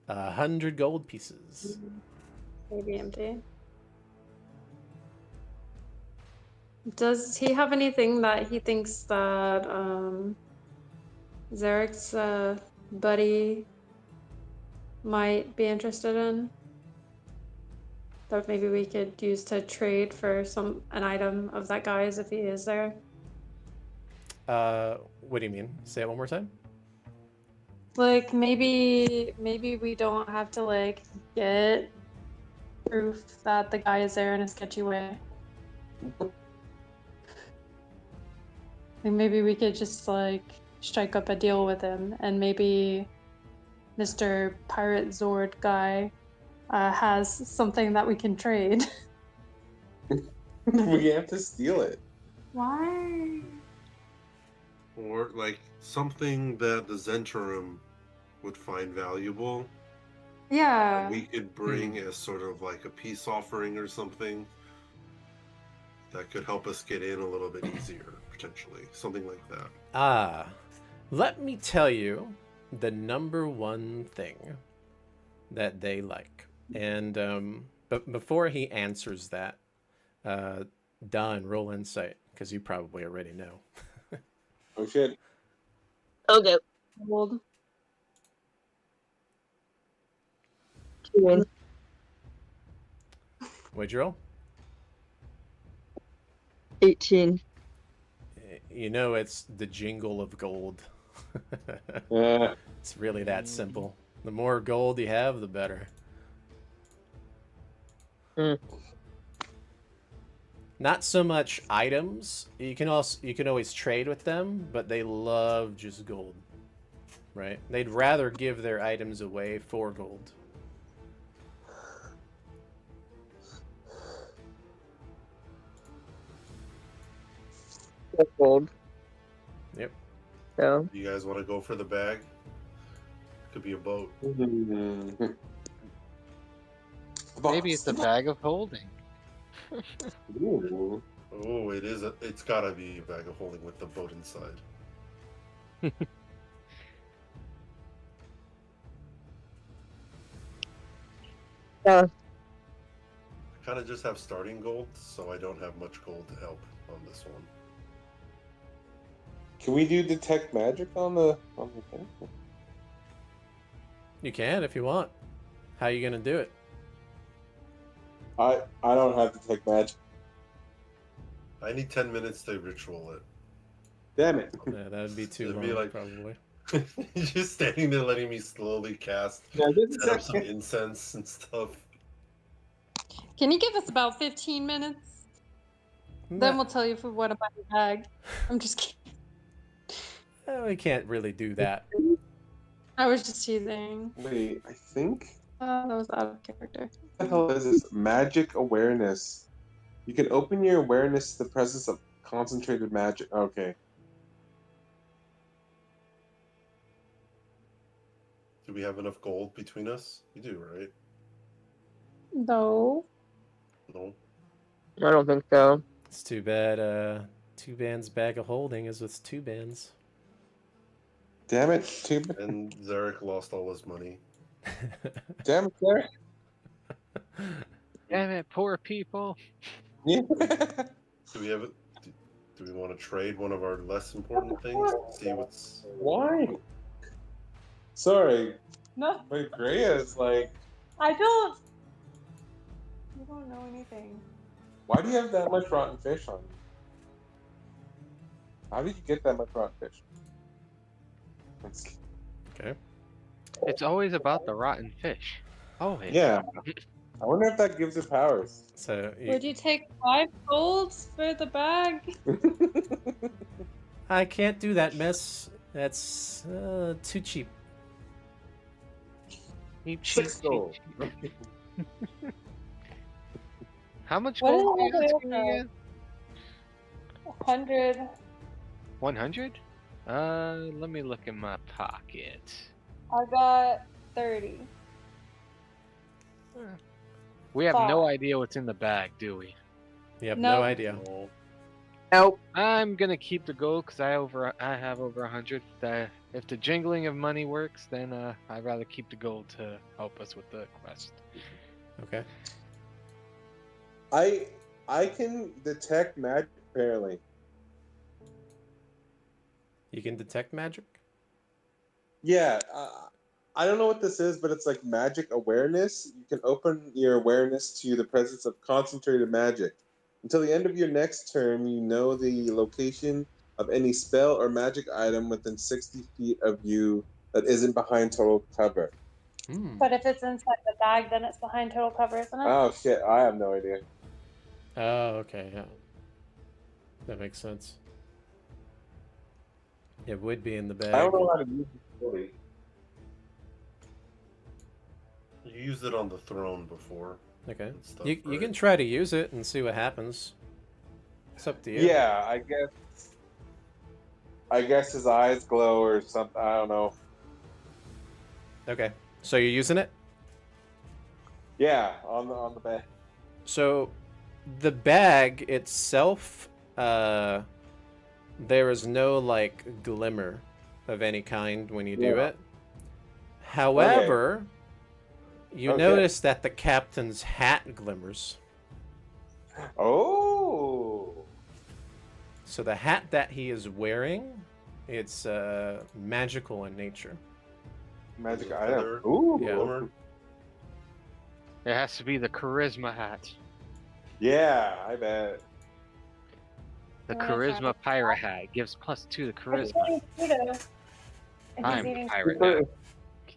100 gold pieces." Maybe empty. Does he have anything that he thinks that Zarek's buddy might be interested in? That maybe we could use to trade for an item of that guy's if he is there. What do you mean? Say it one more time. Like maybe we don't have to like get proof that the guy is there in a sketchy way. Like maybe we could just like strike up a deal with him, and maybe Mr. Pirate Zord guy has something that we can trade. We have to steal it. Why? Or like something that the Zentarum would find valuable. Yeah. We could bring as sort of like a peace offering or something that could help us get in a little bit easier, potentially. Something like that. Let me tell you the number one thing that they like. And but before he answers that, Don, roll insight, because you probably already know. Oh shit. Okay. Old. What'd you roll? 18. You know it's the jingle of gold. Yeah. It's really that simple. The more gold you have, the better. Mm. Not so much items. You can always trade with them, but they love just gold. Right? They'd rather give their items away for gold. Gold. Yep. So. You guys want to go for the bag? Could be a boat. Mm. Maybe it's a bag of holding. Ooh. Oh, it is. It's gotta be a bag of holding with the boat inside. Yeah. I kind of just have starting gold, so I don't have much gold to help on this one. Can we do detect magic on the thing? You can if you want. How are you gonna do it? I don't have detect magic. I need 10 minutes to ritual it. Damn it. Yeah, that would be too It'd long, be like- probably. Just standing there letting me slowly cast, Yeah, just set a up some second. incense and stuff. Can you give us about 15 minutes? Then we'll tell you if we want to buy the bag. I'm just kidding. We can't really do that. I was just teasing. Wait, I think. That was out of character. What the hell is this? Magic awareness. You can open your awareness to the presence of concentrated magic. Okay. Do we have enough gold between us? We do, right? No. No. I don't think so. It's too bad. Two bands bag of holding is with two bands. Damn it, too bad. And Zarek lost all his money. Damn it, Sarah. Damn it, poor people. Yeah. Do we have it? Do we want to trade one of our less important things? See what's. Why? Sorry, No, but Greya is like, I don't. You don't know anything. why do you have that much rotten fish on you? How did you get that much rotten fish? Okay. It's always about the rotten fish. Always. Yeah. I wonder if that gives her powers. So Would you take 5 golds for the bag? I can't do that, miss. That's too cheap. Cheap, 6 gold. cheap. How much What gold are you is asking it? again? 100. 100? Let me look in my pocket. I got 30. We have no Fuck. idea what's in the bag, do we? You have No. no idea. Nope. I'm gonna keep the gold because I have over 100. If the jingling of money works, then I'd rather keep the gold to help us with the quest. Okay. I can detect magic apparently. You can detect magic? Yeah, I don't know what this is, but it's like magic awareness. You can open your awareness to the presence of concentrated magic. Until the end of your next turn, you know the location of any spell or magic item within 60 feet of you that isn't behind total cover. Hmm. But if it's inside the bag, then it's behind total cover, isn't it? Oh shit, I have no idea. Oh, okay, yeah. That makes sense. It would be in the bag. I don't know how to use it fully. You used it on the throne before. Okay. And stuff, You right? can try to use it and see what happens. It's up to you. Yeah, I guess his eyes glow or something. I don't know. Okay. So you're using it? Yeah, on the bed. So the bag itself, there is no like glimmer of any kind when you do Yeah. it. However, you Okay. notice that the captain's hat glimmers. Oh. So the hat that he is wearing, it's magical in nature. Magic Is it item. feather? Ooh. Yeah. Glimmer? It has to be the charisma hat. Yeah, I bet. The Yeah, charisma that's pirate hat gives +2 to He's charisma. eating Pluto. And I'm he's the eating pirate now.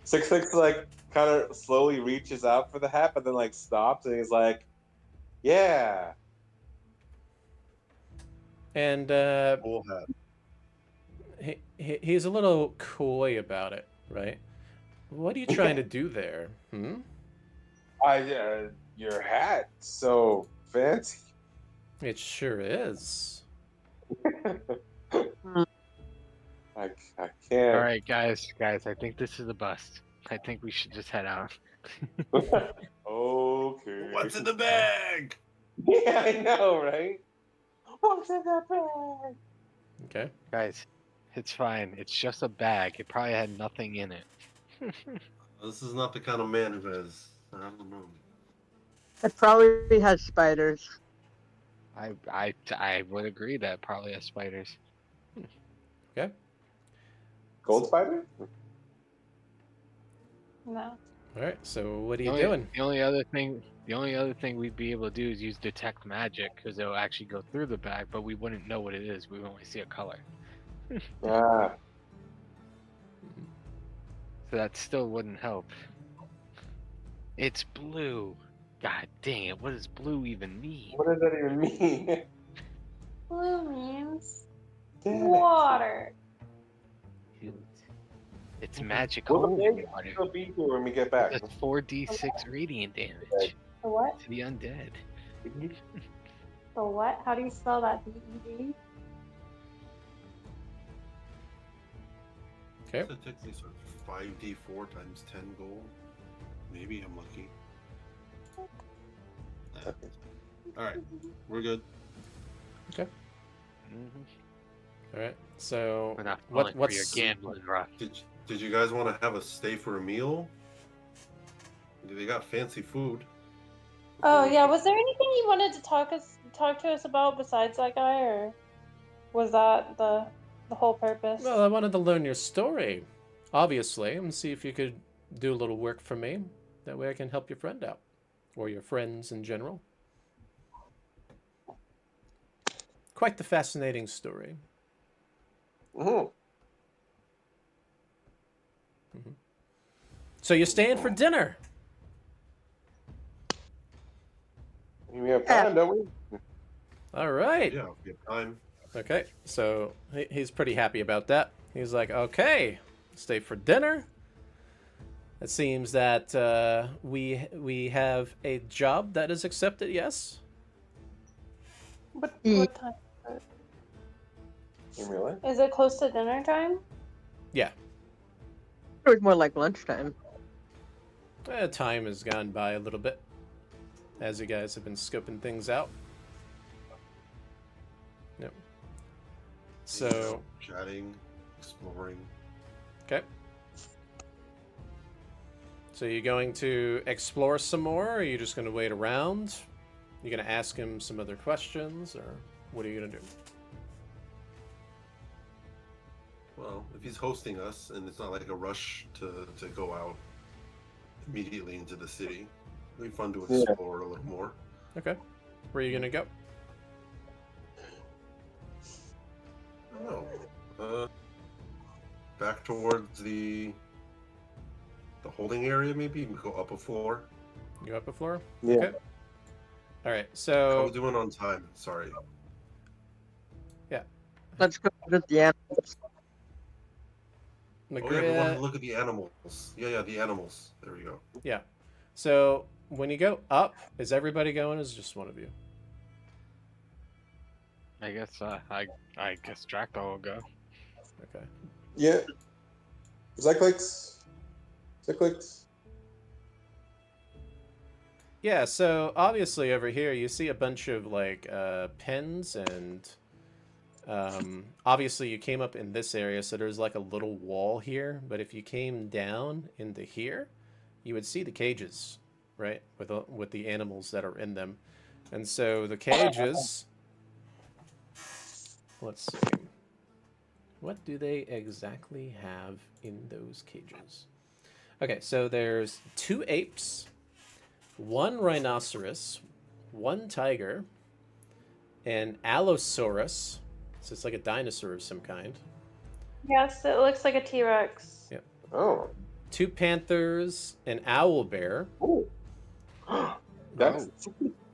6 like kind of slowly reaches out for the hat, but then like stops and he's like, "Yeah." And Full hat. he's a little coy about it, right? What are you trying to do there? Hmm? Your hat so fancy. It sure is. I can't. All right, guys, I think this is a bust. I think we should just head out. Okay. What's in the bag? Yeah, I know, right? What's in the bag? Okay. Guys, it's fine. It's just a bag. It probably had nothing in it. This is not the kind of man who has. I don't know. It probably has spiders. I would agree that probably has spiders. Okay. Gold spider? No. All right. So what are you The doing? only other thing we'd be able to do is use detect magic because it'll actually go through the bag, but we wouldn't know what it is. We would only see a color, Ah. so that still wouldn't help. It's blue. God dang it! What does blue even mean? What does that even mean? Blue means Damn it. water. Shoot. It's magical Well, the big water. will be here when we get back. That's 4d6 radiant damage The what? to the undead. The what? How do you spell that? D-E-D? Okay. So technically, so 5d4 times 10 gold. Maybe I'm lucky. All right, we're good. Okay. Mhm. All right. So We're not falling for your what's gambling, Ruff. Did you guys want to have a stay for a meal? They got fancy food. Oh yeah, was there anything you wanted to talk to us about besides that guy, or was that the whole purpose? Well, I wanted to learn your story, obviously, and see if you could do a little work for me. That way I can help your friend out, or your friends in general. Quite the fascinating story. Mhm. So you're staying for dinner. We have time, don't we? All right. Yeah, if you have time. Okay, so he's pretty happy about that. He's like, okay, stay for dinner. It seems that we have a job that is accepted, yes? What time? Really? Is it close to dinner time? Yeah. It was more like lunchtime. Time has gone by a little bit as you guys have been scoping things out. Yep. So, chatting, exploring. okay. So you going to explore some more, or are you just going to wait around? You going to ask him some other questions, or what are you going to do? Well, if he's hosting us and it's not like a rush to go out immediately into the city, it'd be fun to explore a little more. Okay. Where are you going to go? I don't know. Back towards the holding area, maybe? We go up a floor. Go up a floor? Yeah. Okay. All right, How so... we doing on time? Sorry. Let's go to the animals. Oh yeah, we wanted to look at the animals. Yeah, the animals. There we go. Yeah. So when you go up, is everybody going? Or is it just one of you? I guess I guess Draco will go. Okay. Yeah. Zyclix. Yeah. So obviously over here you see a bunch of like pens and obviously you came up in this area, so there's like a little wall here. But if you came down into here, you would see the cages, right, with the animals that are in them. And so the cages. Let's see. What do they exactly have in those cages? Okay, so there's 2 apes, 1 rhinoceros, 1 tiger, an allosaurus. So it's like a dinosaur of some kind. Yes, it looks like a T-Rex. Yep. Oh. 2 panthers, an owl bear. Oh. That's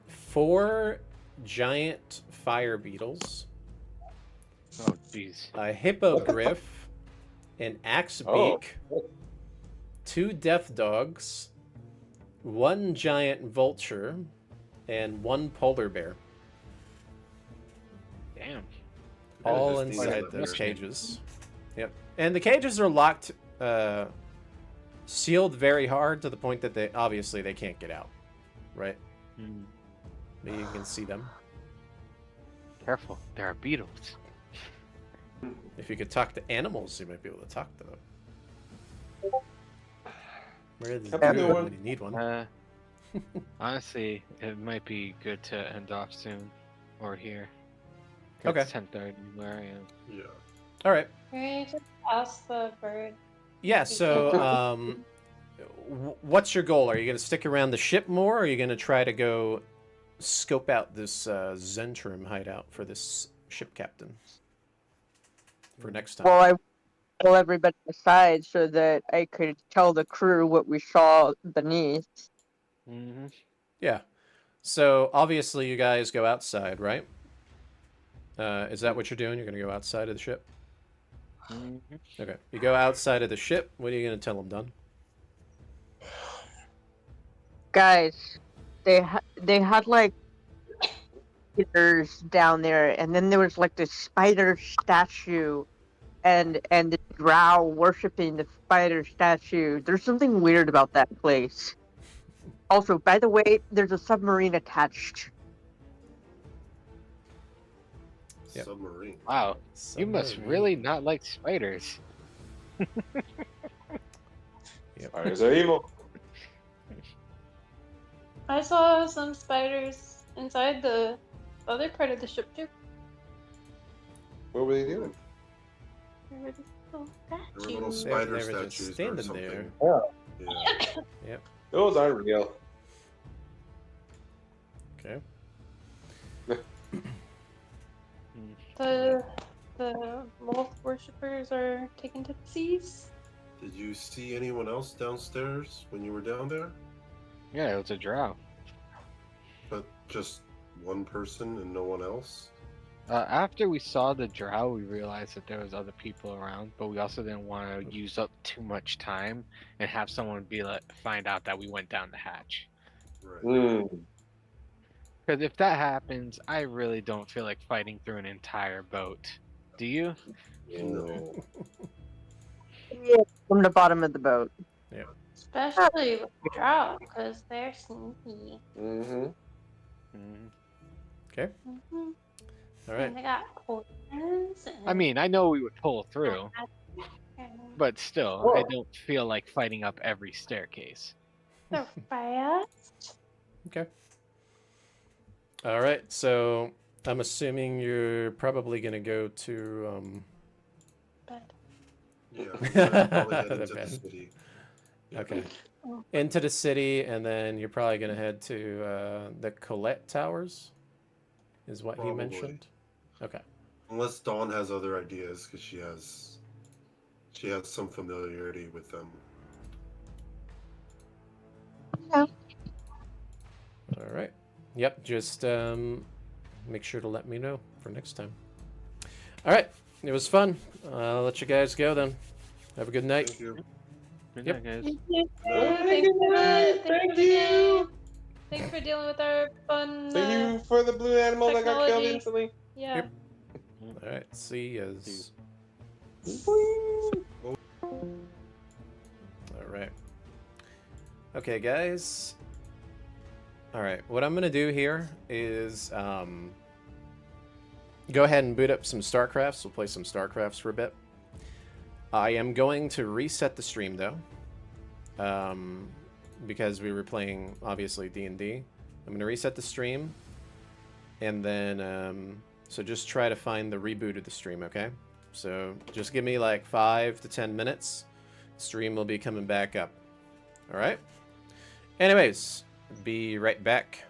4 giant fire beetles. Oh, jeez. A hippogriff, an axe beak, 2 death dogs, 1 giant vulture, and 1 polar bear. Damn. All Just need inside that those bear. cages. Yep. And the cages are locked, sealed very hard to the point that they can't get out. Right? Hmm. But you can see them. Careful, there are beetles. If you could talk to animals, you might be able to talk to them. Where is the Have druid one. when you need one? Honestly, it might be good to end off soon, or here. Okay. It's 10:30 where I am. Yeah. All right. Can you just ask the bird? Yeah. So, what's your goal? Are you going to stick around the ship more, or are you going to try to go scope out this Zentrum hideout for this ship captain for next time? Well, I pull everybody aside so that I could tell the crew what we saw beneath. Mm-hmm. Yeah. So obviously you guys go outside, right? Is that what you're doing? You're going to go outside of the ship? Mm-hmm. Okay. You go outside of the ship. What are you going to tell them, Don? Guys, they had like spiders down there, and then there was like this spider statue and the drow worshiping the spider statue. There's something weird about that place. Also, by the way, there's a submarine attached. Yep. Submarine. Wow, you must really Submarine. not like spiders. Yep. Spiders are evil. I saw some spiders inside the other part of the ship too. What were they doing? There were these little There were little statues. spider They were just statues or standing something. there. Yeah. Yep. Those aren't real. Okay. The wolf worshippers are taken to the seas. Did you see anyone else downstairs when you were down there? Yeah, it was a drow. But just one person and no one else? After we saw the drow, we realized that there was other people around, but we also didn't want to use up too much time and have someone be like find out that we went down the hatch. Right. Mm. Because if that happens, I really don't feel like fighting through an entire boat. Do you? No. Yeah, from the bottom of the boat. Especially with drow, because they're sneaky. Mm-hmm. Mm. Okay. Mm-hmm. All right. And they got poisons. I mean, I know we would pull through, but still, I don't feel like fighting up every staircase. they're fast. Okay. All right. So I'm assuming you're probably gonna go to. But Yeah. we're gonna probably head The into the bed. city. Okay. Into the city, and then you're probably gonna head to the Colette Towers. Is what he Probably. mentioned. Okay. Unless Dawn has other ideas, because she has some familiarity with them. Yeah. All right. Yep. Just make sure to let me know for next time. All right. It was fun. I'll let you guys go then. Have a good night. Thank you. Good Yep. night, guys. Thanks for dealing with our fun. Thank you for the blue animal that got killed technology. instantly. Yeah. Yep. All right. See yas. All right. Okay, guys. All right. What I'm gonna do here is go ahead and boot up some StarCrafts. We'll play some StarCrafts for a bit. I am going to reset the stream though, because we were playing obviously D&D. I'm gonna reset the stream, and then so just try to find the reboot of the stream, okay? So just give me like 5 to 10 minutes. Stream will be coming back up. All right. Anyways, be right back.